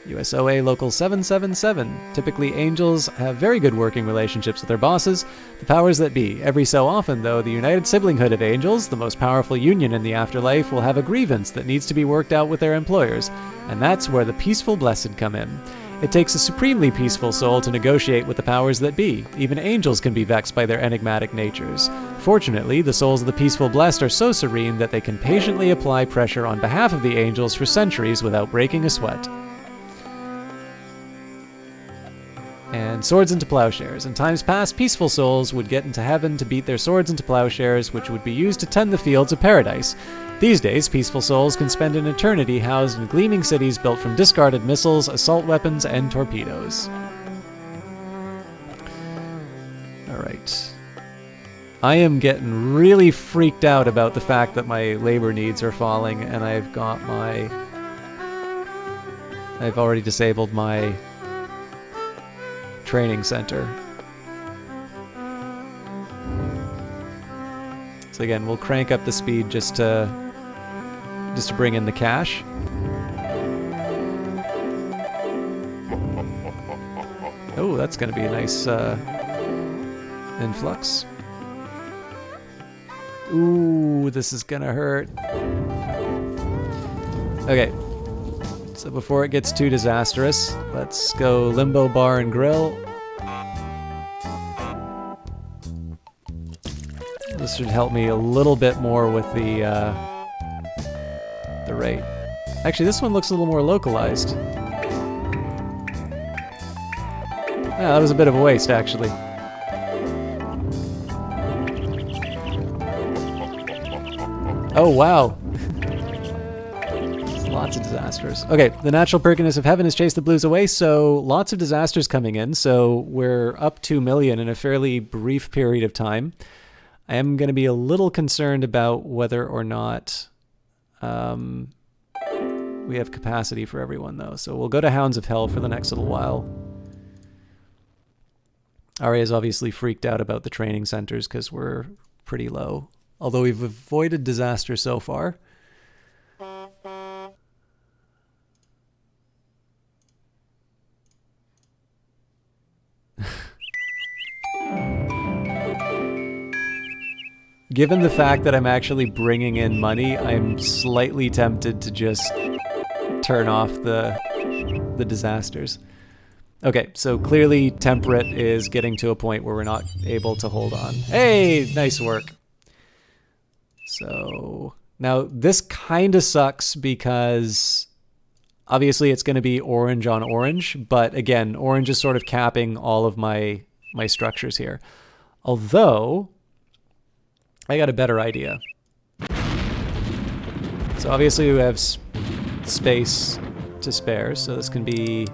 USOA Local 777. Typically, angels have very good working relationships with their bosses, the powers that be. Every so often, though, the United Siblinghood of Angels, the most powerful union in the afterlife, will have a grievance that needs to be worked out with their employers, and that's where the peaceful blessed come in. It takes a supremely peaceful soul to negotiate with the powers that be. Even angels can be vexed by their enigmatic natures. Fortunately, the souls of the peaceful blessed are so serene that they can patiently apply pressure on behalf of the angels for centuries without breaking a sweat. And swords into plowshares. In times past, peaceful souls would get into heaven to beat their swords into plowshares, which would be used to tend the fields of paradise. These days, peaceful souls can spend an eternity housed in gleaming cities built from discarded missiles, assault weapons, and torpedoes. All right. I am getting really freaked out about the fact that my labor needs are falling, and I've already disabled my training center. So again, we'll crank up the speed just to bring in the cash. Oh, that's going to be a nice influx. Ooh, this is going to hurt. Okay. So before it gets too disastrous, let's go Limbo Bar and Grill. This should help me a little bit more with the rate. Actually, this one looks a little more localized. Yeah, that was a bit of a waste, actually. Oh, wow. Lots of disasters. Okay, the natural perkiness of heaven has chased the blues away, so lots of disasters coming in. So we're up 2 million in a fairly brief period of time. I am going to be a little concerned about whether or not we have capacity for everyone, though. So we'll go to Hounds of Hell for the next little while. Arya is obviously freaked out about the training centers because we're pretty low. Although we've avoided disaster so far. Given the fact that I'm actually bringing in money, I'm slightly tempted to just turn off the disasters. Okay, so clearly Temperate is getting to a point where we're not able to hold on. Hey, nice work. So now this kind of sucks because obviously it's going to be orange on orange, but again, orange is sort of capping all of my structures here. Although I got a better idea. So obviously we have space to spare, so this can be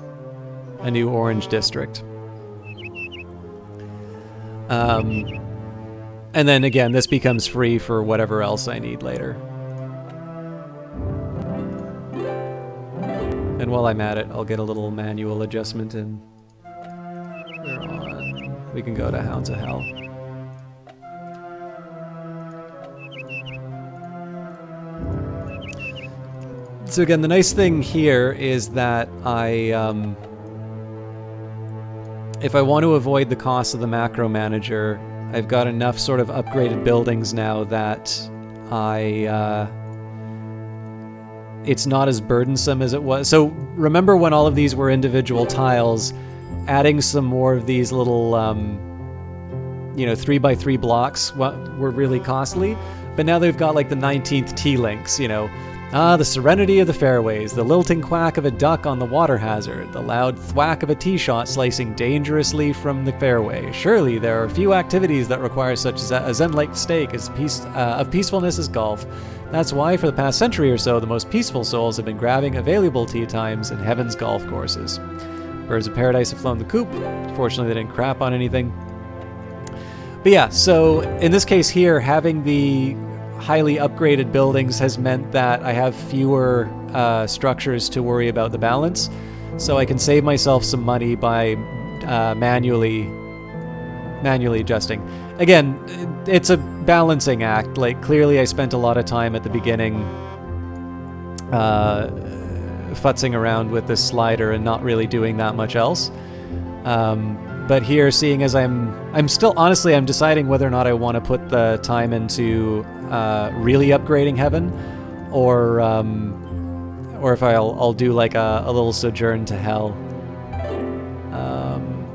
a new orange district. And then again, this becomes free for whatever else I need later. And while I'm at it, I'll get a little manual adjustment in. We're on. We can go to Hounds of Hell. So again, the nice thing here is that if I want to avoid the cost of the macro manager, I've got enough sort of upgraded buildings now that it's not as burdensome as it was. So remember when all of these were individual tiles, adding some more of these little 3x3 blocks were really costly, but now they've got like the 19th T-links, the serenity of the fairways, the lilting quack of a duck on the water hazard, the loud thwack of a tee shot slicing dangerously from the fairway. Surely there are few activities that require such a zen-like stake of peacefulness as golf. That's why for the past century or so, the most peaceful souls have been grabbing available tee times in heaven's golf courses. Birds of Paradise have flown the coop. Fortunately, they didn't crap on anything. But yeah, so in this case here, having the highly upgraded buildings has meant that I have fewer structures to worry about the balance, so I can save myself some money by manually adjusting. Again, it's a balancing act. Like, clearly I spent a lot of time at the beginning futzing around with this slider and not really doing that much else. But here, seeing as I'm still, honestly, I'm deciding whether or not I want to put the time into really upgrading heaven, or if I'll do like a little sojourn to hell.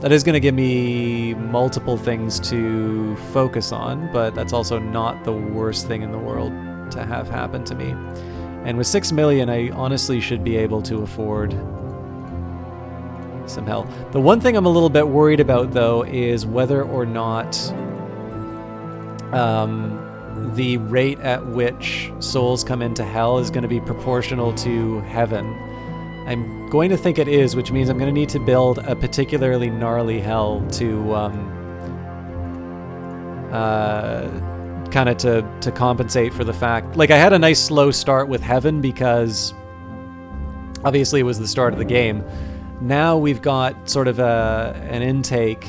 That is going to give me multiple things to focus on, but that's also not the worst thing in the world to have happen to me. And with 6 million, I honestly should be able to afford some hell. The one thing I'm a little bit worried about, though, is whether or not the rate at which souls come into hell is going to be proportional to heaven. I'm going to think it is, which means I'm going to need to build a particularly gnarly hell to kind of to compensate for the fact, like I had a nice slow start with heaven because obviously it was the start of the game. Now we've got sort of an intake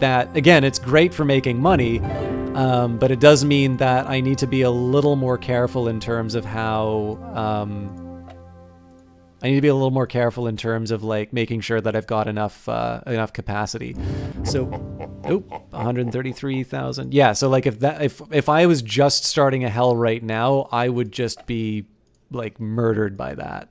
that, again, it's great for making money, but it does mean that I need to be a little more careful in terms of how I need to be a little more careful in terms of like making sure that I've got enough capacity. So, 133,000. Yeah, so like if I was just starting a hell right now, I would just be like murdered by that.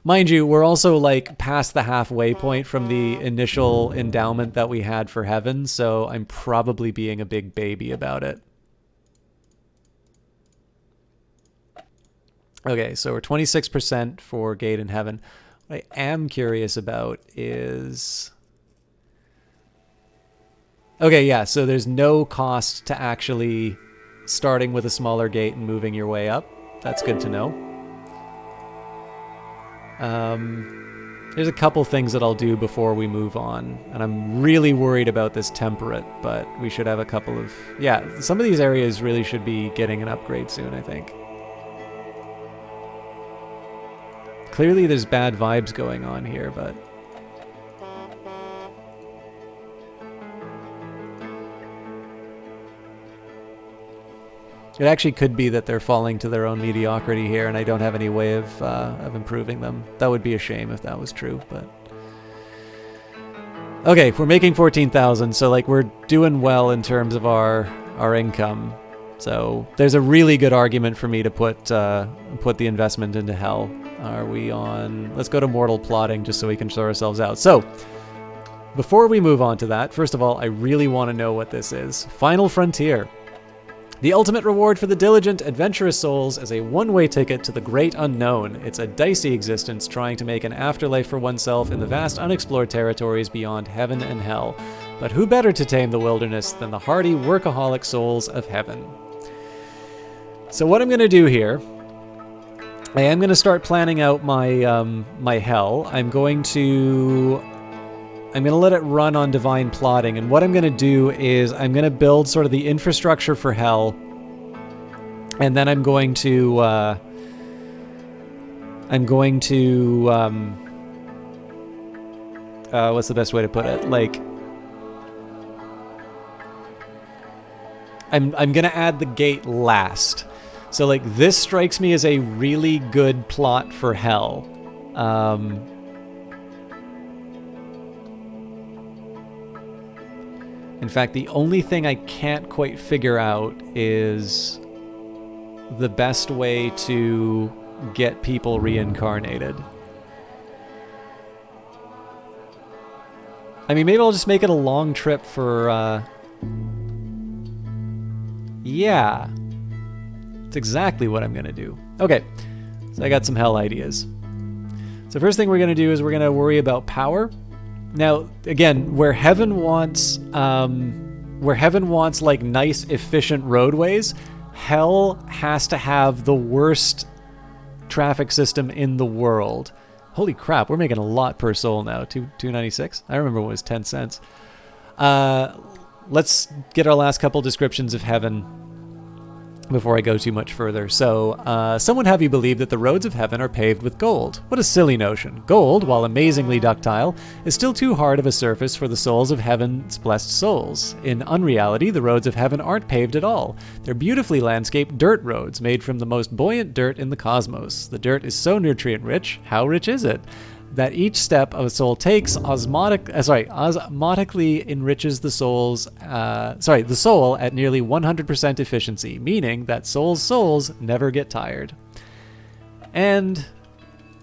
Mind you, we're also like past the halfway point from the initial endowment that we had for heaven, so I'm probably being a big baby about it. Okay, so we're 26% for gate in heaven. What I am curious about is... Okay, yeah, so there's no cost to actually starting with a smaller gate and moving your way up. That's good to know. There's a couple things that I'll do before we move on, and I'm really worried about this temperate, but we should have a couple of... Yeah, some of these areas really should be getting an upgrade soon, I think. Clearly there's bad vibes going on here, but... It actually could be that they're falling to their own mediocrity here, and I don't have any way of improving them. That would be a shame if that was true, but... Okay, we're making 14,000, so like we're doing well in terms of our income. So there's a really good argument for me to put the investment into hell. Are we on... Let's go to mortal plotting just so we can sort ourselves out. So, before we move on to that, first of all, I really want to know what this is. Final Frontier. The ultimate reward for the diligent, adventurous souls is a one-way ticket to the great unknown. It's a dicey existence trying to make an afterlife for oneself in the vast unexplored territories beyond heaven and hell. But who better to tame the wilderness than the hardy, workaholic souls of heaven? So what I'm going to do here, I am going to start planning out my my hell. I'm going to let it run on divine plotting, and what I'm going to do is I'm going to build sort of the infrastructure for hell, and then I'm going to what's the best way to put it? Like, I'm going to add the gate last. So like this strikes me as a really good plot for hell. In fact, the only thing I can't quite figure out is the best way to get people reincarnated. I mean, maybe I'll just make it a long trip for, yeah. It's exactly what I'm going to do. Okay, so I got some hell ideas. So first thing we're going to do is we're going to worry about power. Now, again, where heaven wants like nice, efficient roadways, hell has to have the worst traffic system in the world. Holy crap, we're making a lot per soul now. 296? I remember it was 10 cents. Let's get our last couple descriptions of heaven before I go too much further. So, some would have you believe that the roads of heaven are paved with gold. What a silly notion. Gold, while amazingly ductile, is still too hard of a surface for the souls of heaven's blessed souls. In unreality, the roads of heaven aren't paved at all. They're beautifully landscaped dirt roads made from the most buoyant dirt in the cosmos. The dirt is so nutrient-rich. How rich is it? That each step a soul takes osmotically enriches the soul at nearly 100% efficiency, meaning that souls never get tired. And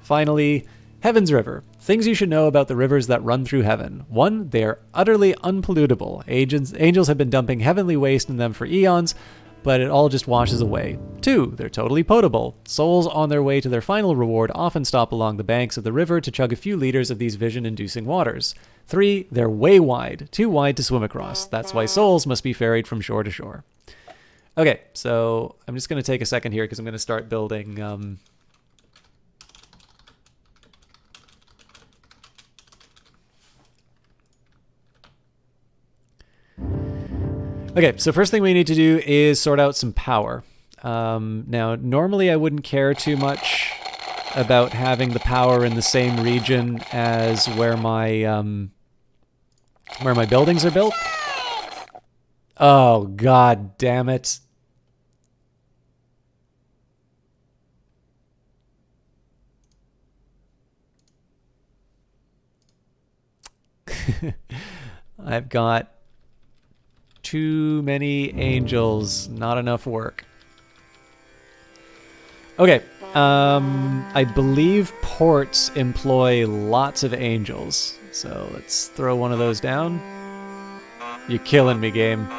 finally, Heaven's River. Things you should know about the rivers that run through heaven. 1, they are utterly unpollutable. Angels have been dumping heavenly waste in them for eons, but it all just washes away. 2, they're totally potable. Souls on their way to their final reward often stop along the banks of the river to chug a few liters of these vision-inducing waters. 3, they're way wide, too wide to swim across. That's why souls must be ferried from shore to shore. Okay, so I'm just going to take a second here because I'm going to start building Okay, so first thing we need to do is sort out some power. Now, normally I wouldn't care too much about having the power in the same region as where my buildings are built. Oh, god damn it. I've got too many angels, not enough work. Okay, I believe ports employ lots of angels, so let's throw one of those down. You're killing me, game.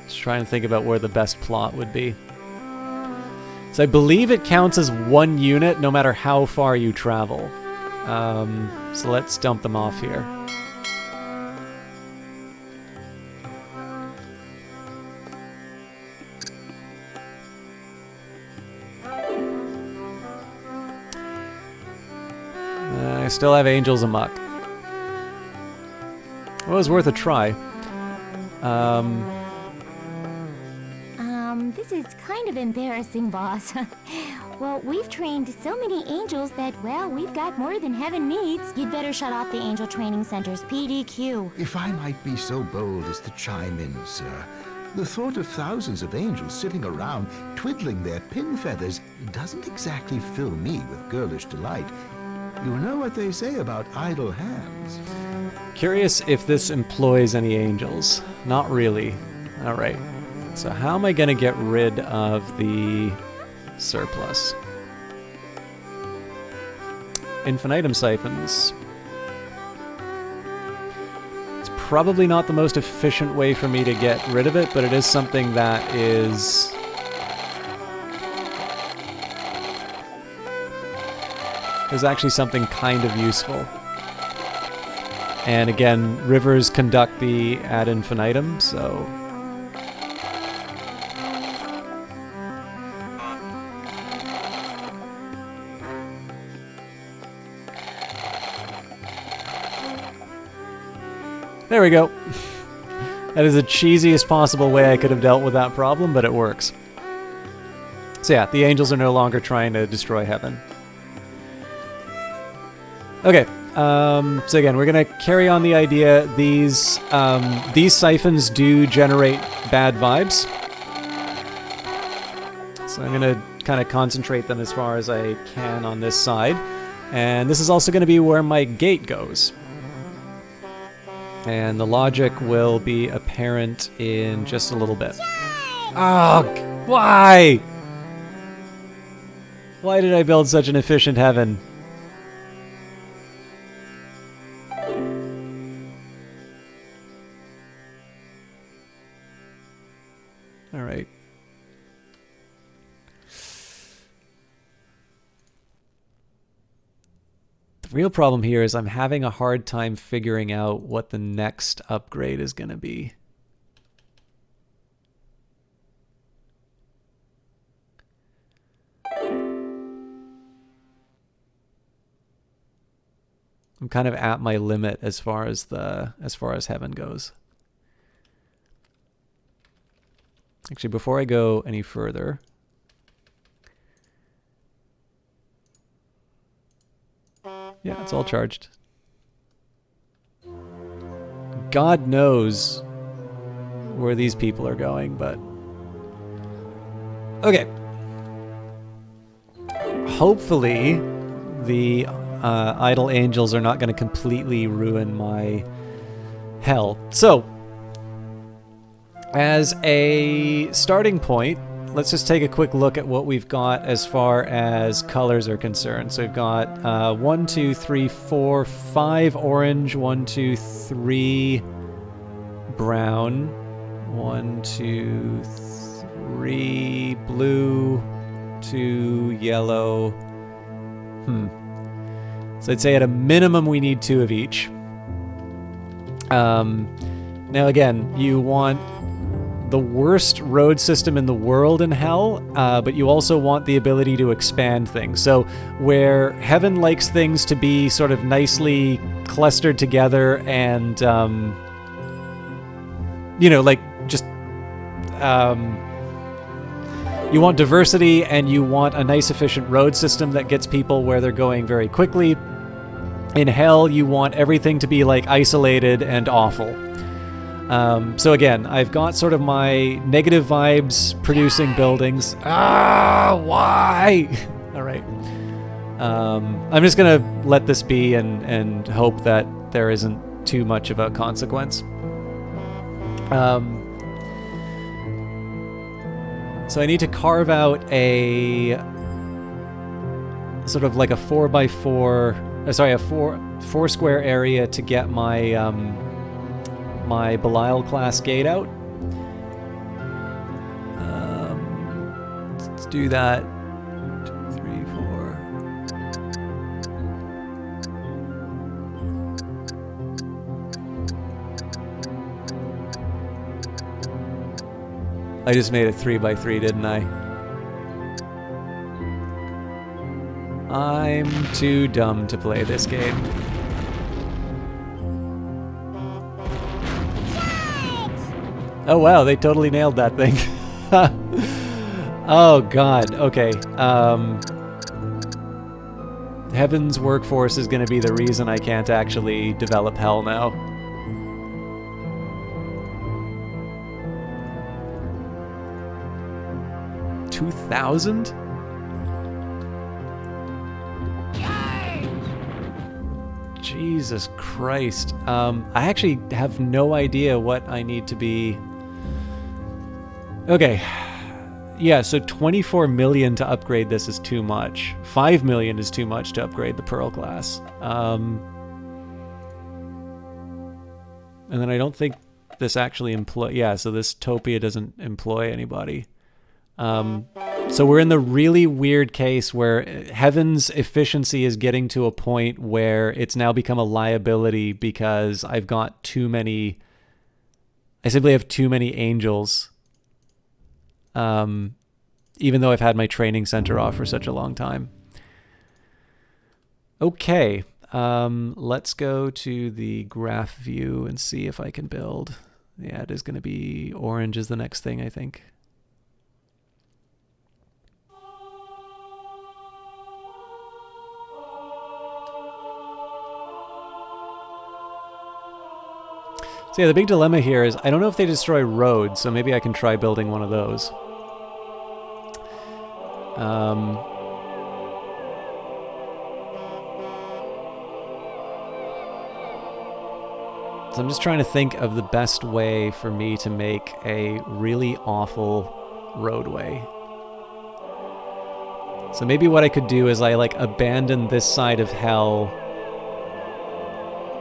Just trying to think about where the best plot would be. So I believe it counts as one unit no matter how far you travel. So let's dump them off here. I still have angels amok. Well, it was worth a try. This is kind of embarrassing, boss. Well, we've trained so many angels that, well, we've got more than heaven needs. You'd better shut off the Angel Training Center's PDQ. If I might be so bold as to chime in, sir, the thought of thousands of angels sitting around twiddling their pin feathers doesn't exactly fill me with girlish delight. You know what they say about idle hands. Curious if this employs any angels. Not really. Alright. So how am I going to get rid of the surplus? Infinitum siphons. It's probably not the most efficient way for me to get rid of it, but it is something that is... is actually something kind of useful. And again, rivers conduct the ad infinitum, so... There we go. That is the cheesiest possible way I could have dealt with that problem, but it works. So yeah, the angels are no longer trying to destroy heaven. Okay, so again, we're going to carry on the idea. These siphons do generate bad vibes. So I'm going to kind of concentrate them as far as I can on this side. And this is also going to be where my gate goes. And the logic will be apparent in just a little bit. Oh, why? Why did I build such an efficient heaven? All right. The real problem here is I'm having a hard time figuring out what the next upgrade is going to be. I'm kind of at my limit as far as heaven goes. Actually, before I go any further, yeah, it's all charged. God knows where these people are going, but okay. Hopefully, the idle angels are not going to completely ruin my hell. So, as a starting point, let's just take a quick look at what we've got as far as colors are concerned. So we've got 1, 2, 3, 4, 5 orange, 1, 2, 3 brown, 1, 2, 3 blue, 2 yellow. So I'd say at a minimum we need 2 of each. Now again, you want the worst road system in the world in hell, but you also want the ability to expand things. So where heaven likes things to be sort of nicely clustered together and, you know, like just, you want diversity and you want a nice efficient road system that gets people where they're going very quickly. In hell, you want everything to be like isolated and awful. So again, I've got sort of my negative vibes producing buildings. Why? All right. I'm just gonna let this be and hope that there isn't too much of a consequence. So I need to carve out a sort of like a 4x4, sorry, a four square area to get my my Belial class gate out. Let's do that. 2, 3, 4. I just made it 3x3, didn't I? I'm too dumb to play this game. Oh wow, they totally nailed that thing. Oh god, okay. Heaven's workforce is going to be the reason I can't actually develop hell now. $2,000? Jesus Christ. I actually have no idea what I need to be... Okay. Yeah, so 24 million to upgrade this is too much. 5 million is too much to upgrade the Pearl class. And then I don't think this actually employ... Yeah, so this Topia doesn't employ anybody. So we're in the really weird case where Heaven's efficiency is getting to a point where it's now become a liability because I've got too many... I simply have too many angels. Even though I've had my training center off for such a long time. Okay, let's go to the graph view and see if I can build. Yeah, it is going to be orange is the next thing, I think. So yeah, the big dilemma here is I don't know if they destroy roads, so maybe I can try building one of those. So I'm just trying to think of the best way for me to make a really awful roadway. So maybe what I could do is I like abandon this side of hell.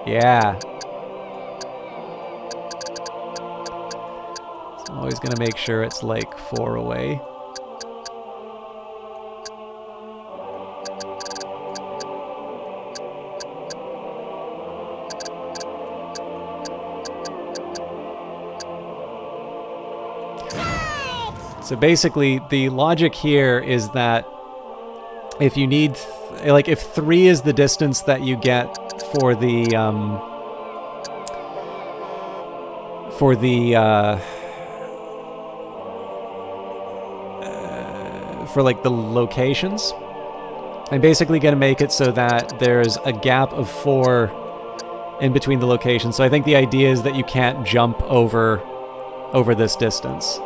Yeah. So I'm always gonna make sure it's like 4 away. So basically, the logic here is that if you need, like, if 3 is the distance that you get for the, for like the locations, I'm basically going to make it so that there's a gap of 4 in between the locations. So I think the idea is that you can't jump over this distance.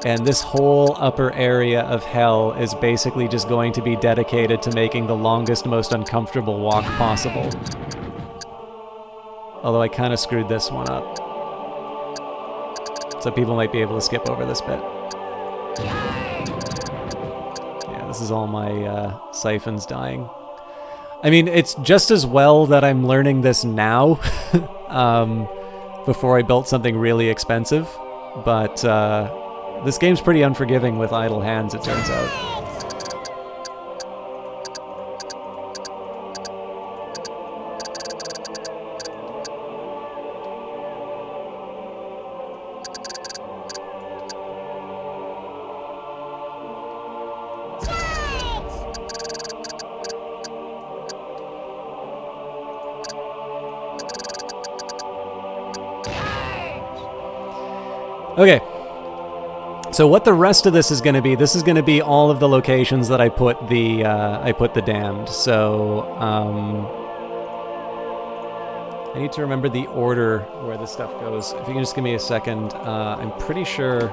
And this whole upper area of hell is basically just going to be dedicated to making the longest, most uncomfortable walk possible. Although I kind of screwed this one up. So people might be able to skip over this bit. Yeah, this is all my siphons dying. I mean, it's just as well that I'm learning this now before I built something really expensive. But this game's pretty unforgiving with idle hands, it turns out. Okay. So what the rest of this is going to be? This is going to be all of the locations that I put the damned. So I need to remember the order where this stuff goes. If you can just give me a second, I'm pretty sure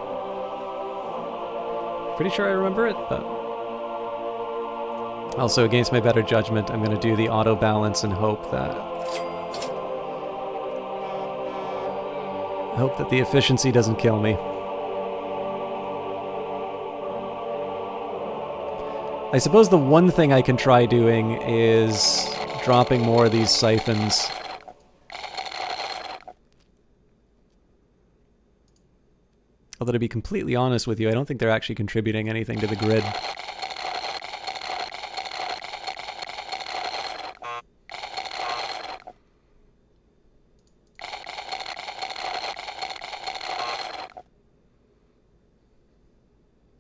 I remember it, but also against my better judgment, I'm going to do the auto balance and hope that the efficiency doesn't kill me. I suppose the one thing I can try doing is dropping more of these siphons. Although to be completely honest with you, I don't think they're actually contributing anything to the grid.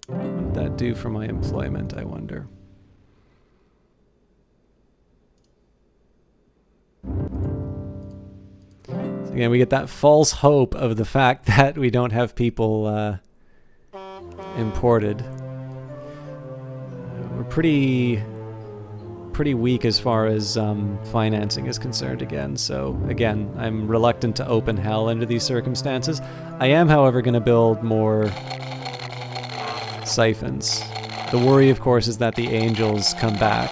What would that do for my employment, I wonder? So again, we get that false hope of the fact that we don't have people imported. We're pretty weak as far as financing is concerned again, so again, I'm reluctant to open hell under these circumstances. I am, however, going to build more siphons. The worry, of course, is that the angels come back.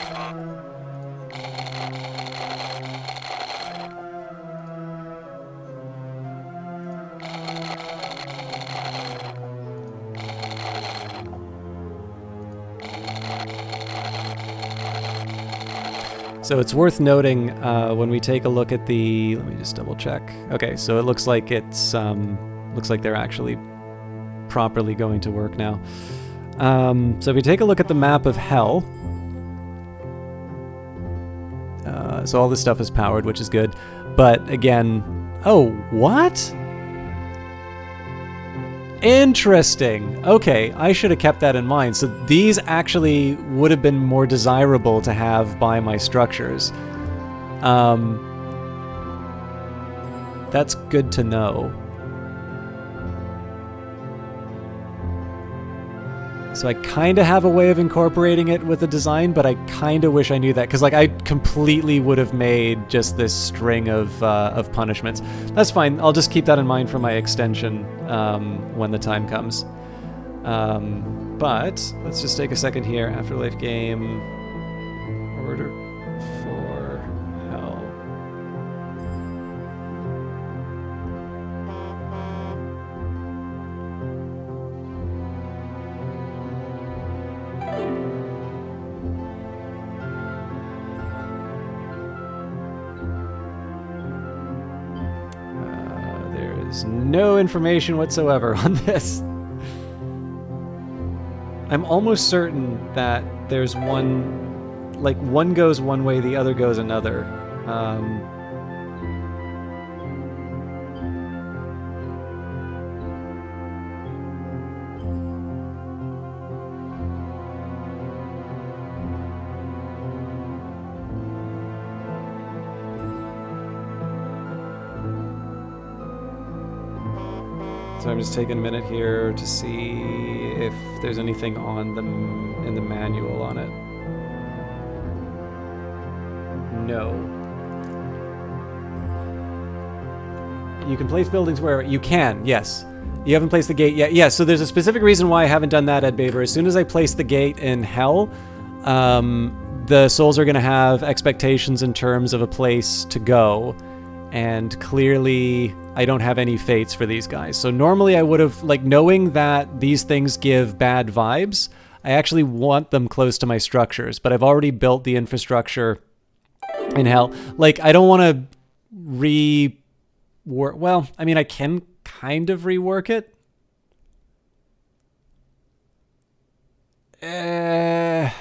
So it's worth noting when we take a look at the, let me just double check. Okay, so it looks like looks like they're actually properly going to work now. So if we take a look at the map of hell, so all this stuff is powered, which is good. But again, oh, what? Interesting. Okay, I should have kept that in mind. So these actually would have been more desirable to have by my structures. That's good to know. So I kind of have a way of incorporating it with the design, but I kind of wish I knew that, because like I completely would have made just this string of punishments. That's fine. I'll just keep that in mind for my extension when the time comes. But let's just take a second here. Afterlife game order for hell. No information whatsoever on this. I'm almost certain that there's one, like one goes one way, the other goes another. So I'm just taking a minute here to see if there's anything on in the manual on it. No. You can place buildings where you can, yes. You haven't placed the gate yet. Yes, so there's a specific reason why I haven't done that, Ed Baber. As soon as I place the gate in hell, the souls are going to have expectations in terms of a place to go. And clearly, I don't have any fates for these guys. So normally I would have, like, knowing that these things give bad vibes, I actually want them close to my structures. But I've already built the infrastructure in hell. Like, I don't want to rework. Well, I mean, I can kind of rework it. I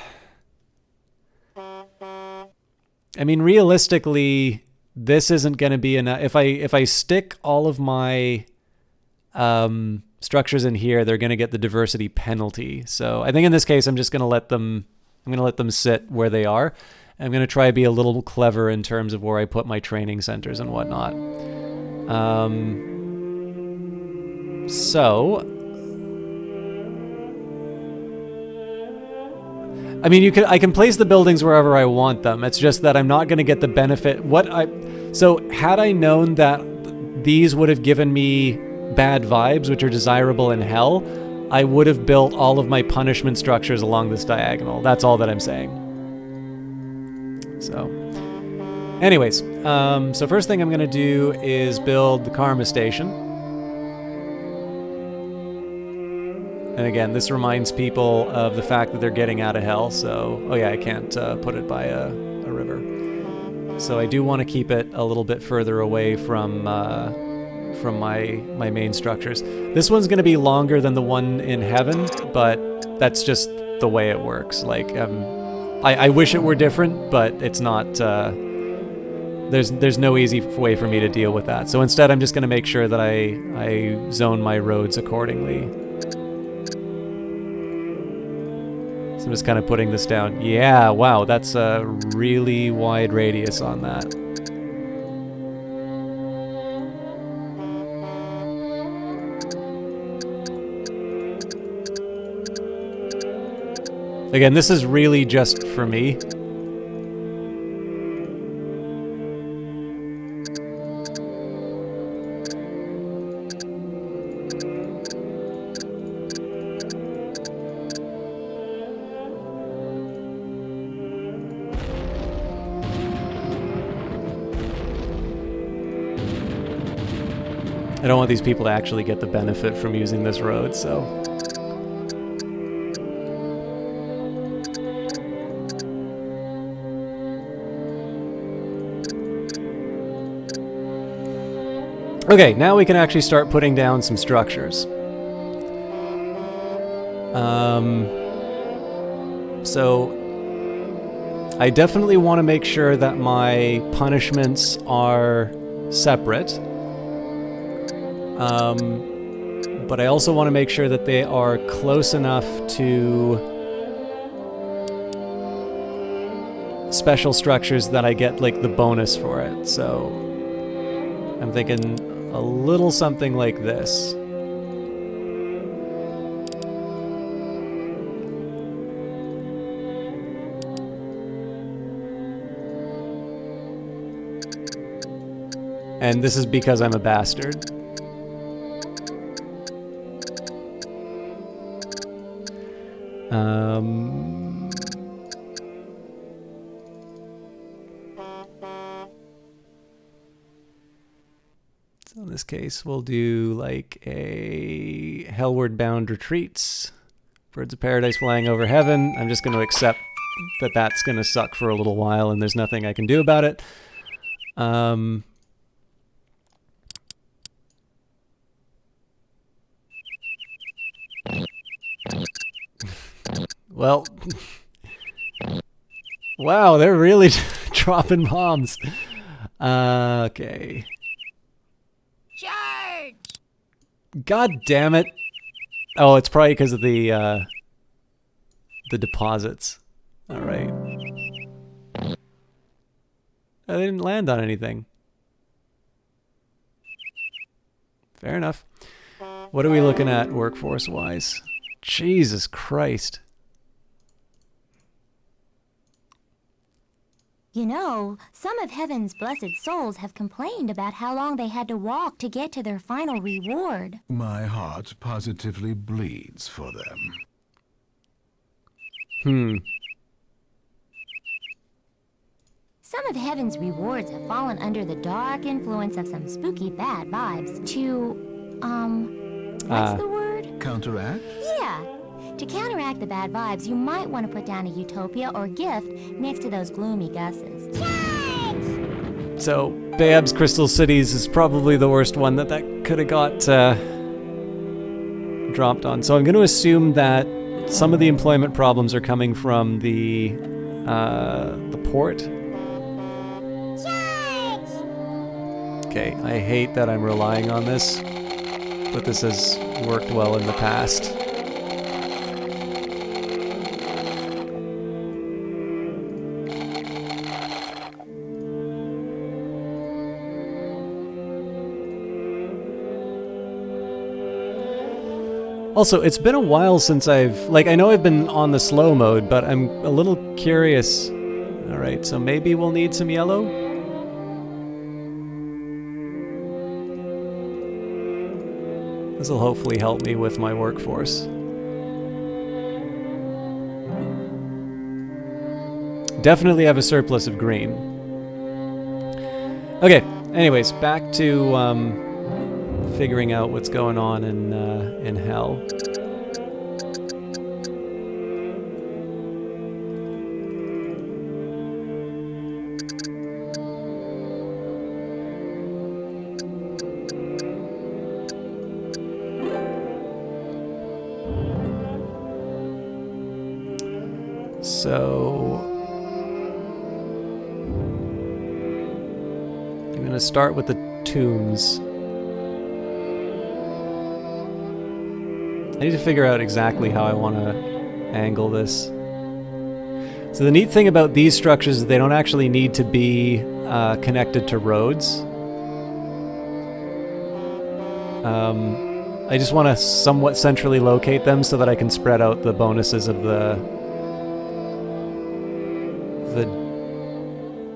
mean, realistically, this isn't going to be enough. If I stick all of my structures in here, they're going to get the diversity penalty. So I think in this case, I'm just going to let them. I'm going to let them sit where they are. I'm going to try to be a little clever in terms of where I put my training centers and whatnot. So, I mean, I can place the buildings wherever I want them. It's just that I'm not going to get the benefit. So had I known that these would have given me bad vibes, which are desirable in hell, I would have built all of my punishment structures along this diagonal. That's all that I'm saying. So, anyways, so first thing I'm going to do is build the karma station. And again, this reminds people of the fact that they're getting out of hell. So, oh yeah, I can't put it by a river. So I do want to keep it a little bit further away from my main structures. This one's going to be longer than the one in heaven, but that's just the way it works. Like, I wish it were different, but it's not. There's no easy way for me to deal with that. So instead, I'm just going to make sure that I zone my roads accordingly. So I'm just kind of putting this down. Yeah, wow, that's a really wide radius on that. Again, this is really just for me. I don't want these people to actually get the benefit from using this road, so... Okay, now we can actually start putting down some structures. So I definitely want to make sure that my punishments are separate. But I also want to make sure that they are close enough to special structures that I get like the bonus for it. So I'm thinking a little something like this. And this is because I'm a bastard. So in this case, we'll do like a Hellward Bound Retreats. Birds of Paradise flying over heaven. I'm just going to accept that that's going to suck for a little while and there's nothing I can do about it. Well, wow, they're really dropping bombs. Okay. Charge! God damn it. Oh, it's probably because of the deposits. All right. Oh, they didn't land on anything. Fair enough. What are we looking at workforce-wise? Jesus Christ. You know, some of heaven's blessed souls have complained about how long they had to walk to get to their final reward. My heart positively bleeds for them. Some of heaven's rewards have fallen under the dark influence of some spooky bad vibes to, what's the word? Counteract? Yeah. To counteract the bad vibes, you might want to put down a utopia or gift next to those gloomy gusses. So, Baeb's Crystal Cities is probably the worst one that could have got dropped on. So I'm going to assume that some of the employment problems are coming from the port. Okay, I hate that I'm relying on this, but this has worked well in the past. Also, it's been a while since I know I've been on the slow mode, but I'm a little curious. All right, so maybe we'll need some yellow. This will hopefully help me with my workforce. Definitely have a surplus of green. Okay, anyways, back to figuring out what's going on in hell. So I'm going to start with the tombs. I need to figure out exactly how I want to angle this. So the neat thing about these structures is they don't actually need to be connected to roads. I just want to somewhat centrally locate them so that I can spread out the bonuses of the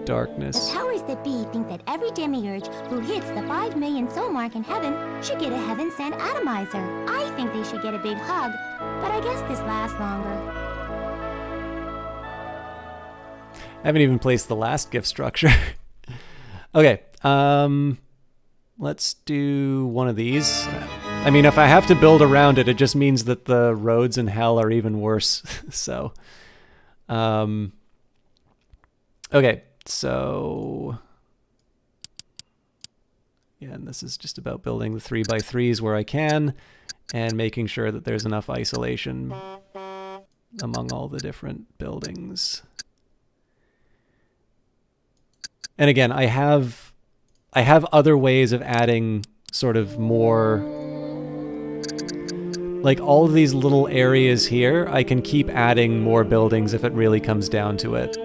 darkness. The powers that be think that every demiurge who hits the 5 million soul mark in heaven should get a heaven-sent atomizer. I think they should get a big hug, but I guess this lasts longer. I haven't even placed the last gift structure. Okay, let's do one of these. I mean, if I have to build around it, it just means that the roads in hell are even worse. So, okay, so yeah, and this is just about building the 3x3s where I can and making sure that there's enough isolation among all the different buildings. And again, I have other ways of adding sort of more, like all of these little areas here, I can keep adding more buildings if it really comes down to it.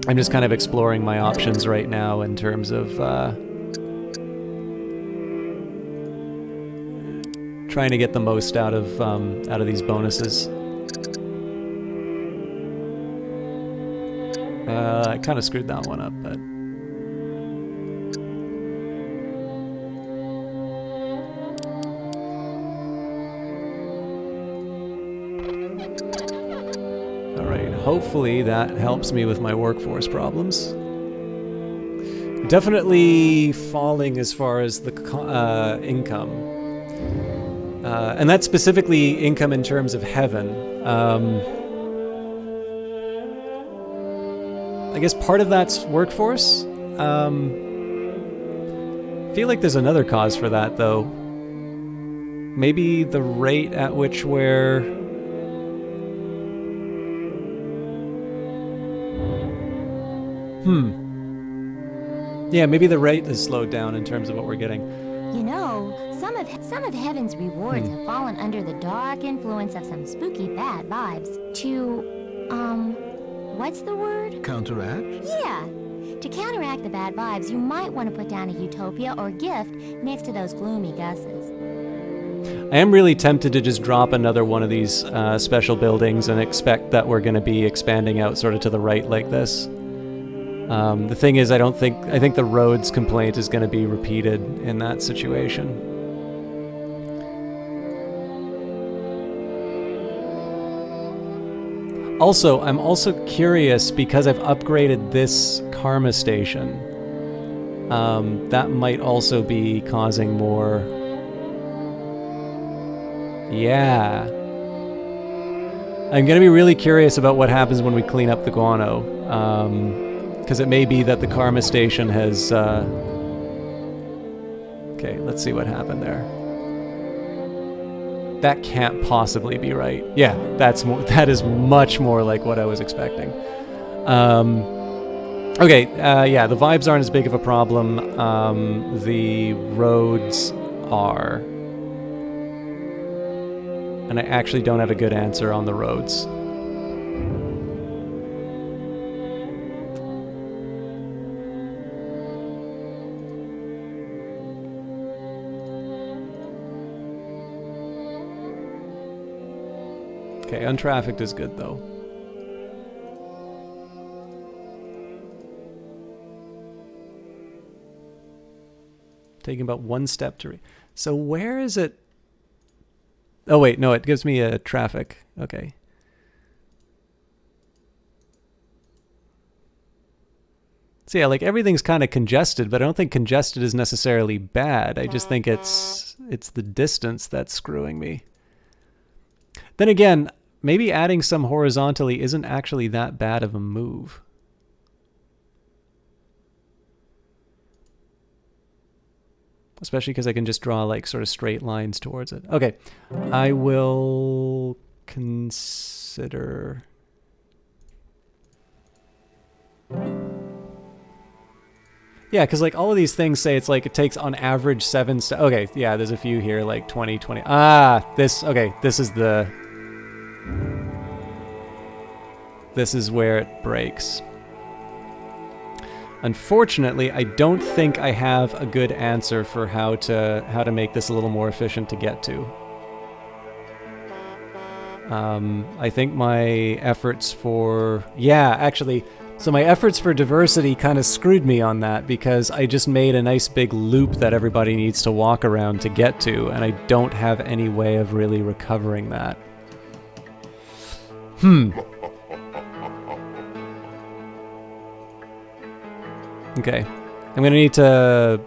I'm just kind of exploring my options right now in terms of trying to get the most out of these bonuses. I kind of screwed that one up, but all right. Hopefully that helps me with my workforce problems. Definitely falling as far as the income, and that's specifically income in terms of heaven. I guess part of that's workforce. I feel like there's another cause for that, though. Maybe the rate at which we're... Yeah, maybe the rate has slowed down in terms of what we're getting. You know, some of heaven's rewards have fallen under the dark influence of some spooky bad vibes. What's the word? Counteract? Yeah. To counteract the bad vibes, you might want to put down a utopia or gift next to those gloomy gusses. I am really tempted to just drop another one of these special buildings and expect that we're going to be expanding out sort of to the right like this. The thing is, I think the roads complaint is going to be repeated in that situation. Also, I'm also curious because I've upgraded this karma station. That might also be causing more. Yeah. I'm going to be really curious about what happens when we clean up the guano. Because it may be that the karma station has... Okay, let's see what happened there. That can't possibly be right. Yeah, that is much more like what I was expecting. Okay, yeah, the vibes aren't as big of a problem. The roads are. And I actually don't have a good answer on the roads. Okay, untrafficked is good, though. Taking about one step to... So where is it? Oh, wait, no, it gives me a traffic. Okay. So yeah, like everything's kind of congested, but I don't think congested is necessarily bad. I just think it's the distance that's screwing me. Then again, maybe adding some horizontally isn't actually that bad of a move. Especially because I can just draw like sort of straight lines towards it. Okay, I will consider... Yeah, because like all of these things say it's like it takes on average 7 steps. Okay, yeah, there's a few here like 20, 20. Okay, this is the... This is where it breaks. Unfortunately, I don't think I have a good answer for how to make this a little more efficient to get to. I think my efforts for... Yeah, actually... So my efforts for diversity kind of screwed me on that because I just made a nice big loop that everybody needs to walk around to get to, and I don't have any way of really recovering that. Okay. I'm going to need to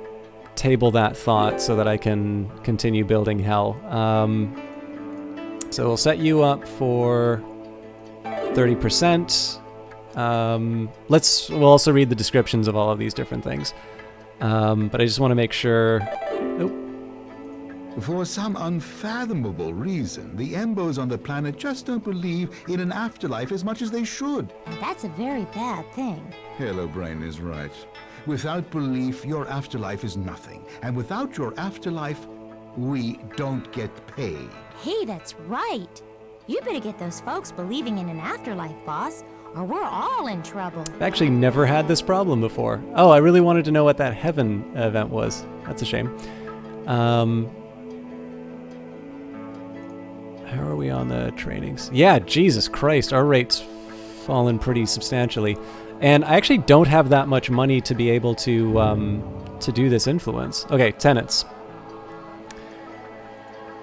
table that thought so that I can continue building hell. So we'll set you up for 30%. We'll also read the descriptions of all of these different things. But I just want to make sure... Oh. For some unfathomable reason, the Embos on the planet just don't believe in an afterlife as much as they should. That's a very bad thing. Hello Brain is right. Without belief, your afterlife is nothing. And without your afterlife, we don't get paid. Hey, that's right. You better get those folks believing in an afterlife, boss, or we're all in trouble. I've actually never had this problem before. Oh, I really wanted to know what that heaven event was. That's a shame. How are we on the trainings? Yeah, Jesus Christ, our rate's fallen pretty substantially. And I actually don't have that much money to be able to do this influence. Okay, tenants.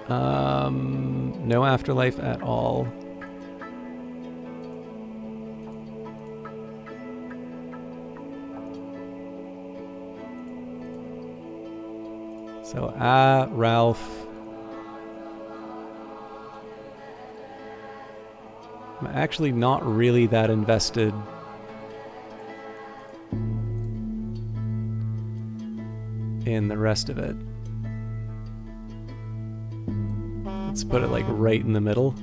No afterlife at all. So, Ralph. I'm actually not really that invested in the rest of it. Let's put it like right in the middle.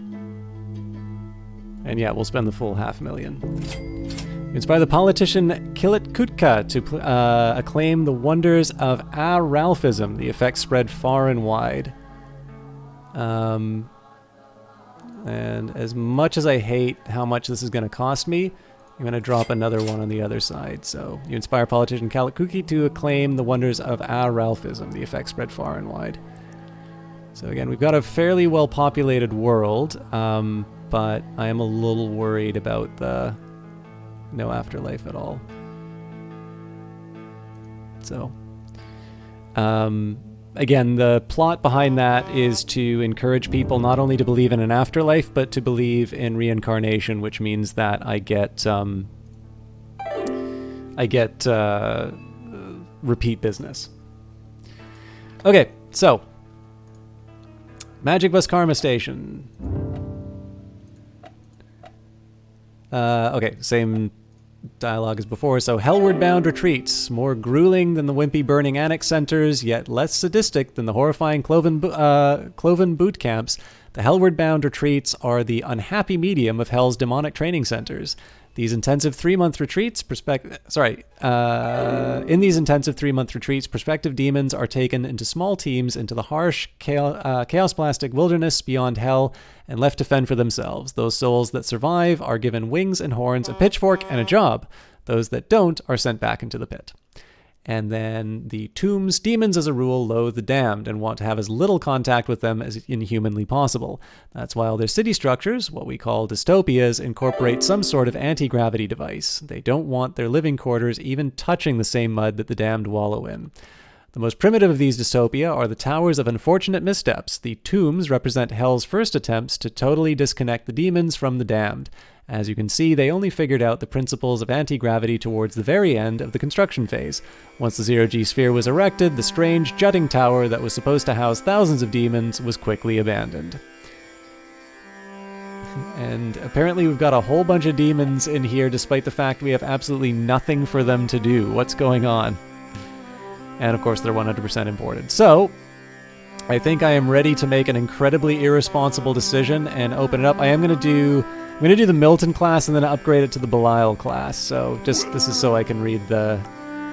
And yeah, we'll spend the full $500,000. Inspire the politician Kilit Kutka to acclaim the wonders of Ralphism. The effects spread far and wide. And as much as I hate how much this is going to cost me, I'm going to drop another one on the other side. So you inspire politician Kilit Kuki to acclaim the wonders of Ralphism. The effects spread far and wide. So again, we've got a fairly well-populated world, but I am a little worried about the no afterlife at all. So, again, the plot behind that is to encourage people not only to believe in an afterlife, but to believe in reincarnation, which means that I get repeat business. Okay, so Magic Bus Karma Station. Okay, same dialogue as before. So, Hellward Bound retreats, more grueling than the wimpy burning annex centers, yet less sadistic than the horrifying Cloven boot camps. The Hellward Bound retreats are the unhappy medium of Hell's demonic training centers. These intensive 3-month retreats, in these intensive 3-month retreats, prospective demons are taken into small teams into the harsh, chaos-plastic wilderness beyond Hell and left to fend for themselves. Those souls that survive are given wings and horns, a pitchfork, and a job. Those that don't are sent back into the pit. And then the tombs, demons as a rule loathe the damned and want to have as little contact with them as inhumanly possible. That's why all their city structures, what we call dystopias, incorporate some sort of anti-gravity device. They don't want their living quarters even touching the same mud that the damned wallow in. The most primitive of these dystopia are the Towers of Unfortunate Missteps. The tombs represent Hell's first attempts to totally disconnect the demons from the damned. As you can see, they only figured out the principles of anti-gravity towards the very end of the construction phase. Once the zero-G sphere was erected, the strange, jutting tower that was supposed to house thousands of demons was quickly abandoned. And apparently we've got a whole bunch of demons in here despite the fact we have absolutely nothing for them to do. What's going on? And of course they're 100% imported. So, I think I am ready to make an incredibly irresponsible decision and open it up. I'm going to do the Milton class and then upgrade it to the Belial class. So this is so I can read the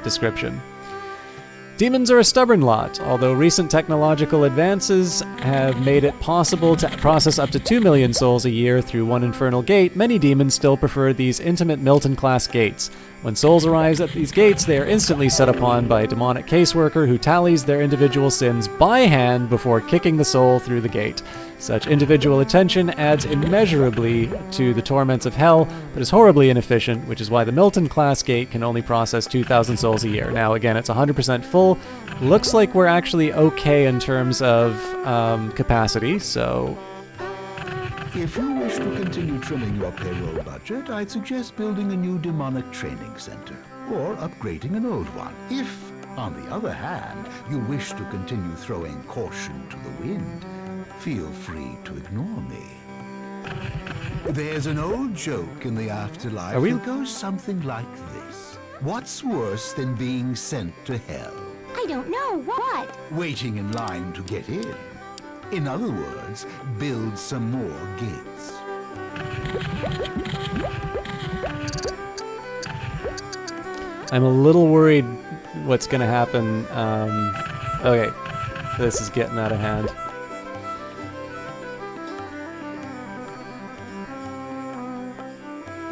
description. Demons are a stubborn lot. Although recent technological advances have made it possible to process up to 2 million souls a year through one infernal gate, many demons still prefer these intimate Milton-class gates. When souls arrive at these gates, they are instantly set upon by a demonic caseworker who tallies their individual sins by hand before kicking the soul through the gate. Such individual attention adds immeasurably to the torments of hell, but is horribly inefficient, which is why the Milton-class gate can only process 2,000 souls a year. Now, again, it's 100% full. Looks like we're actually okay in terms of capacity, so... If you wish to continue trimming your payroll budget, I'd suggest building a new demonic training center, or upgrading an old one. If, on the other hand, you wish to continue throwing caution to the wind, feel free to ignore me. There's an old joke in the afterlife that goes something like this. What's worse than being sent to hell? I don't know. What? Waiting in line to get in. In other words, build some more gates. I'm a little worried what's going to happen. Okay, this is getting out of hand.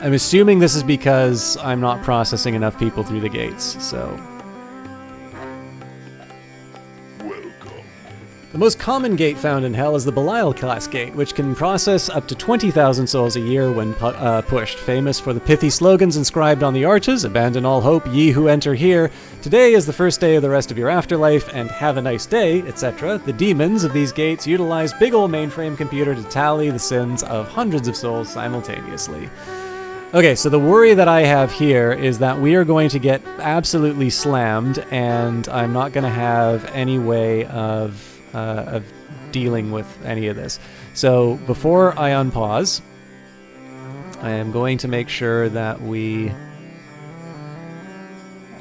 I'm assuming this is because I'm not processing enough people through the gates, so... The most common gate found in Hell is the Belial class gate, which can process up to 20,000 souls a year when pushed. Famous for the pithy slogans inscribed on the arches, "Abandon all hope, ye who enter here," "Today is the first day of the rest of your afterlife," and "Have a nice day," etc. The demons of these gates utilize big ol' mainframe computer to tally the sins of hundreds of souls simultaneously. Okay, so the worry that I have here is that we are going to get absolutely slammed, and I'm not going to have any way of dealing with any of this. So before I unpause, I am going to make sure that I'm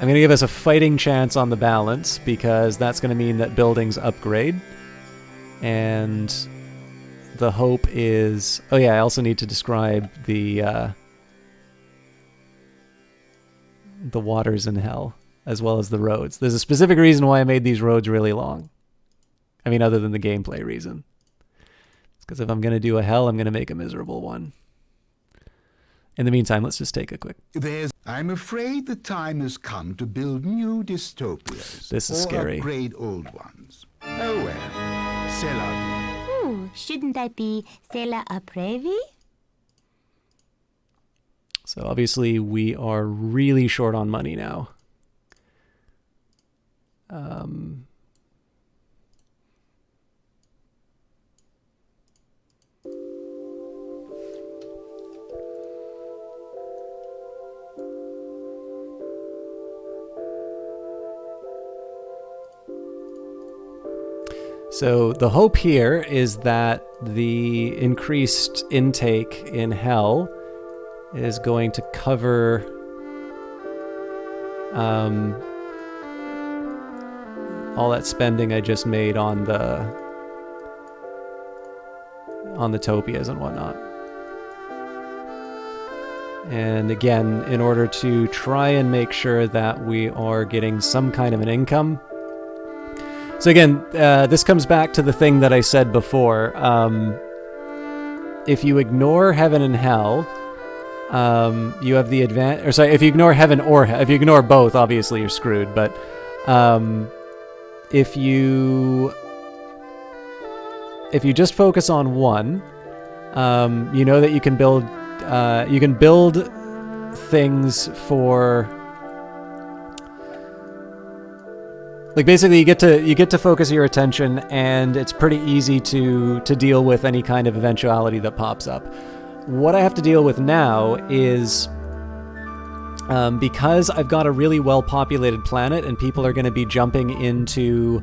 going to give us a fighting chance on the balance, because that's going to mean that buildings upgrade. And the hope is... Oh yeah, I also need to describe the waters in Hell, as well as the roads. There's a specific reason why I made these roads really long. I mean, other than the gameplay reason. It's because if I'm going to do a Hell, I'm going to make a miserable one. In the meantime, let's just take a quick... I'm afraid the time has come to build new dystopias. This is scary. Or upgrade old ones. Oh well. C'est la vie. Ooh, shouldn't that be c'est la après-vie? So obviously we are really short on money now. So the hope here is that the increased intake in Hell is going to cover all that spending I just made on the topias and whatnot. And again, in order to try and make sure that we are getting some kind of an income. So again, this comes back to the thing that I said before. If you ignore heaven and hell, you have the advantage. Or sorry, if you ignore heaven if you ignore both, obviously you're screwed. But if you just focus on one, you know that you can build things for. Like basically, you get to focus your attention, and it's pretty easy to deal with any kind of eventuality that pops up. What I have to deal with now is because I've got a really well-populated planet, and people are going to be jumping into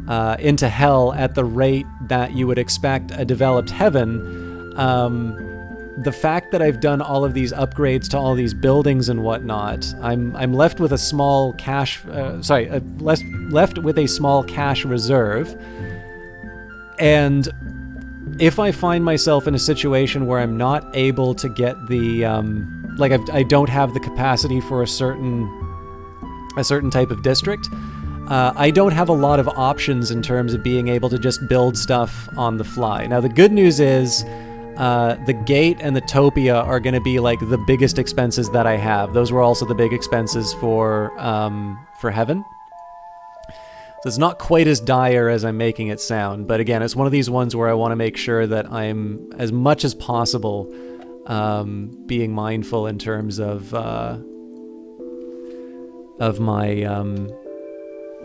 hell at the rate that you would expect a developed heaven. The fact that I've done all of these upgrades to all these buildings and whatnot, I'm left with a small cash. Left with a small cash reserve. And if I find myself in a situation where I'm not able to get the I don't have the capacity for a certain type of district, I don't have a lot of options in terms of being able to just build stuff on the fly. Now the good news is. The gate and the topia are going to be like the biggest expenses that I have. Those were also the big expenses for heaven. So it's not quite as dire as I'm making it sound. But again, it's one of these ones where I want to make sure that I'm, as much as possible, being mindful in terms of my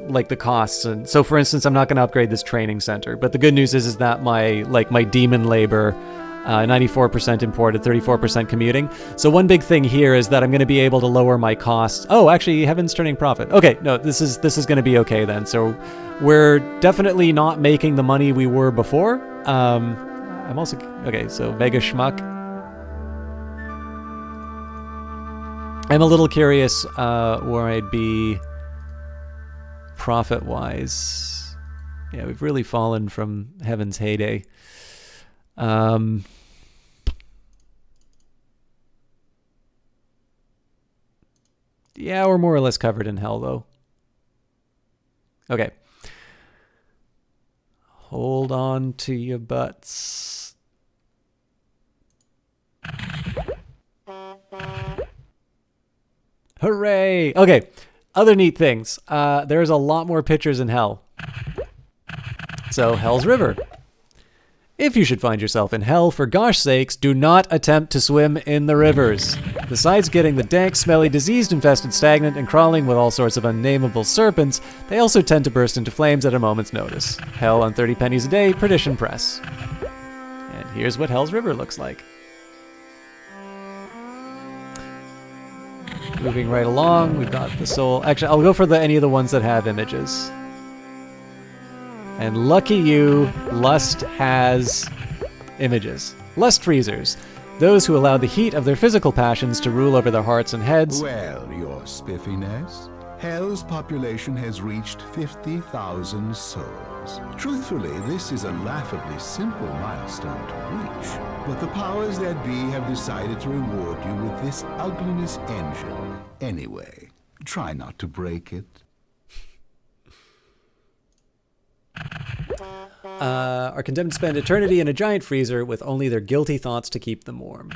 like the costs. And so for instance, I'm not going to upgrade this training center. But the good news is that my demon labor, 94% imported, 34% commuting. So one big thing here is that I'm going to be able to lower my costs. Oh, actually, Heaven's turning profit. Okay, no, this is going to be okay then. So we're definitely not making the money we were before. I'm also okay. So Mega Schmuck. I'm a little curious where I'd be profit-wise. Yeah, we've really fallen from Heaven's heyday. Yeah, we're more or less covered in hell, though. Okay. Hold on to your butts. Hooray! Okay, other neat things. There's a lot more pictures in hell. So, Hell's River. If you should find yourself in hell, for gosh sakes, do not attempt to swim in the rivers. Besides getting the dank, smelly, disease-infested, stagnant, and crawling with all sorts of unnameable serpents, they also tend to burst into flames at a moment's notice. Hell on 30 pennies a day, Perdition Press. And here's what Hell's River looks like. Moving right along, we've got the soul. Actually, I'll go for any of the ones that have images. And lucky you, Lust has images. Lust freezers. Those who allow the heat of their physical passions to rule over their hearts and heads. Well, your spiffiness. Hell's population has reached 50,000 souls. Truthfully, this is a laughably simple milestone to reach. But the powers that be have decided to reward you with this ugliness engine. Anyway, try not to break it. Are condemned to spend eternity in a giant freezer with only their guilty thoughts to keep them warm.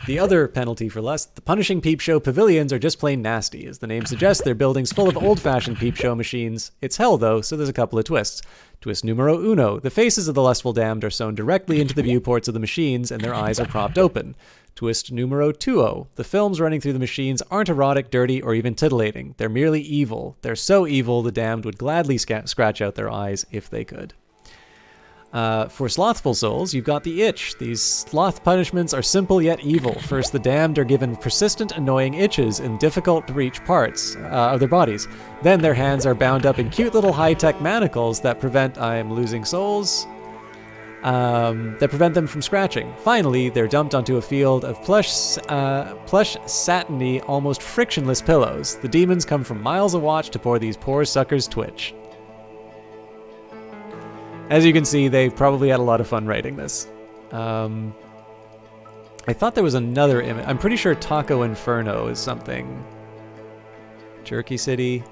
The other penalty for lust, the punishing peep show pavilions are just plain nasty. As the name suggests, they're buildings full of old-fashioned peep show machines. It's hell, though, so there's a couple of twists. Twist numero uno. The faces of the lustful damned are sewn directly into the viewports of the machines, and their eyes are propped open. Twist numero tuo. The films running through the machines aren't erotic, dirty, or even titillating. They're merely evil. They're so evil the damned would gladly scratch out their eyes if they could. For slothful souls, you've got the itch. These sloth punishments are simple yet evil. First, the damned are given persistent, annoying itches in difficult-to-reach parts of their bodies. Then their hands are bound up in cute little high-tech manacles that prevent... I'm losing souls... that prevent them from scratching. Finally, they're dumped onto a field of plush, satiny, almost frictionless pillows. The demons come from miles a watch to pour these poor suckers twitch. As you can see, they've probably had a lot of fun writing this. I thought there was another image. I'm pretty sure Taco Inferno is something. Jerky City.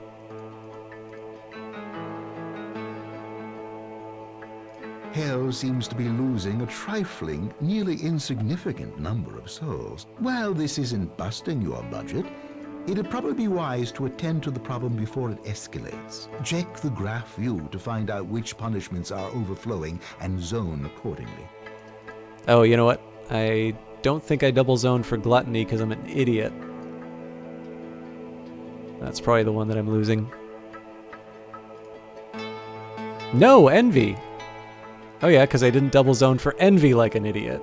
Hell seems to be losing a trifling, nearly insignificant number of souls. While this isn't busting your budget, it'd probably be wise to attend to the problem before it escalates. Check the graph view to find out which punishments are overflowing and zone accordingly. Oh, you know what? I don't think I double zoned for gluttony because I'm an idiot. That's probably the one that I'm losing. No, envy. Oh yeah, because I didn't double zone for envy like an idiot.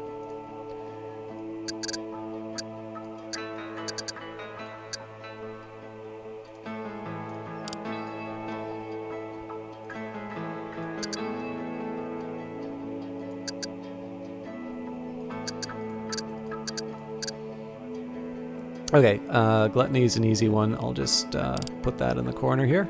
Okay, gluttony is an easy one. I'll just put that in the corner here.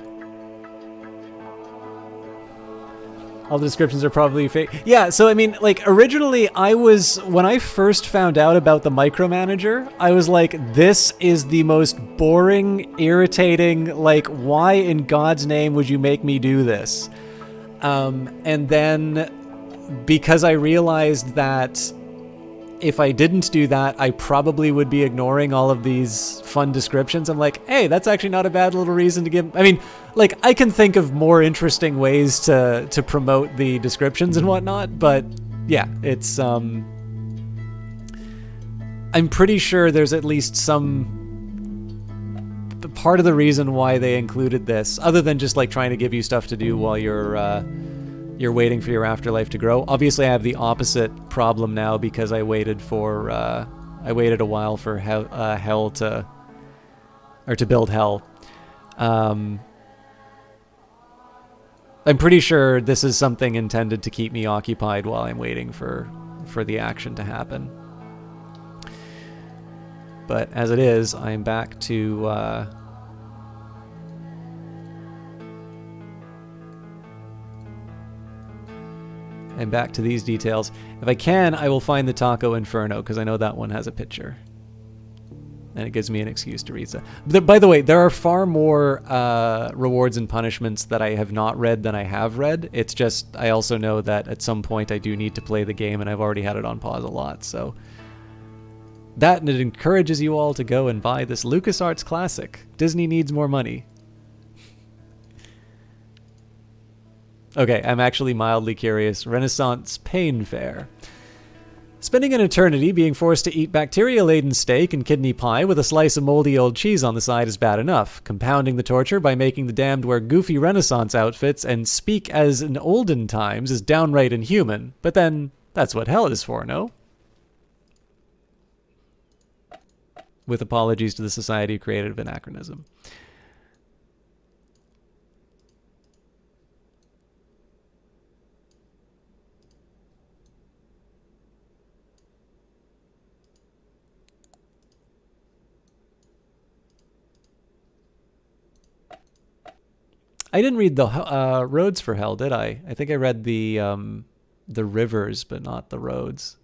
All the descriptions are probably fake. Yeah, so I mean, like, originally when I first found out about the micromanager, I was like, this is the most boring, irritating, like, why in God's name would you make me do this? And then, because I realized that if I didn't do that, I probably would be ignoring all of these fun descriptions. I'm like, hey, that's actually not a bad little reason to give. I mean, like, I can think of more interesting ways to promote the descriptions and whatnot, but yeah, it's I'm pretty sure there's at least some part of the reason why they included this, other than just like trying to give you stuff to do while you're waiting for your afterlife to grow. Obviously, I have the opposite problem now because I waited a while for hell to build hell. I'm pretty sure this is something intended to keep me occupied while I'm waiting for the action to happen. But as it is, I'm back to these details. If I can, I will find the Taco Inferno, because I know that one has a picture. And it gives me an excuse to read that. By the way, there are far more rewards and punishments that I have not read than I have read. It's just, I also know that at some point I do need to play the game, and I've already had it on pause a lot, so... That, and it encourages you all to go and buy this LucasArts classic. Disney needs more money. Okay, I'm actually mildly curious. Renaissance Pain Fair. Spending an eternity being forced to eat bacteria-laden steak and kidney pie with a slice of moldy old cheese on the side is bad enough. Compounding the torture by making the damned wear goofy Renaissance outfits and speak as in olden times is downright inhuman. But then, that's what hell is for, no? With apologies to the Society of Creative Anachronism. I didn't read the roads for hell, did I? I think I read the rivers, but not the roads.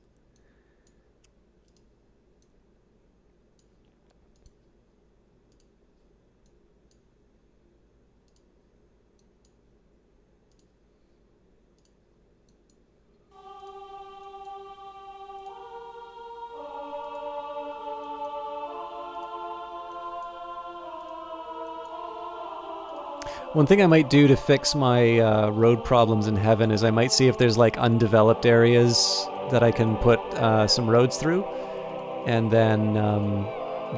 One thing I might do to fix my road problems in heaven is I might see if there's like undeveloped areas that I can put some roads through, and then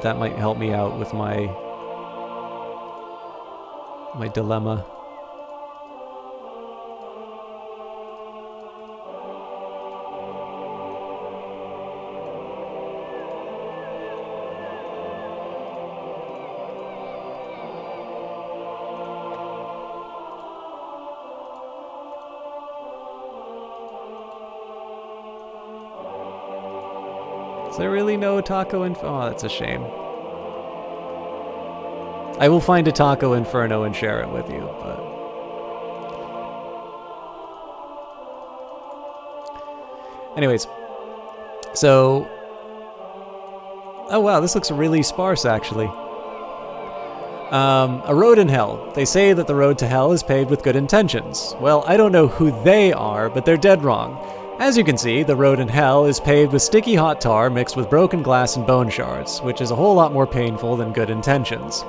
that might help me out with my dilemma. Is there really no Taco Inferno? Oh, that's a shame. I will find a Taco Inferno and share it with you, but... Anyways. So... Oh wow, this looks really sparse, actually. A road in hell. They say that the road to hell is paved with good intentions. Well, I don't know who they are, but they're dead wrong. As you can see, the road in hell is paved with sticky hot tar mixed with broken glass and bone shards, which is a whole lot more painful than good intentions.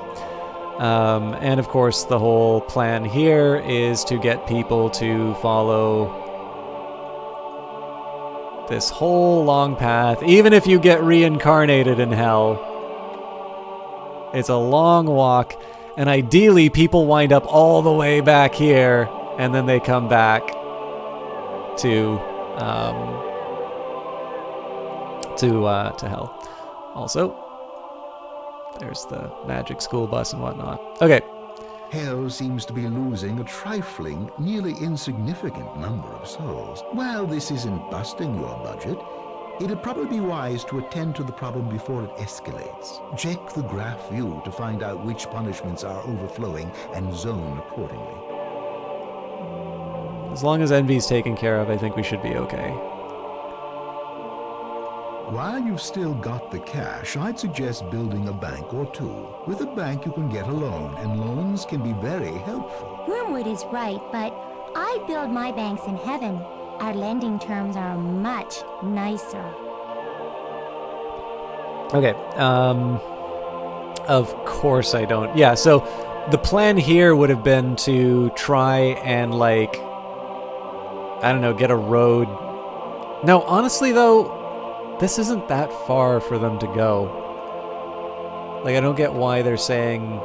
And of course, the whole plan here is to get people to follow this whole long path. Even if you get reincarnated in hell, it's a long walk, and ideally people wind up all the way back here, and then they come back to hell. Also, there's the magic school bus and whatnot. Okay. Hell seems to be losing a trifling, nearly insignificant number of souls. While this isn't busting your budget, it'd probably be wise to attend to the problem before it escalates. Check the graph view to find out which punishments are overflowing and zone accordingly. As long as Envy's taken care of, I think we should be okay. While you've still got the cash, I'd suggest building a bank or two. With a bank, you can get a loan, and loans can be very helpful. Wormwood is right, but I build my banks in heaven. Our lending terms are much nicer. Okay, of course I don't. Yeah, so the plan here would have been to try and, like, I don't know, get a road. No, honestly, though, this isn't that far for them to go. Like, I don't get why they're saying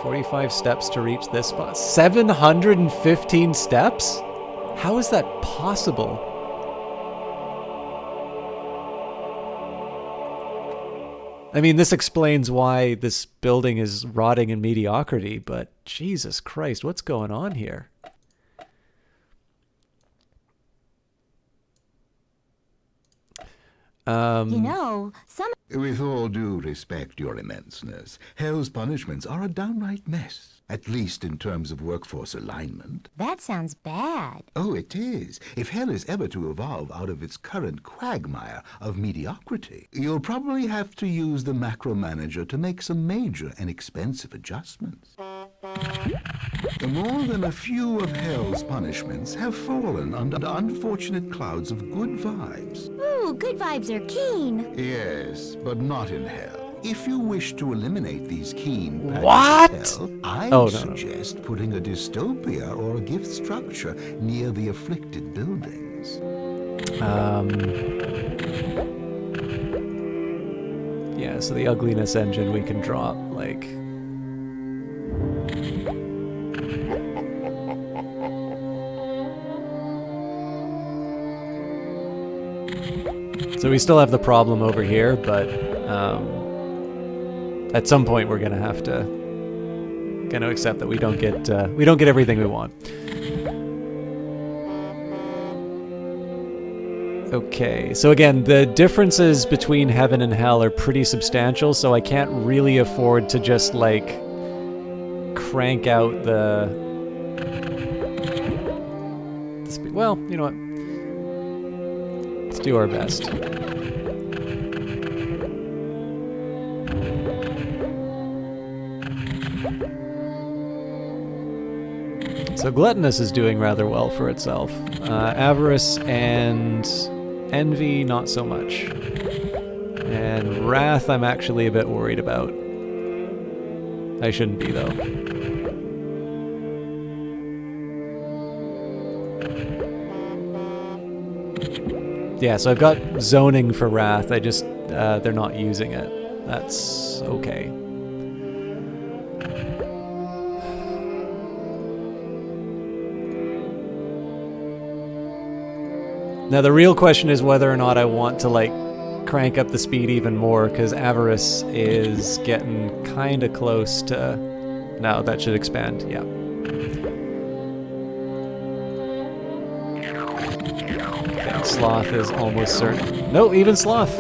45 steps to reach this spot. 715 steps? How is that possible? I mean, this explains why this building is rotting in mediocrity, but Jesus Christ, what's going on here? With all due respect, Your Immenseness, Hell's punishments are a downright mess. At least in terms of workforce alignment. That sounds bad. Oh, it is. If Hell is ever to evolve out of its current quagmire of mediocrity, you'll probably have to use the macro manager to make some major and expensive adjustments. More than a few of Hell's punishments have fallen under unfortunate clouds of good vibes. Ooh, good vibes are keen. Yes, but not in Hell. If you wish to eliminate these keen What? patches of hell, I'd no. suggest putting a dystopia or a gift structure near the afflicted buildings. Yeah, so the ugliness engine we can drop, like... So we still have the problem over here, but at some point we're gonna have to accept that we don't get everything we want. Okay, so again, the differences between heaven and hell are pretty substantial, so I can't really afford to just like crank out the speed. Well, you know what? Let's do our best. So Gluttonous is doing rather well for itself. Avarice and Envy, not so much. And Wrath, I'm actually a bit worried about. I shouldn't be, though. Yeah, so I've got zoning for Wrath. I just, they're not using it. That's okay. Now the real question is whether or not I want to like crank up the speed even more, because Avarice is getting kind of close to... No, that should expand, yeah. Okay, Sloth is almost certain. No, even Sloth.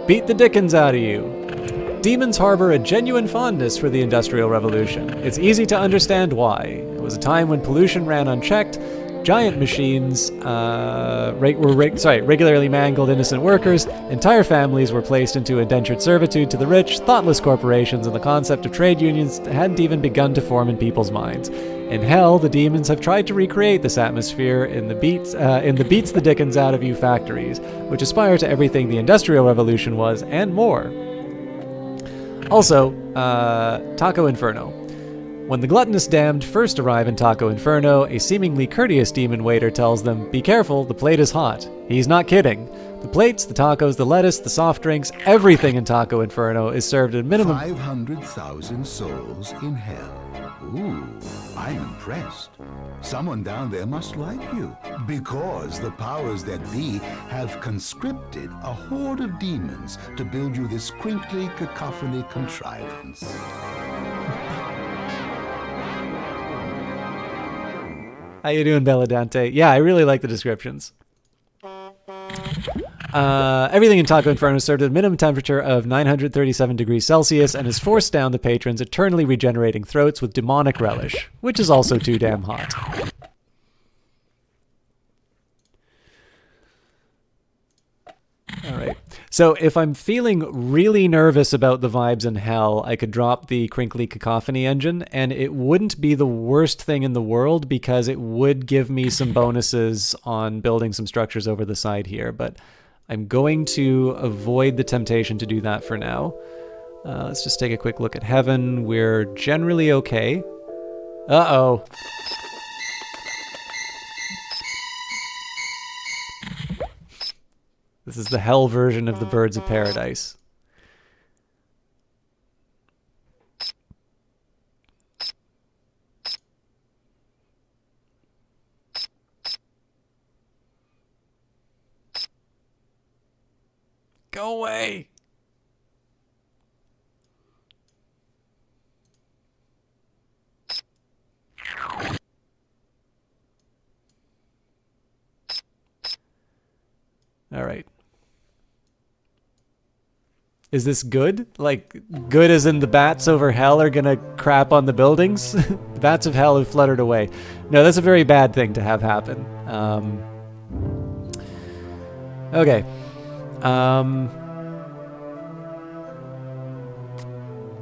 Beat the dickens out of you. Demons harbor a genuine fondness for the Industrial Revolution. It's easy to understand why. It was a time when pollution ran unchecked, Giant machines regularly mangled innocent workers. Entire families were placed into indentured servitude to the rich, thoughtless corporations, and the concept of trade unions hadn't even begun to form in people's minds. In hell, the demons have tried to recreate this atmosphere in the beats the dickens out of you factories, which aspire to everything the Industrial Revolution was and more. Also, Taco Inferno. When the gluttonous damned first arrive in Taco Inferno, a seemingly courteous demon waiter tells them, "Be careful, the plate is hot." He's not kidding. The plates, the tacos, the lettuce, the soft drinks, everything in Taco Inferno is served at a minimum 500,000 souls in hell. Ooh, I'm impressed. Someone down there must like you, because the powers that be have conscripted a horde of demons to build you this crinkly cacophony contrivance. How you doing, Belladante? Yeah, I really like the descriptions. Everything in Taco Inferno is served at a minimum temperature of 937 degrees Celsius and is forced down the patrons' eternally regenerating throats with demonic relish, which is also too damn hot. All right. So if I'm feeling really nervous about the vibes in hell, I could drop the Crinkly Cacophony engine, and it wouldn't be the worst thing in the world because it would give me some bonuses on building some structures over the side here, but I'm going to avoid the temptation to do that for now. Let's just take a quick look at heaven. We're generally okay. Uh-oh. This is the hell version of the Birds of Paradise. Go away! All right. Is this good? Like, good as in the bats over hell are gonna crap on the buildings? The bats of hell have fluttered away. No, that's a very bad thing to have happen. Okay.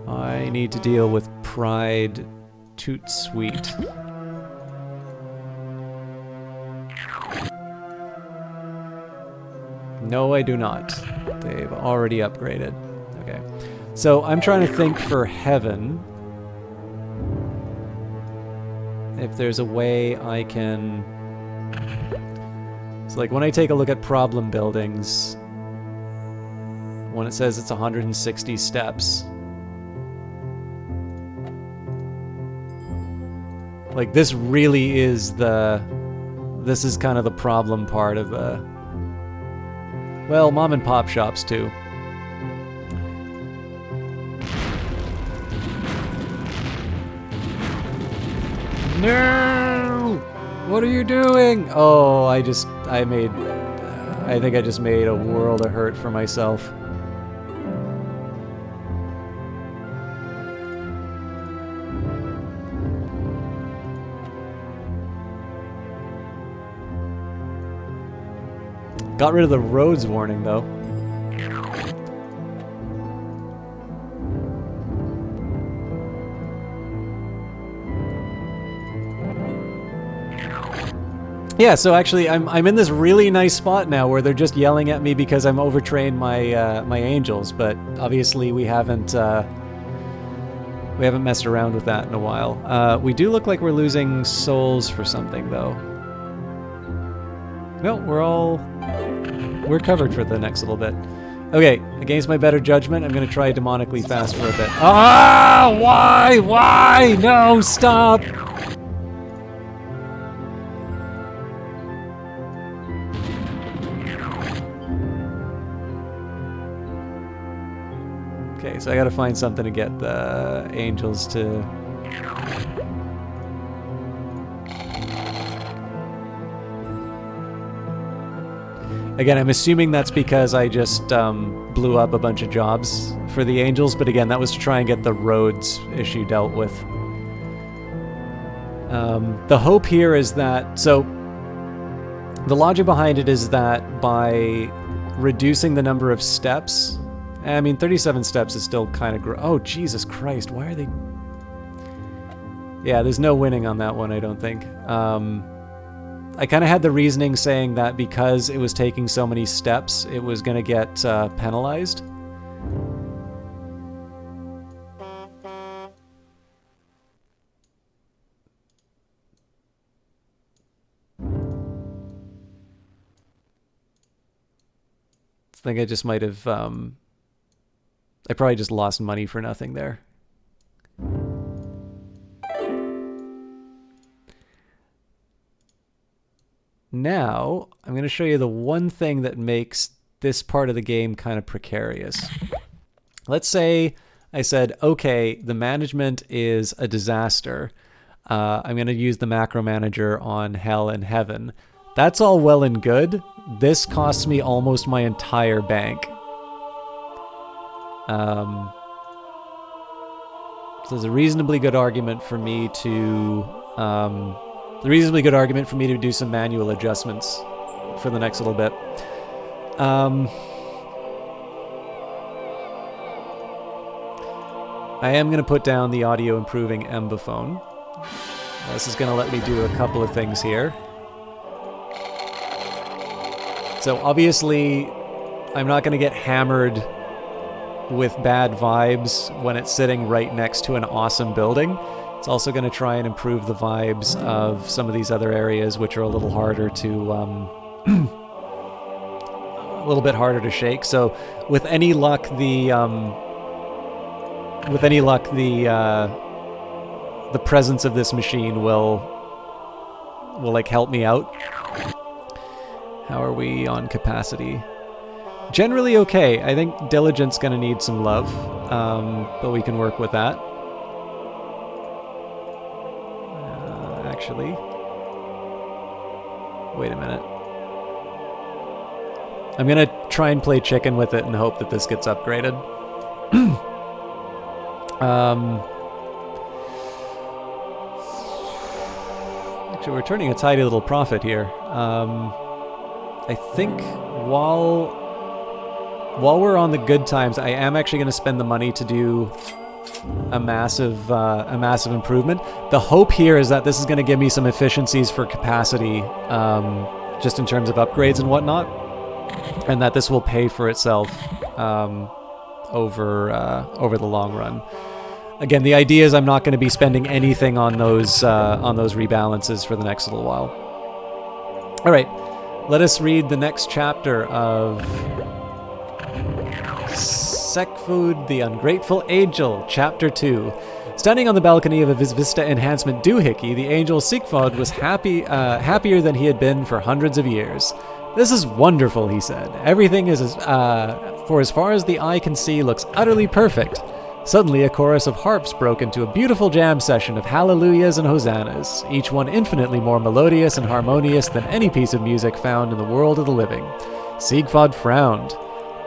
I need to deal with Pride Toot Sweet. No, I do not. They've already upgraded. Okay. So I'm trying to think for heaven. If there's a way I can... So like when I take a look at problem buildings, when it says it's 160 steps, like this really is this is kind of the problem part of the... Well, mom and pop shops too. No! What are you doing? Oh, I think I just made a world of hurt for myself. Got rid of the roads warning, though. Yeah, so actually, I'm in this really nice spot now where they're just yelling at me because I'm overtrained my my angels, but obviously we haven't messed around with that in a while. We do look like we're losing souls for something, though. No, we're covered for the next little bit. Okay, against my better judgment, I'm gonna try demonically fast for a bit. Ah! Why? Why? No, stop! Okay, so I gotta find something to get the angels to... Again, I'm assuming that's because I just blew up a bunch of jobs for the angels, but again, that was to try and get the roads issue dealt with. The hope here is that... So, The logic behind it is that by reducing the number of steps, I mean, 37 steps is still kind of... Oh, Jesus Christ, why are they... Yeah, there's no winning on that one, I don't think. I kind of had the reasoning saying that because it was taking so many steps, it was going to get penalized. I think I just might have... I probably just lost money for nothing there. Now, I'm going to show you the one thing that makes this part of the game kind of precarious. Let's say I said, okay, the management is a disaster. I'm going to use the macro manager on hell and heaven. That's all well and good. This costs me almost my entire bank. So there's a reasonably good argument for me to... do some manual adjustments for the next little bit. I am going to put down the audio improving Embophone. This is going to let me do a couple of things here. So obviously, I'm not going to get hammered with bad vibes when it's sitting right next to an awesome building. It's also going to try and improve the vibes of some of these other areas, which are a little harder to, a little bit harder to shake. So, with any luck, the presence of this machine will like help me out. How are we on capacity? Generally okay. I think diligence going to need some love, but we can work with that. Actually, wait a minute. I'm gonna try and play chicken with it and hope that this gets upgraded. Actually, we're turning a tidy little profit here. I think while we're on the good times, I am actually going to spend the money to do a massive improvement. The hope here is that this is going to give me some efficiencies for capacity, just in terms of upgrades and whatnot, and that this will pay for itself over the long run. Again, the idea is I'm not going to be spending anything on those rebalances for the next little while. All right, let us read the next chapter of Sekfood, the Ungrateful Angel, Chapter 2. Standing on the balcony of a Vista Enhancement doohickey, the angel Sigfod was happier than he had been for hundreds of years. "This is wonderful," he said. "Everything is, for as far as the eye can see, looks utterly perfect." Suddenly, a chorus of harps broke into a beautiful jam session of hallelujahs and hosannas, each one infinitely more melodious and harmonious than any piece of music found in the world of the living. Sigfod frowned.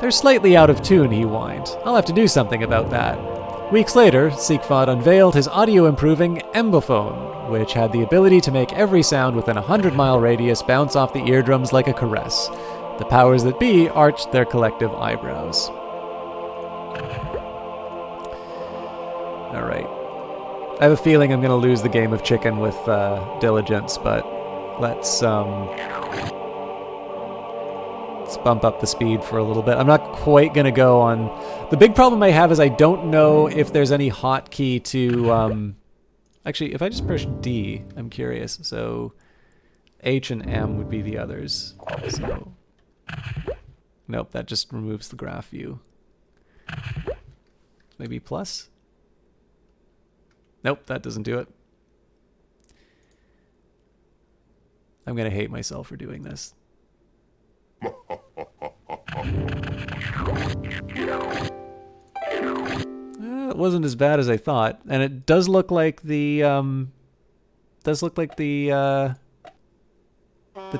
"They're slightly out of tune," he whined. "I'll have to do something about that." Weeks later, Sigfod unveiled his audio-improving Embophone, which had the ability to make every sound within a 100-mile radius bounce off the eardrums like a caress. The powers that be arched their collective eyebrows. All right. I have a feeling I'm going to lose the game of chicken with diligence, but let's bump up the speed for a little bit. I'm not quite going to go on... The big problem I have is I don't know if there's any hotkey to... Actually, if I just push D, I'm curious. So H and M would be the others. So... Nope, that just removes the graph view. Maybe plus? Nope, that doesn't do it. I'm going to hate myself for doing this. It wasn't as bad as I thought, and it does look like the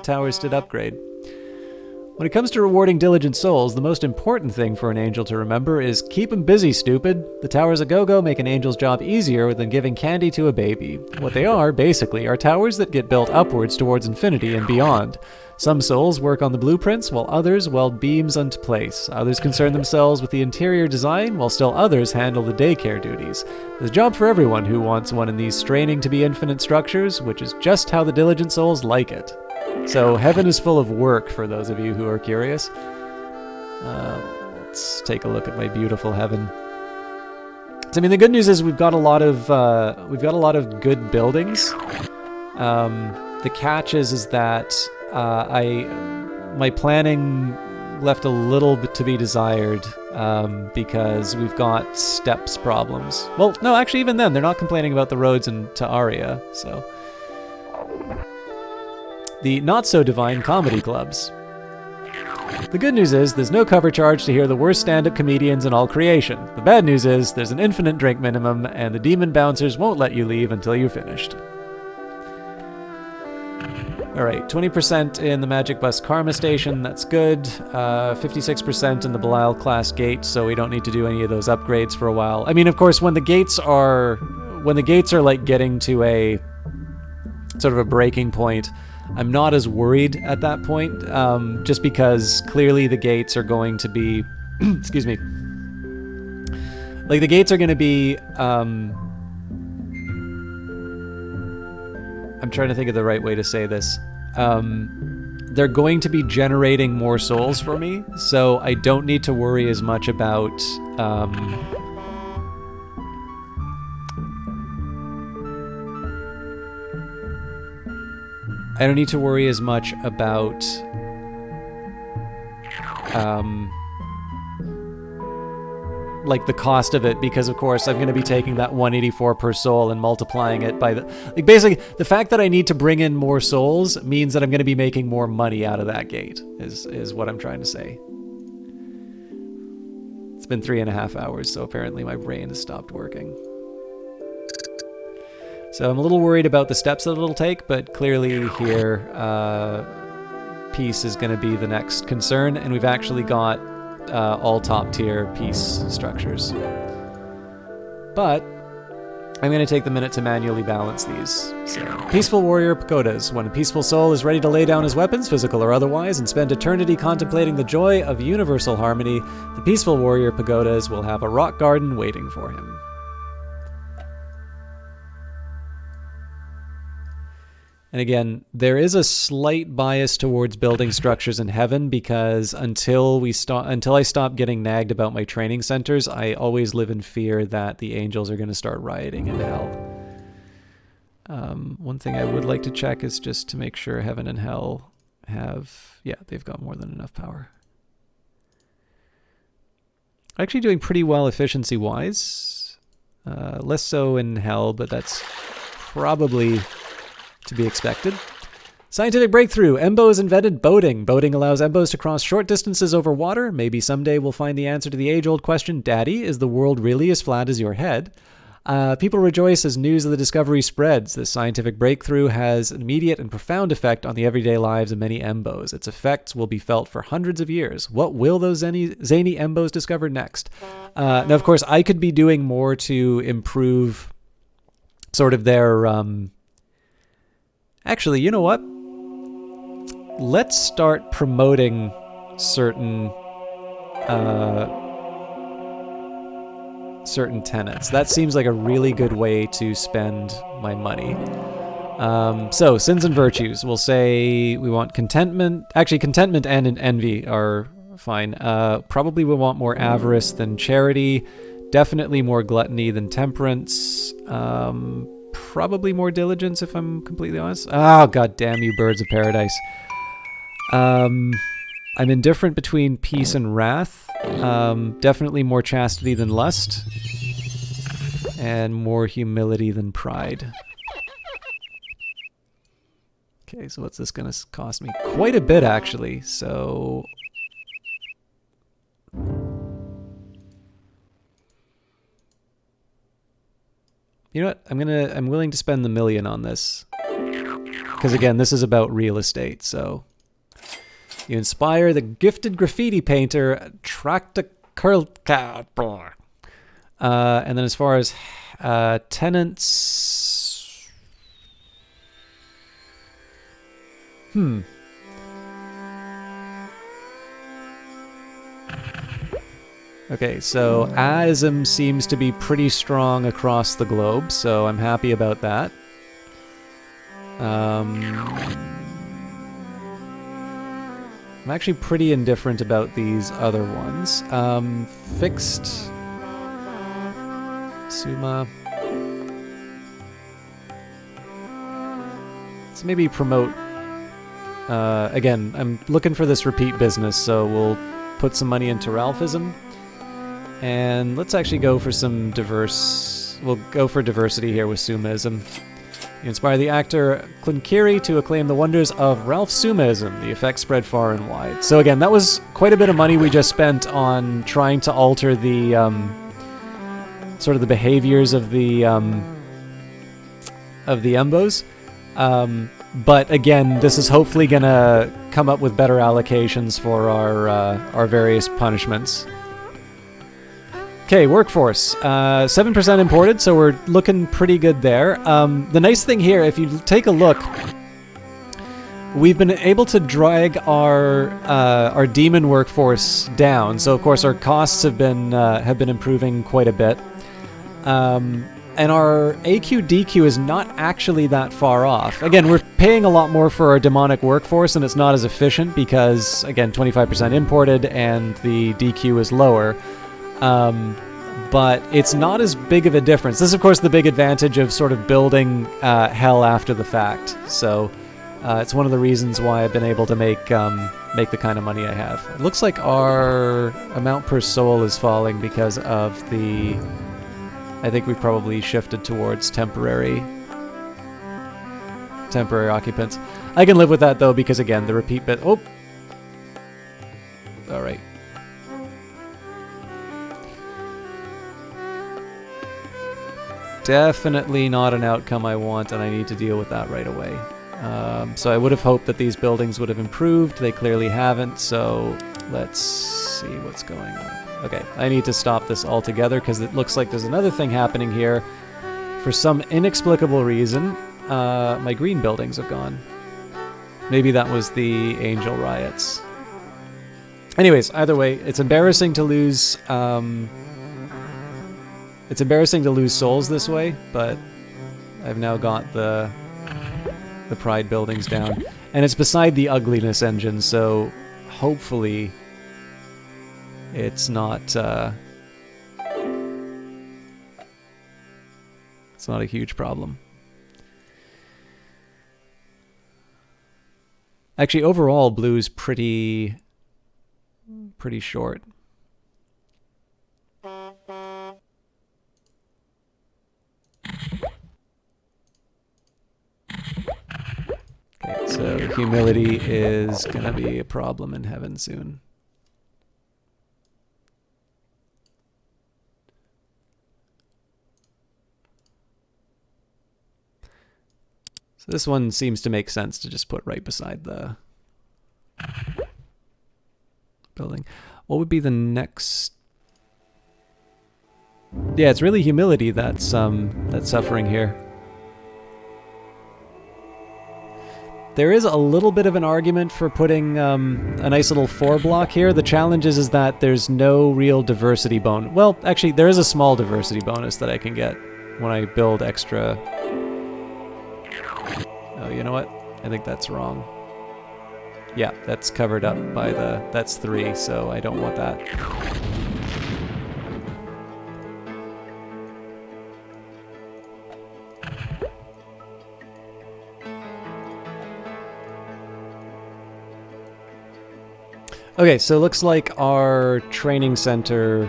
towers did upgrade. When it comes to rewarding diligent souls, the most important thing for an angel to remember is keep 'em busy, stupid. The towers a go-go make an angel's job easier than giving candy to a baby. What they are, basically, are towers that get built upwards towards infinity and beyond. Some souls work on the blueprints, while others weld beams onto place. Others concern themselves with the interior design, while still others handle the daycare duties. There's a job for everyone who wants one in these straining to be infinite structures, which is just how the diligent souls like it. So heaven is full of work, for those of you who are curious. Let's take a look at my beautiful heaven. So, I mean, the good news is we've got a lot of good buildings. The catch is that my planning left a little bit to be desired because we've got steps problems. Well, no, actually, even then, they're not complaining about the roads to Aria, so. The not-so-divine comedy clubs. The good news is there's no cover charge to hear the worst stand-up comedians in all creation. The bad news is there's an infinite drink minimum, and the demon bouncers won't let you leave until you're finished. Alright, 20% in the Magic Bus Karma Station, that's good. 56% in the Belial class gate, so we don't need to do any of those upgrades for a while. I mean, of course, when the gates are like getting to a sort of a breaking point, I'm not as worried at that point, just because clearly the gates are going to be, excuse me, like the gates are going to be, I'm trying to think of the right way to say this. They're going to be generating more souls for me, so I don't need to worry as much about, I don't need to worry as much about like the cost of it, because of course I'm going to be taking that 184 per soul and multiplying it by basically the fact that I need to bring in more souls means that I'm going to be making more money out of that gate is what I'm trying to say. It's been 3.5 hours, so apparently my brain has stopped working. So I'm a little worried about the steps that it'll take, but clearly here, peace is going to be the next concern, and we've actually got all top-tier peace structures. But I'm going to take the minute to manually balance these. So, Peaceful Warrior Pagodas. When a peaceful soul is ready to lay down his weapons, physical or otherwise, and spend eternity contemplating the joy of universal harmony, the Peaceful Warrior Pagodas will have a rock garden waiting for him. And again, there is a slight bias towards building structures in heaven because until I stop getting nagged about my training centers, I always live in fear that the angels are going to start rioting in hell. One thing I would like to check is just to make sure heaven and hell they've got more than enough power. Actually doing pretty well efficiency-wise. Less so in hell, but that's probably to be expected. Scientific breakthrough. Embo has invented boating. Boating allows Embos to cross short distances over water. Maybe someday we'll find the answer to the age-old question, Daddy, is the world really as flat as your head? People rejoice as news of the discovery spreads. This scientific breakthrough has an immediate and profound effect on the everyday lives of many Embos. Its effects will be felt for hundreds of years. What will those zany Embos discover next? Now, of course, I could be doing more to improve sort of their... Actually, you know what? Let's start promoting certain tenets. That seems like a really good way to spend my money. So, sins and virtues. We'll say we want contentment. Actually, contentment and envy are fine. Probably we want more avarice than charity. Definitely more gluttony than temperance. Probably more diligence, if I'm completely honest. Oh, god damn you, birds of paradise. I'm indifferent between peace and wrath. Definitely more chastity than lust. And more humility than pride. Okay, so what's this going to cost me? Quite a bit, actually. So... You know what? I'm willing to spend the $1 million on this. Because again, this is about real estate, so You inspire the gifted graffiti painter and then as far as tenants... Okay, so Aism seems to be pretty strong across the globe, so I'm happy about that. I'm actually pretty indifferent about these other ones. Fixed... Suma... Let's maybe promote... again, I'm looking for this repeat business, so we'll put some money into Ralphism. And let's actually go for some diverse... We'll go for diversity here with Sumaism. You inspire the actor Klinkiri to acclaim the wonders of Ralph Sumaism. The effects spread far and wide. So again, that was quite a bit of money we just spent on trying to alter the sort of the behaviors of the Embos. But again, this is hopefully gonna come up with better allocations for our various punishments. Okay, workforce. 7% imported, so we're looking pretty good there. The nice thing here, if you take a look, we've been able to drag our demon workforce down. So of course our costs have been improving quite a bit, and our AQ DQ is not actually that far off. Again, we're paying a lot more for our demonic workforce, and it's not as efficient because again 25% imported and the DQ is lower. But it's not as big of a difference. This is, of course, the big advantage of sort of building hell after the fact. So it's one of the reasons why I've been able to make the kind of money I have. It looks like our amount per soul is falling because of the... I think we've probably shifted towards temporary occupants. I can live with that, though, because, again, the repeat bit... Oh! All right. Definitely not an outcome I want, and I need to deal with that right away. So I would have hoped that these buildings would have improved. They clearly haven't, so let's see what's going on. Okay, I need to stop this altogether because it looks like there's another thing happening here. For some inexplicable reason, my green buildings have gone. Maybe that was the Angel Riots. Anyways, either way, it's embarrassing to lose... It's embarrassing to lose souls this way, but I've now got the pride buildings down. And it's beside the ugliness engine, so hopefully it's not it's not a huge problem. Actually, overall, blue's pretty short. Okay, so humility is gonna be a problem in heaven soon. So this one seems to make sense to just put right beside the building. What would be the next? Yeah, it's really humility that's suffering here. There is a little bit of an argument for putting a nice little 4 block here. The challenge is that there's no real diversity bonus. Well, actually, there is a small diversity bonus that I can get when I build extra. Oh, you know what? I think that's wrong. Yeah, that's covered up by the... That's 3, so I don't want that. Okay, so it looks like our training center,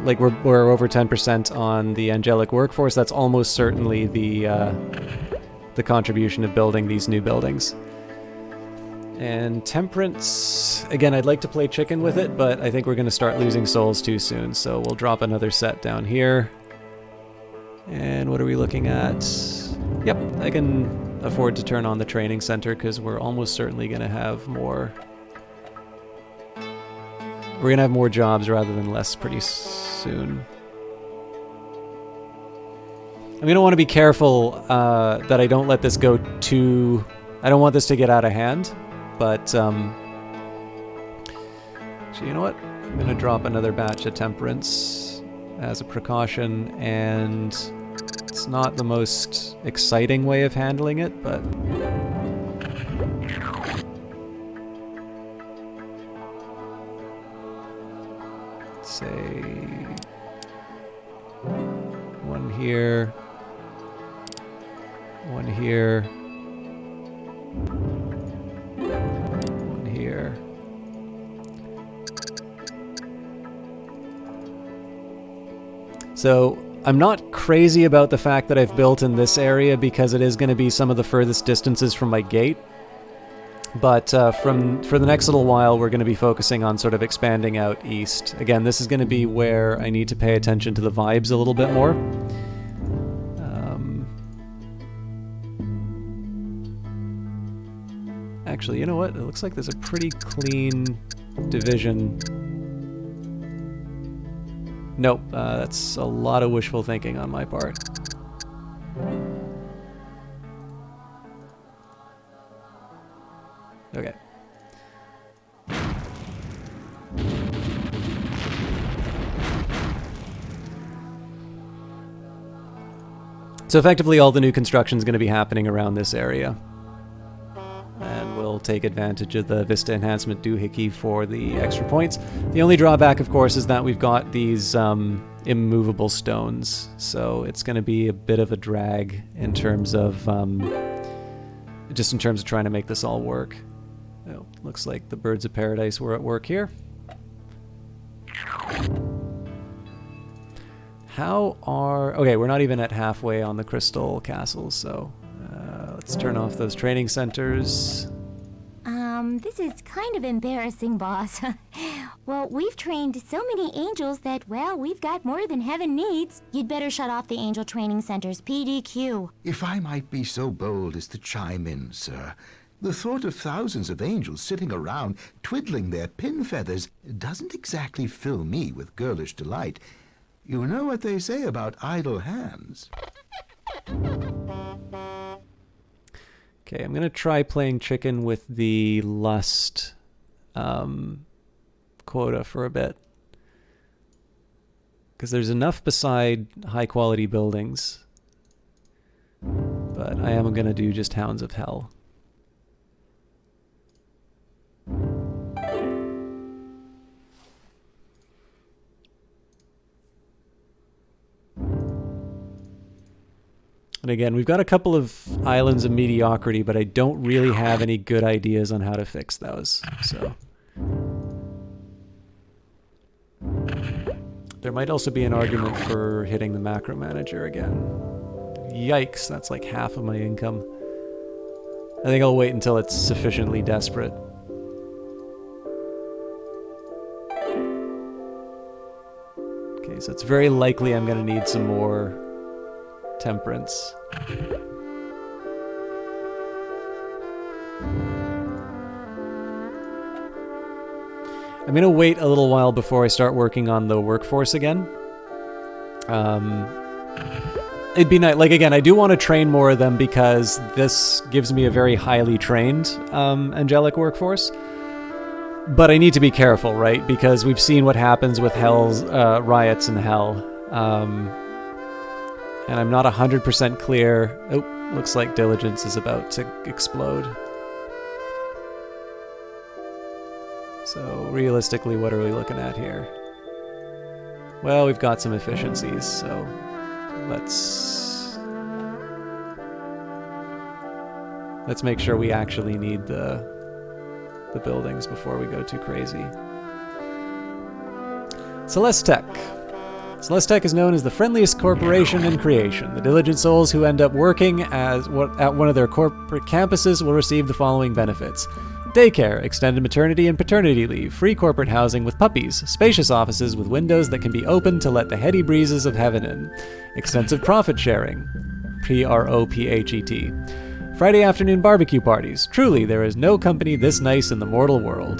like we're over 10% on the angelic workforce. That's almost certainly the contribution of building these new buildings. And temperance, again, I'd like to play chicken with it, but I think we're going to start losing souls too soon. So we'll drop another set down here. And what are we looking at? Yep, I can afford to turn on the training center because we're almost certainly going to have more. We're going to have more jobs rather than less pretty soon. I'm going to want to be careful that I don't let this go too... I don't want this to get out of hand, but... So you know what? I'm going to drop another batch of temperance as a precaution, and it's not the most exciting way of handling it, but... Say... one here... one here... one here... So, I'm not crazy about the fact that I've built in this area because it is going to be some of the furthest distances from my gate. But for the next little while, we're going to be focusing on sort of expanding out east. Again, this is going to be where I need to pay attention to the vibes a little bit more. Actually, you know what? It looks like there's a pretty clean division. Nope, that's a lot of wishful thinking on my part. Okay. So effectively all the new construction is going to be happening around this area. And we'll take advantage of the Vista Enhancement Doohickey for the extra points. The only drawback, of course, is that we've got these immovable stones. So it's going to be a bit of a drag in terms of... just in terms of trying to make this all work. Oh, looks like the Birds of Paradise were at work here. Okay, we're not even at halfway on the Crystal Castles, so let's turn off those training centers. This is kind of embarrassing, boss. Well, we've trained so many angels that, well, we've got more than heaven needs. You'd better shut off the angel training centers, PDQ. If I might be so bold as to chime in, sir, the thought of thousands of angels sitting around twiddling their pin feathers doesn't exactly fill me with girlish delight. You know what they say about idle hands. Okay, I'm going to try playing chicken with the lust quota for a bit. Because there's enough beside high-quality buildings. But I am going to do just Hounds of Hell. And again, we've got a couple of islands of mediocrity, but I don't really have any good ideas on how to fix those. So there might also be an argument for hitting the macro manager again. Yikes, that's like half of my income. I think I'll wait until it's sufficiently desperate. Okay, so it's very likely I'm going to need some more temperance. I'm going to wait a little while before I start working on the workforce again. It'd be nice. Like, again, I do want to train more of them because this gives me a very highly trained angelic workforce. But I need to be careful, right? Because we've seen what happens with Hell's riots in Hell. And I'm not 100% clear. Oh, looks like Diligence is about to explode. So realistically, what are we looking at here? Well, we've got some efficiencies, so let's make sure we actually need the buildings before we go too crazy. Celestech. Celestech is known as the friendliest corporation in creation. The diligent souls who end up working at one of their corporate campuses will receive the following benefits: daycare, extended maternity and paternity leave, free corporate housing with puppies, spacious offices with windows that can be opened to let the heady breezes of heaven in, extensive profit sharing, PROPHET, Friday afternoon barbecue parties. Truly, there is no company this nice in the mortal world.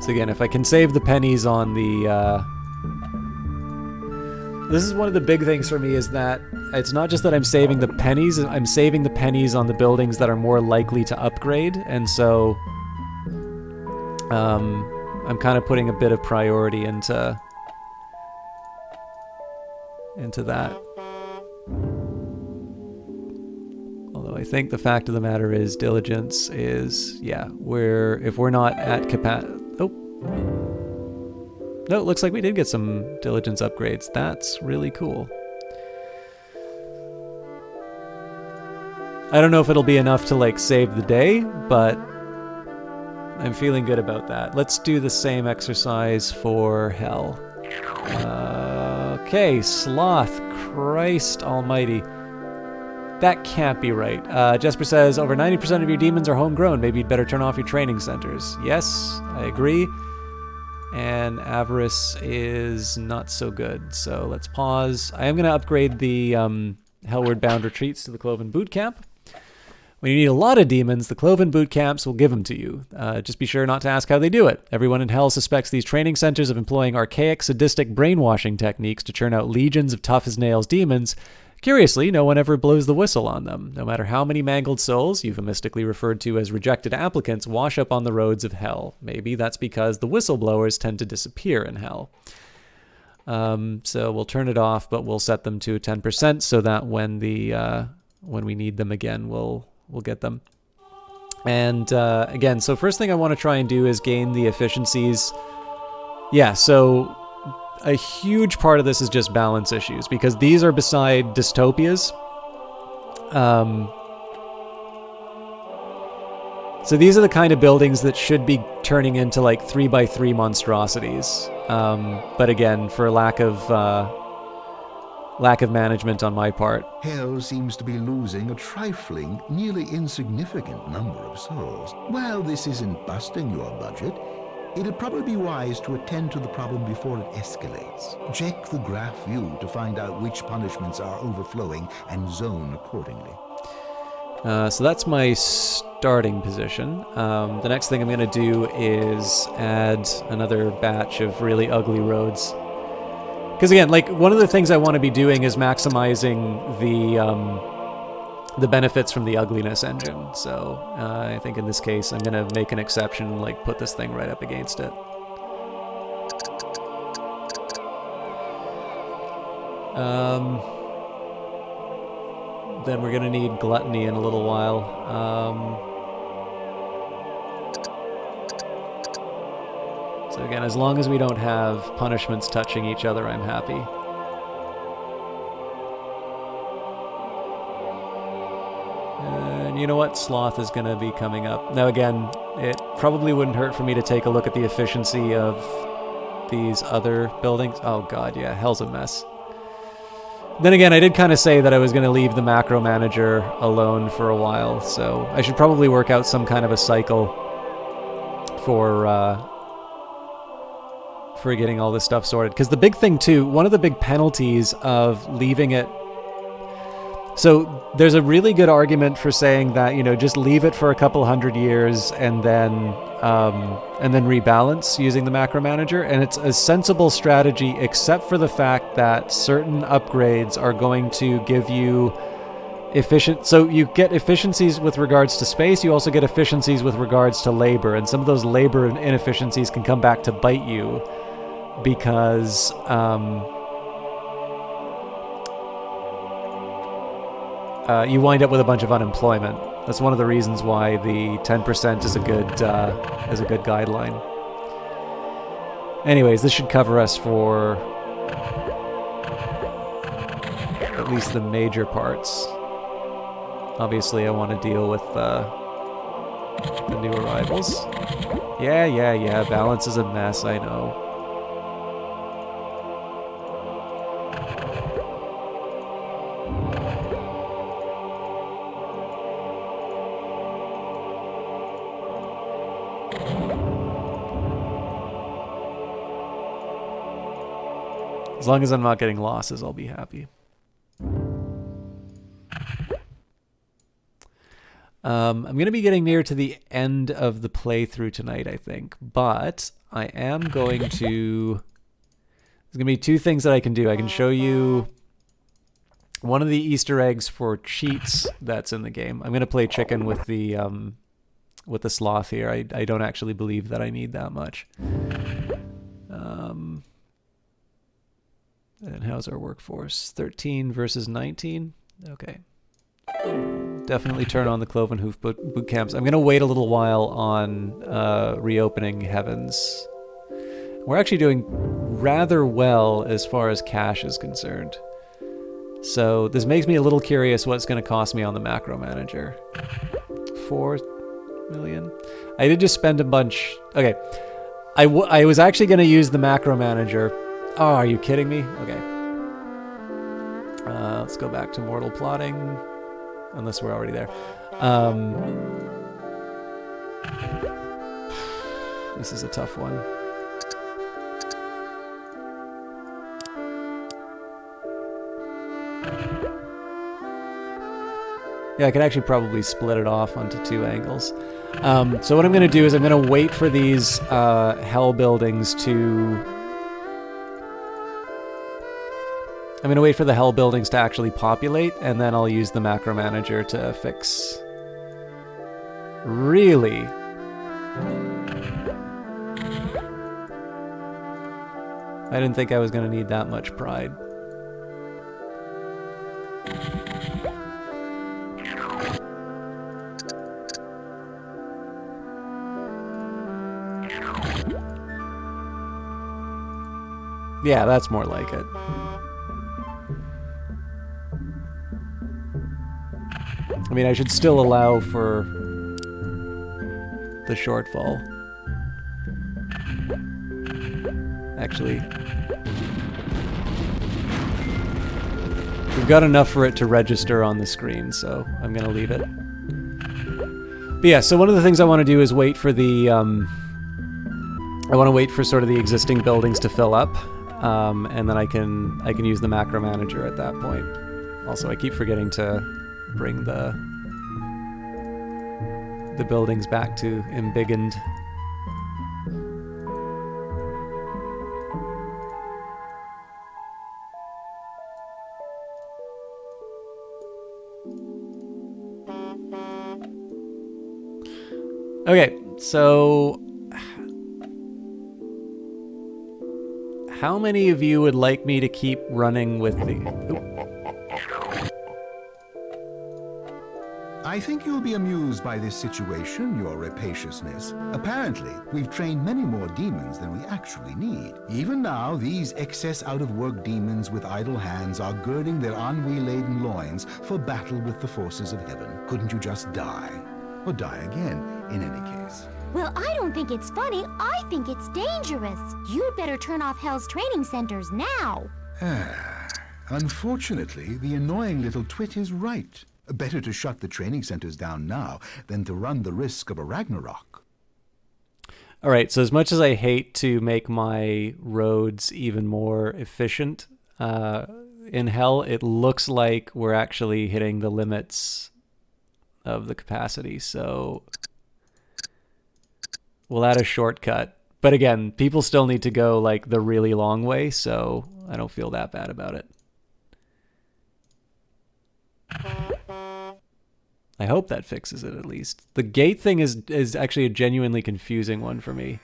So again, if I can save the pennies on the... This is one of the big things for me, is that it's not just that I'm saving the pennies, I'm saving the pennies on the buildings that are more likely to upgrade, and so I'm kind of putting a bit of priority into that. Although I think the fact of the matter is, diligence is, yeah, if we're not at capacity... Oh. No, it looks like we did get some diligence upgrades. That's really cool. I don't know if it'll be enough to, like, save the day, but I'm feeling good about that. Let's do the same exercise for hell. Okay, sloth. Christ almighty. That can't be right. Jesper says, over 90% of your demons are homegrown. Maybe you'd better turn off your training centers. Yes, I agree. And avarice is not so good. So let's pause. I am going to upgrade the Hellward Bound retreats to the Cloven Boot Camp. When you need a lot of demons, the Cloven Boot Camps will give them to you. Just be sure not to ask how they do it. Everyone in Hell suspects these training centers of employing archaic, sadistic brainwashing techniques to churn out legions of tough-as-nails demons. Curiously, no one ever blows the whistle on them. No matter how many mangled souls, euphemistically referred to as rejected applicants, wash up on the roads of Hell. Maybe that's because the whistleblowers tend to disappear in Hell. So we'll turn it off, but we'll set them to 10% so that when we need them again, we'll get them. And again, so first thing I want to try and do is gain the efficiencies. Yeah, so a huge part of this is just balance issues, because these are beside dystopias. So these are the kind of buildings that should be turning into like 3x3 monstrosities. But again, for lack of management on my part. Hell seems to be losing a trifling, nearly insignificant number of souls. While this isn't busting your budget, it'd probably be wise to attend to the problem before it escalates. Check the graph view to find out which punishments are overflowing and zone accordingly. So that's my starting position. The next thing I'm going to do is add another batch of really ugly roads. Because again, like, one of the things I want to be doing is maximizing the benefits from the ugliness engine. So I think in this case, I'm going to make an exception, like put this thing right up against it. Then we're going to need gluttony in a little while. So again, as long as we don't have punishments touching each other, I'm happy. And you know what? Sloth is going to be coming up. Now again, it probably wouldn't hurt for me to take a look at the efficiency of these other buildings. Oh god, yeah, hell's a mess. Then again, I did kind of say that I was going to leave the macro manager alone for a while, so I should probably work out some kind of a cycle for getting all this stuff sorted. Because the big thing too, one of the big penalties of leaving it... So there's a really good argument for saying that, you know, just leave it for a couple hundred years and then rebalance using the macro manager. And it's a sensible strategy, except for the fact that certain upgrades are going to give you so you get efficiencies with regards to space, you also get efficiencies with regards to labor, and some of those labor inefficiencies can come back to bite you because you wind up with a bunch of unemployment. That's one of the reasons why the 10% is a good guideline. Anyways, this should cover us for at least the major parts. Obviously, I want to deal with the new arrivals. Yeah. Balance is a mess, I know. As long as I'm not getting losses, I'll be happy. I'm going to be getting near to the end of the playthrough tonight, I think. But I am going to... There's going to be two things that I can do. I can show you one of the Easter eggs for cheats that's in the game. I'm going to play chicken with the sloth here. I don't actually believe that I need that much. And how's our workforce? 13 versus 19? Okay. Definitely turn on the Cloven Hoof boot camps. I'm going to wait a little while on reopening Heavens. We're actually doing rather well as far as cash is concerned. So this makes me a little curious what it's going to cost me on the macro manager. 4 million? I did just spend a bunch. Okay. I was actually going to use the macro manager. Oh, are you kidding me? Okay. Let's go back to mortal plotting. Unless we're already there. This is a tough one. Yeah, I could actually probably split it off onto 2 angles. So what I'm going to do is I'm going to wait for these hell buildings to... I'm going to wait for the hell buildings to actually populate, and then I'll use the macro manager to fix... Really? I didn't think I was going to need that much pride. Yeah, that's more like it. I mean, I should still allow for the shortfall. Actually, we've got enough for it to register on the screen, so I'm going to leave it. But yeah, so one of the things I want to do is wait for the... I want to wait for sort of the existing buildings to fill up, and then I can use the macro manager at that point. Also, I keep forgetting to bring the buildings back to embiggened. Okay, so how many of you would like me to keep running with the... Oop. I think you'll be amused by this situation, your rapaciousness. Apparently, we've trained many more demons than we actually need. Even now, these excess out-of-work demons with idle hands are girding their ennui-laden loins for battle with the forces of heaven. Couldn't you just die? Or die again, in any case. Well, I don't think it's funny. I think it's dangerous. You'd better turn off Hell's training centers now. Unfortunately, the annoying little twit is right. Better to shut the training centers down now than to run the risk of a Ragnarok. All right, so as much as I hate to make my roads even more efficient, in Hell, it looks like we're actually hitting the limits of the capacity, so we'll add a shortcut. But again, people still need to go like the really long way, so I don't feel that bad about it. I hope that fixes it at least. The gate thing is actually a genuinely confusing one for me.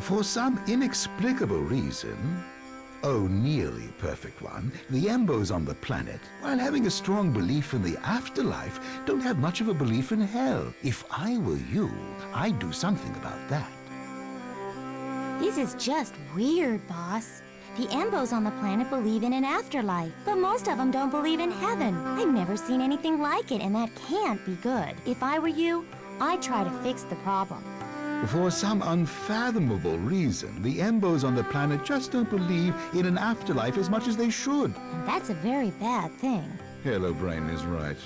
For some inexplicable reason, oh, nearly perfect one, the Embos on the planet, while having a strong belief in the afterlife, don't have much of a belief in hell. If I were you, I'd do something about that. This is just weird, boss. The Embos on the planet believe in an afterlife, but most of them don't believe in heaven. I've never seen anything like it, and that can't be good. If I were you, I'd try to fix the problem. For some unfathomable reason, the Embos on the planet just don't believe in an afterlife as much as they should. And that's a very bad thing. Hello Brain is right.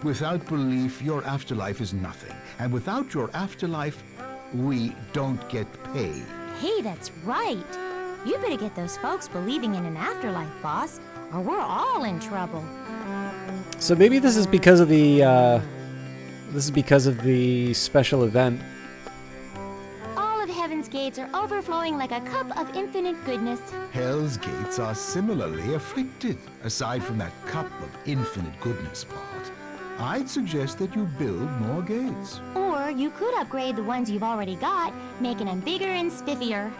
Without belief, your afterlife is nothing. And without your afterlife, we don't get paid. Hey, that's right. You better get those folks believing in an afterlife, boss, or we're all in trouble. So maybe this is because of the special event. All of heaven's gates are overflowing like a cup of infinite goodness. Hell's gates are similarly afflicted, aside from that cup of infinite goodness part. I'd suggest that you build more gates. Or you could upgrade the ones you've already got, making them bigger and spiffier.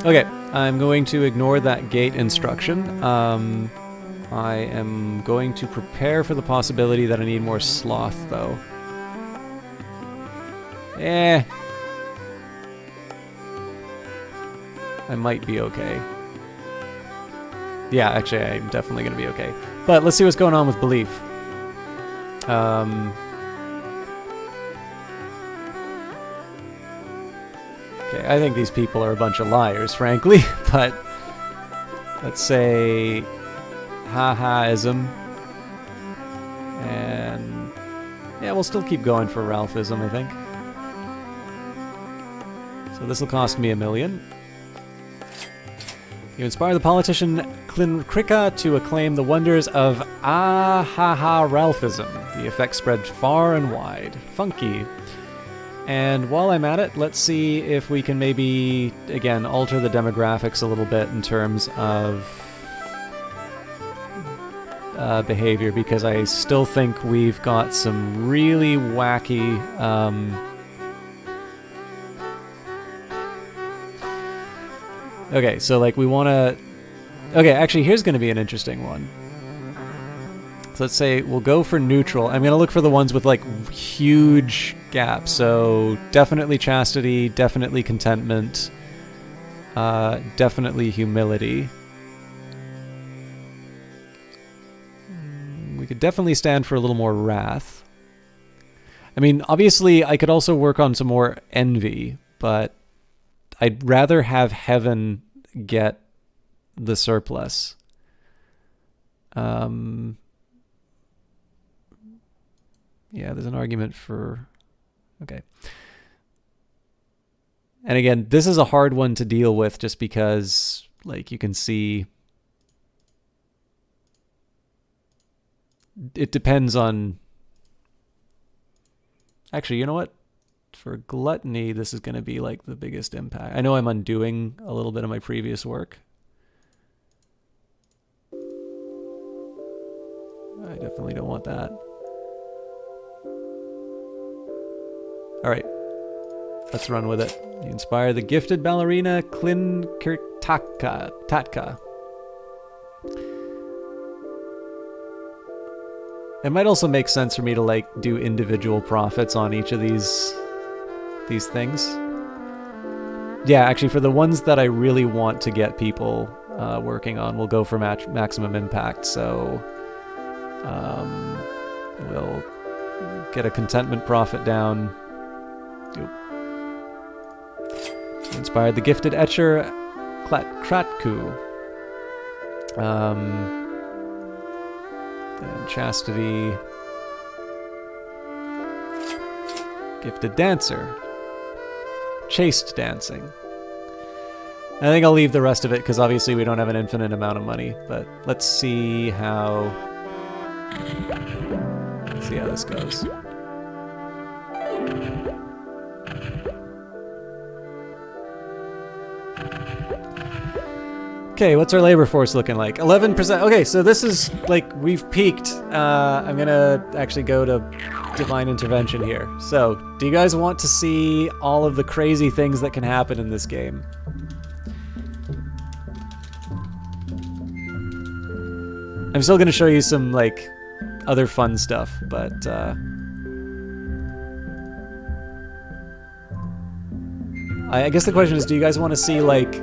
Okay, I'm going to ignore that gate instruction. I am going to prepare for the possibility that I need more sloth, though. I might be okay. Yeah, actually, I'm definitely going to be okay. But let's see what's going on with belief. Okay, I think these people are a bunch of liars, frankly, but let's say ha-ha-ism. And yeah, we'll still keep going for Ralphism, I think. So this will cost me $1 million. You inspire the politician Klinkrika to acclaim the wonders of ah-ha-ha-Ralphism. The effect spread far and wide. Funky. And while I'm at it, let's see if we can maybe, again, alter the demographics a little bit in terms of behavior, because I still think we've got some really wacky okay, so like we want to... Okay, actually here's going to be an interesting one. So let's say we'll go for neutral. I'm going to look for the ones with like huge gaps. So definitely chastity, definitely contentment, definitely humility. We could definitely stand for a little more wrath. I mean, obviously I could also work on some more envy, but I'd rather have heaven get the surplus. Yeah, there's an argument for... Okay. And again, this is a hard one to deal with just because, like, you can see... It depends on... Actually, you know what? For gluttony, this is going to be, like, the biggest impact. I know I'm undoing a little bit of my previous work. I definitely don't want that. Alright, let's run with it. You inspire the gifted ballerina Tatka. It might also make sense for me to like do individual profits on each of these things. Yeah, actually for the ones that I really want to get people working on, we'll go for maximum impact. So we'll get a contentment profit down. Inspired the gifted etcher Kratku. And chastity. Gifted dancer. Chaste dancing. I think I'll leave the rest of it because obviously we don't have an infinite amount of money, but let's see how this goes. Okay, what's our labor force looking like? 11%. Okay, so this is like we've peaked. I'm gonna actually go to divine intervention here. So, do you guys want to see all of the crazy things that can happen in this game? I'm still gonna show you some like other fun stuff, but I guess the question is, do you guys want to see, like,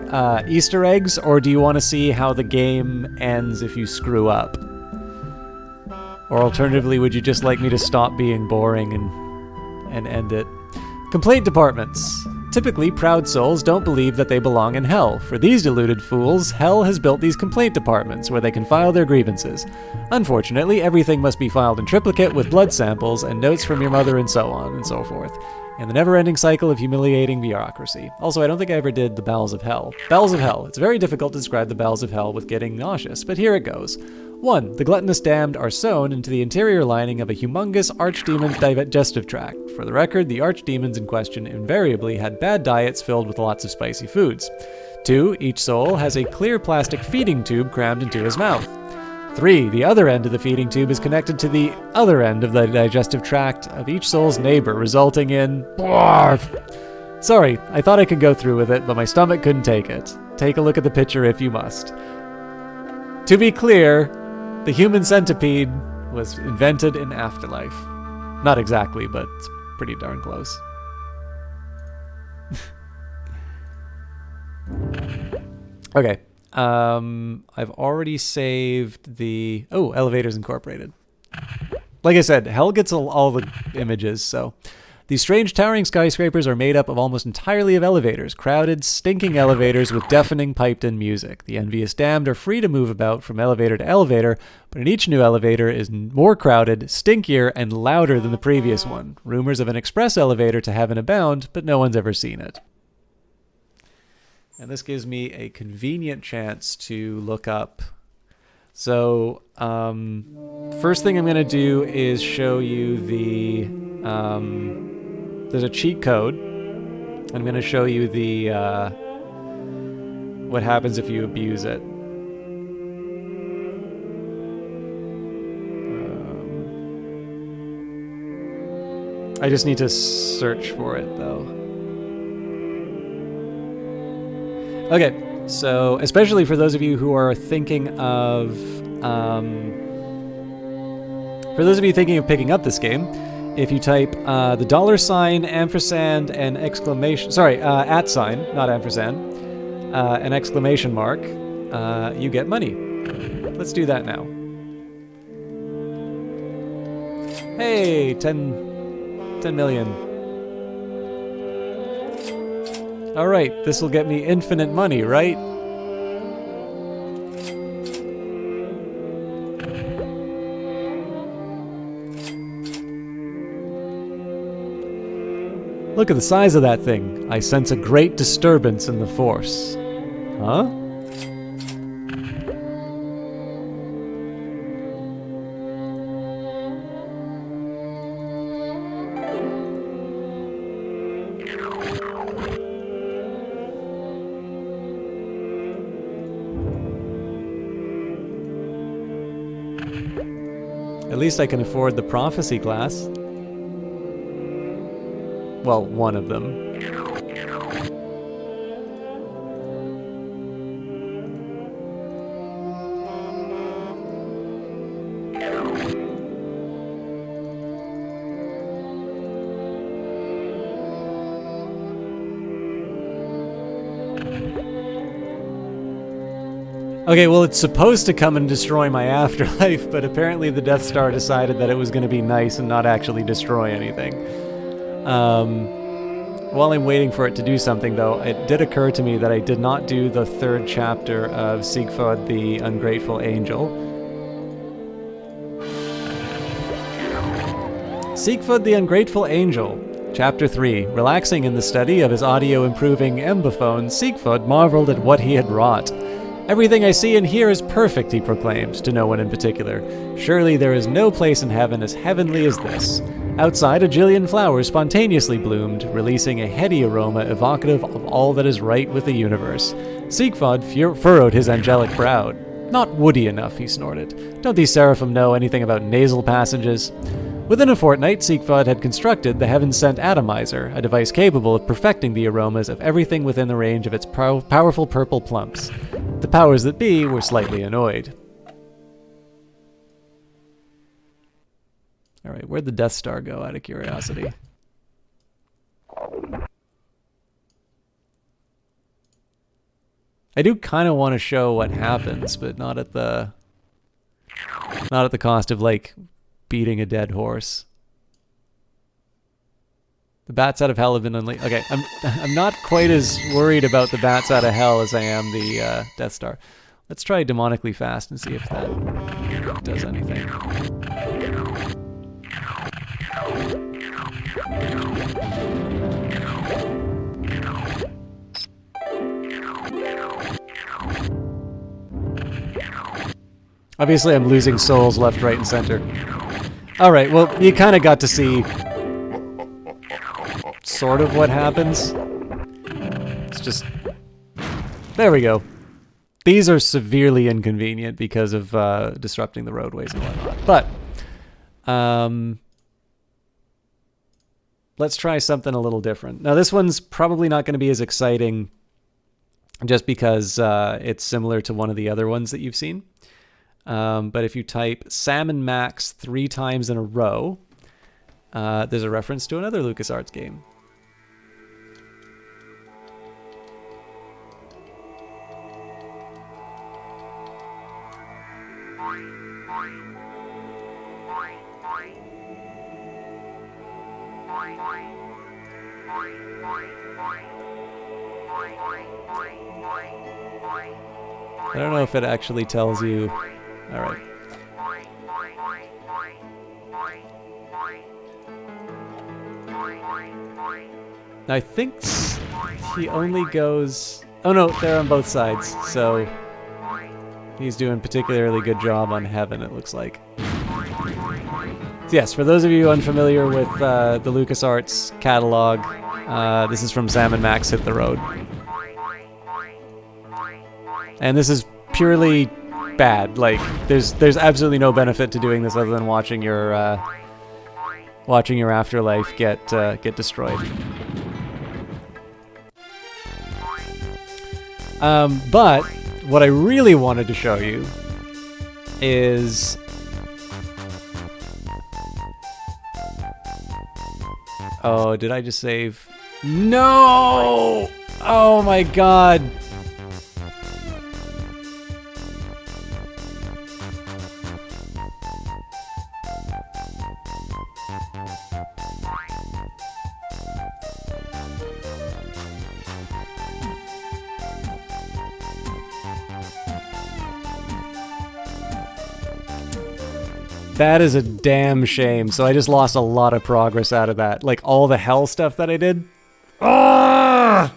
Easter eggs, or do you want to see how the game ends if you screw up? Or alternatively, would you just like me to stop being boring and end it? Complaint departments. Typically, proud souls don't believe that they belong in hell. For these deluded fools, hell has built these complaint departments where they can file their grievances. Unfortunately, everything must be filed in triplicate with blood samples and notes from your mother and so on and so forth. and the never-ending cycle of humiliating bureaucracy. Also, I don't think I ever did the Bowels of Hell. Bowels of Hell. It's very difficult to describe the Bowels of Hell with getting nauseous, but here it goes. 1. The gluttonous damned are sewn into the interior lining of a humongous archdemon's digestive tract. For the record, the archdemons in question invariably had bad diets filled with lots of spicy foods. 2. Each soul has a clear plastic feeding tube crammed into his mouth. 3. The other end of the feeding tube is connected to the other end of the digestive tract of each soul's neighbor, resulting in... Barf! Sorry, I thought I could go through with it, but my stomach couldn't take it. Take a look at the picture if you must. To be clear, the human centipede was invented in Afterlife. Not exactly, but it's pretty darn close. Okay. I've already saved the... Oh, Elevators Incorporated. Like I said, hell gets all the images, so... These strange towering skyscrapers are made up of almost entirely of elevators, crowded, stinking elevators with deafening piped-in music. The envious damned are free to move about from elevator to elevator, but in each new elevator is more crowded, stinkier, and louder than the previous one. Rumors of an express elevator to heaven abound, but no one's ever seen it. And this gives me a convenient chance to look up. So, first thing I'm going to do is show you the... there's a cheat code. I'm going to show you the what happens if you abuse it. I just need to search for it, though. Okay, so especially for those of you who are thinking of picking up this game, if you type the $, ampersand, and exclamation... Sorry, at sign, not ampersand, an exclamation mark, you get money. Let's do that now. Hey, 10 million. All right, this will get me infinite money, right? Look at the size of that thing. I sense a great disturbance in the force. Huh? At least I can afford the prophecy class. Well, one of them. Okay, well, it's supposed to come and destroy my afterlife, but apparently the Death Star decided that it was going to be nice and not actually destroy anything. While I'm waiting for it to do something, though, it did occur to me that I did not do the 3rd chapter of Siegfried the Ungrateful Angel. Siegfried the Ungrateful Angel, Chapter 3. Relaxing in the study of his audio-improving embophone, Siegfried marveled at what he had wrought. Everything I see and hear is perfect, he proclaimed, to no one in particular. Surely there is no place in heaven as heavenly as this. Outside, a jillion flowers spontaneously bloomed, releasing a heady aroma evocative of all that is right with the universe. Siegfried furrowed his angelic brow. Not woody enough, he snorted. Don't these seraphim know anything about nasal passages? Within a fortnight, Siegfried had constructed the heaven-sent atomizer, a device capable of perfecting the aromas of everything within the range of its powerful purple plumps. The powers that be were slightly annoyed. All right, where'd the Death Star go, out of curiosity? I do kind of want to show what happens, but not at the cost of, like, beating a dead horse. The bats out of hell have been unleashed. Okay, I'm not quite as worried about the bats out of hell as I am the Death Star. Let's try demonically fast and see if that does anything. Obviously, I'm losing souls left, right, and center. All right, well, you kind of got to see sort of what happens. It's just... There we go. These are severely inconvenient because of disrupting the roadways and whatnot. But let's try something a little different. Now, this one's probably not going to be as exciting just because it's similar to one of the other ones that you've seen. But if you type Salmon Max 3 times in a row, there's a reference to another LucasArts game. I don't know if it actually tells you. All right. I think he only goes... Oh no, they're on both sides, so he's doing a particularly good job on Heaven, it looks like. So yes, for those of you unfamiliar with the LucasArts catalog, this is from Sam & Max Hit the Road. And this is purely bad. Like, there's absolutely no benefit to doing this other than watching your Afterlife get destroyed. But what I really wanted to show you is oh, did I just save? No! Oh my god. That is a damn shame. So I just lost a lot of progress out of that. Like, all the hell stuff that I did. Ah!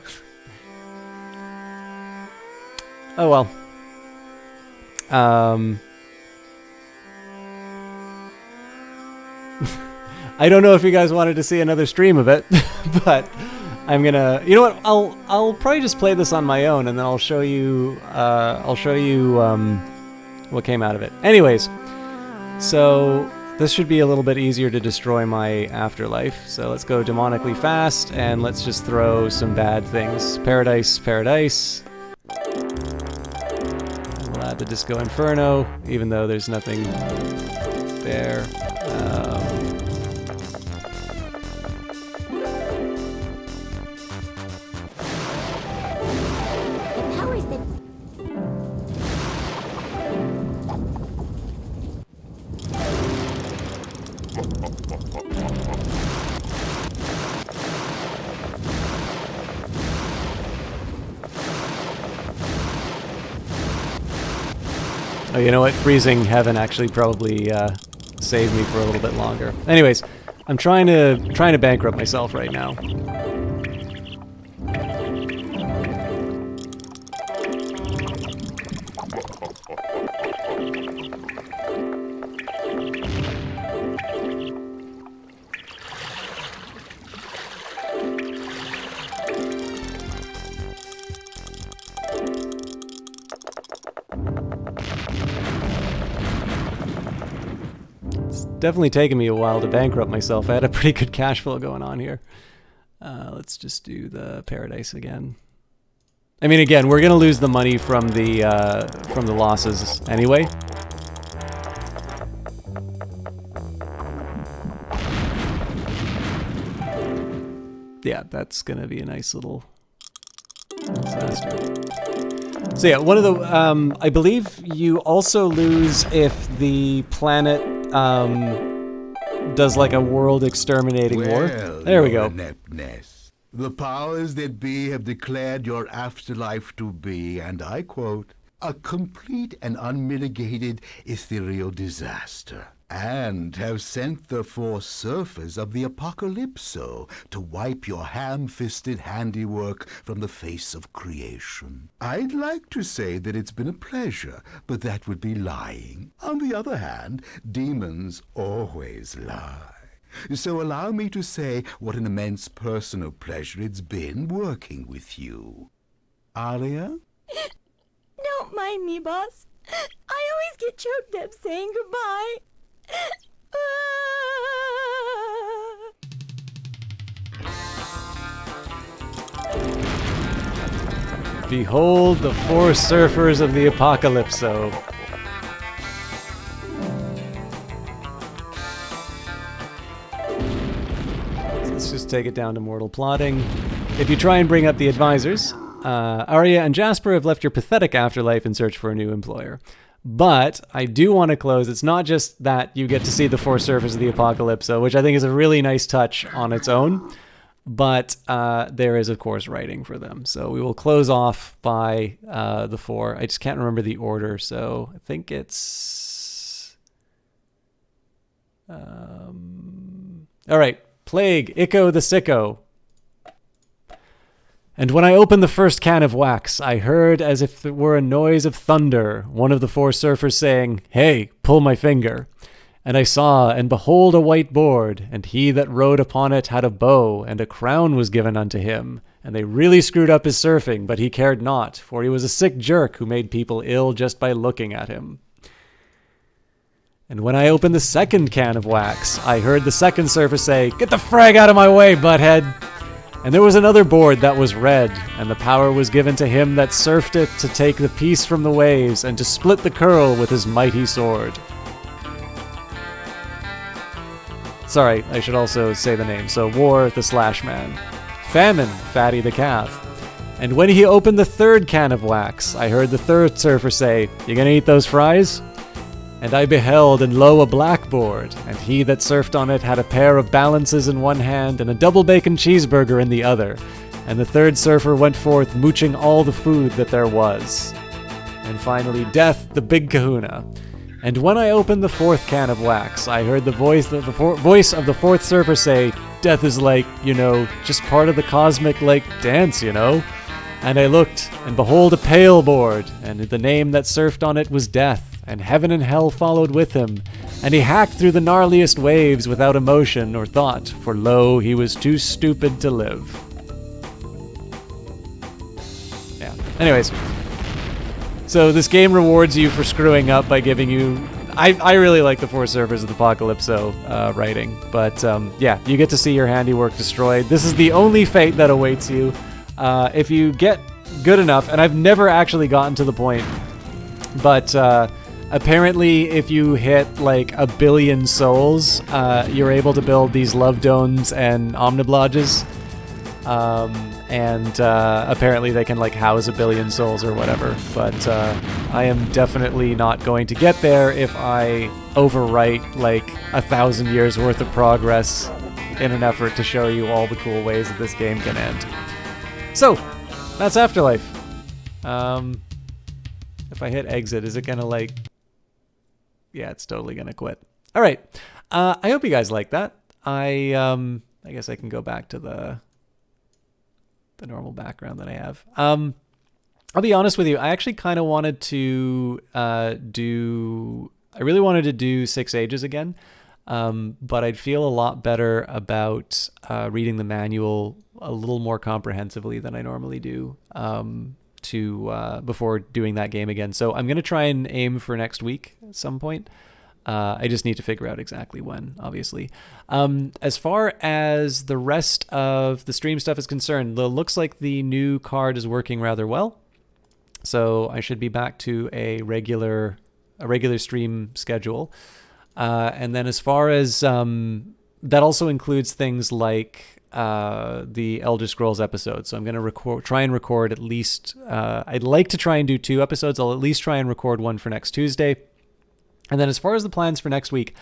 Oh well. I don't know if you guys wanted to see another stream of it, but I'm gonna... You know what? I'll probably just play this on my own, and then I'll show you what came out of it. Anyways. So, this should be a little bit easier to destroy my Afterlife. So let's go demonically fast, and let's just throw some bad things. Paradise, Paradise. We'll add the Disco Inferno, even though there's nothing there. Oh, you know what? Freezing Heaven actually probably saved me for a little bit longer. Anyways, I'm trying to bankrupt myself right now. Definitely taken me a while to bankrupt myself. I had a pretty good cash flow going on here. Let's just do the Paradise again. I mean, again, we're gonna lose the money from the losses anyway. Yeah, that's gonna be a nice little disaster. So yeah, one of the I believe you also lose if the planet does like a world exterminating war. There we go. Ineptness. The powers that be have declared your afterlife to be, and I quote, a complete and unmitigated ethereal disaster. and have sent the four surfers of the Apocalypso to wipe your ham-fisted handiwork from the face of creation. I'd like to say that it's been a pleasure, but that would be lying. On the other hand, demons always lie. So allow me to say what an immense personal pleasure it's been working with you. Aria? Don't mind me, boss. I always get choked up saying goodbye. Behold the four surfers of the Apocalypso. Let's just take it down to mortal plotting. If you try and bring up the advisors, Arya and Jasper have left your pathetic afterlife in search for a new employer. But I do want to close. It's not just that you get to see the four surfers of the Apocalypso, which I think is a really nice touch on its own. But there is, of course, writing for them. So we will close off by the four. I just can't remember the order, so I think it's... All right. Plague, Icko the Sicko. And when I opened the first can of wax, I heard, as if it were a noise of thunder, one of the four surfers saying, "Hey, pull my finger." And I saw, and behold, a white board, and he that rode upon it had a bow, and a crown was given unto him. And they really screwed up his surfing, but he cared not, for he was a sick jerk who made people ill just by looking at him. And when I opened the second can of wax, I heard the second surfer say, "Get the frag out of my way, butthead." And there was another board that was red, and the power was given to him that surfed it to take the peace from the waves and to split the curl with his mighty sword. Sorry, I should also say the name. So, War the Slash Man. Famine, Fatty the Calf. And when he opened the third can of wax, I heard the third surfer say, "You gonna eat those fries?" And I beheld, and lo, a blackboard, and he that surfed on it had a pair of balances in one hand and a double bacon cheeseburger in the other. And the third surfer went forth mooching all the food that there was. And finally, Death, the big kahuna. And when I opened the fourth can of wax, I heard the voice of the fourth surfer say, "Death is like, just part of the cosmic, dance, And I looked, and behold, a pale board, and the name that surfed on it was Death. And heaven and hell followed with him, and he hacked through the gnarliest waves without emotion or thought, for lo, he was too stupid to live. Yeah. Anyways, so this game rewards you for screwing up by giving you... I really like the four surfers of the Apocalypso writing, but yeah, you get to see your handiwork destroyed. This is the only fate that awaits you. If you get good enough, and I've never actually gotten to the point, but... apparently, if you hit 1 billion souls, you're able to build these love domes and omniblages. And apparently they can house 1 billion souls or whatever. But I am definitely not going to get there if I overwrite 1,000 years worth of progress in an effort to show you all the cool ways that this game can end. So, that's Afterlife. If I hit exit, is it gonna Yeah, it's totally gonna quit. All right. I hope you guys like that. I guess I can go back to the normal background that I have. I'll be honest with you. I actually kind of wanted to I really wanted to do 6 Ages again, but I'd feel a lot better about reading the manual a little more comprehensively than I normally do before doing that game again. So I'm going to try and aim for next week at some point. I just need to figure out exactly when, obviously. As far as the rest of the stream stuff is concerned, it looks like the new card is working rather well. So I should be back to a regular stream schedule. And then as far as that also includes things like the Elder Scrolls episodes. So I'm going to try and record at least, I'd like to try and do 2 episodes. I'll at least try and record one for next Tuesday. And then as far as the plans for next week,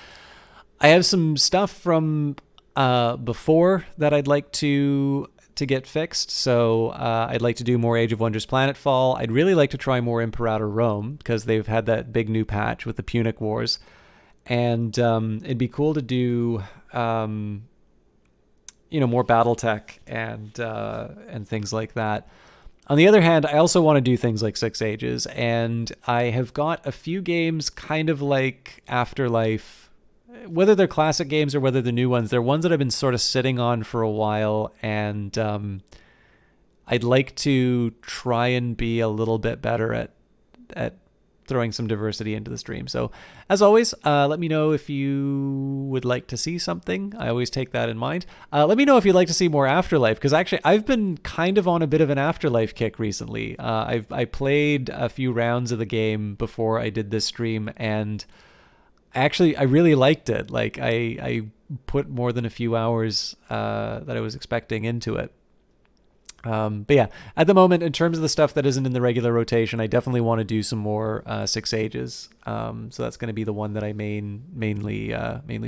I have some stuff from before that I'd like to get fixed. So I'd like to do more Age of Wonders Planetfall. I'd really like to try more Imperator Rome because they've had that big new patch with the Punic Wars. and it'd be cool to do more BattleTech and things like that. On the other hand, I also want to do things like 6 Ages, and I have got a few games kind of like Afterlife, whether they're classic games or whether they're new ones. They're ones that I've been sort of sitting on for a while, and I'd like to try and be a little bit better at throwing some diversity into the stream. So as always, let me know if you would like to see something. I always take that in mind. Let me know if you'd like to see more Afterlife, because actually I've been kind of on a bit of an Afterlife kick recently. I played a few rounds of the game before I did this stream, and actually I really liked it. Like I put more than a few hours that I was expecting into it. But yeah, at the moment, in terms of the stuff that isn't in the regular rotation, I definitely want to do some more 6 Ages. So that's going to be the one that I mainly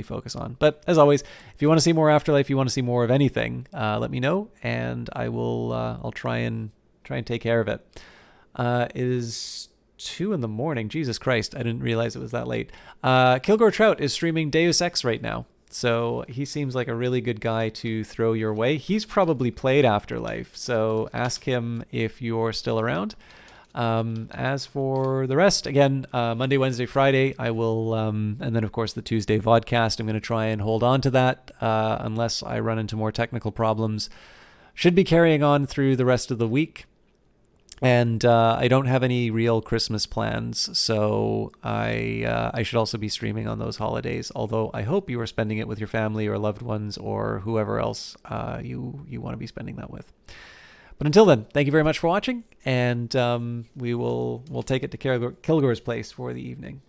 focus on. But as always, if you want to see more Afterlife, you want to see more of anything, let me know, and I will. I'll try and take care of it. It is 2 a.m. Jesus Christ, I didn't realize it was that late. Kilgore Trout is streaming Deus Ex right now. So he seems like a really good guy to throw your way. He's probably played Afterlife, so ask him if you're still around. As for the rest, again, Monday, Wednesday, Friday, I will, and then of course the Tuesday vodcast, I'm going to try and hold on to that unless I run into more technical problems. Should be carrying on through the rest of the week. And I don't have any real Christmas plans, so I should also be streaming on those holidays, although I hope you are spending it with your family or loved ones or whoever else you want to be spending that with. But until then, thank you very much for watching, and we'll take it to Kilgore's place for the evening.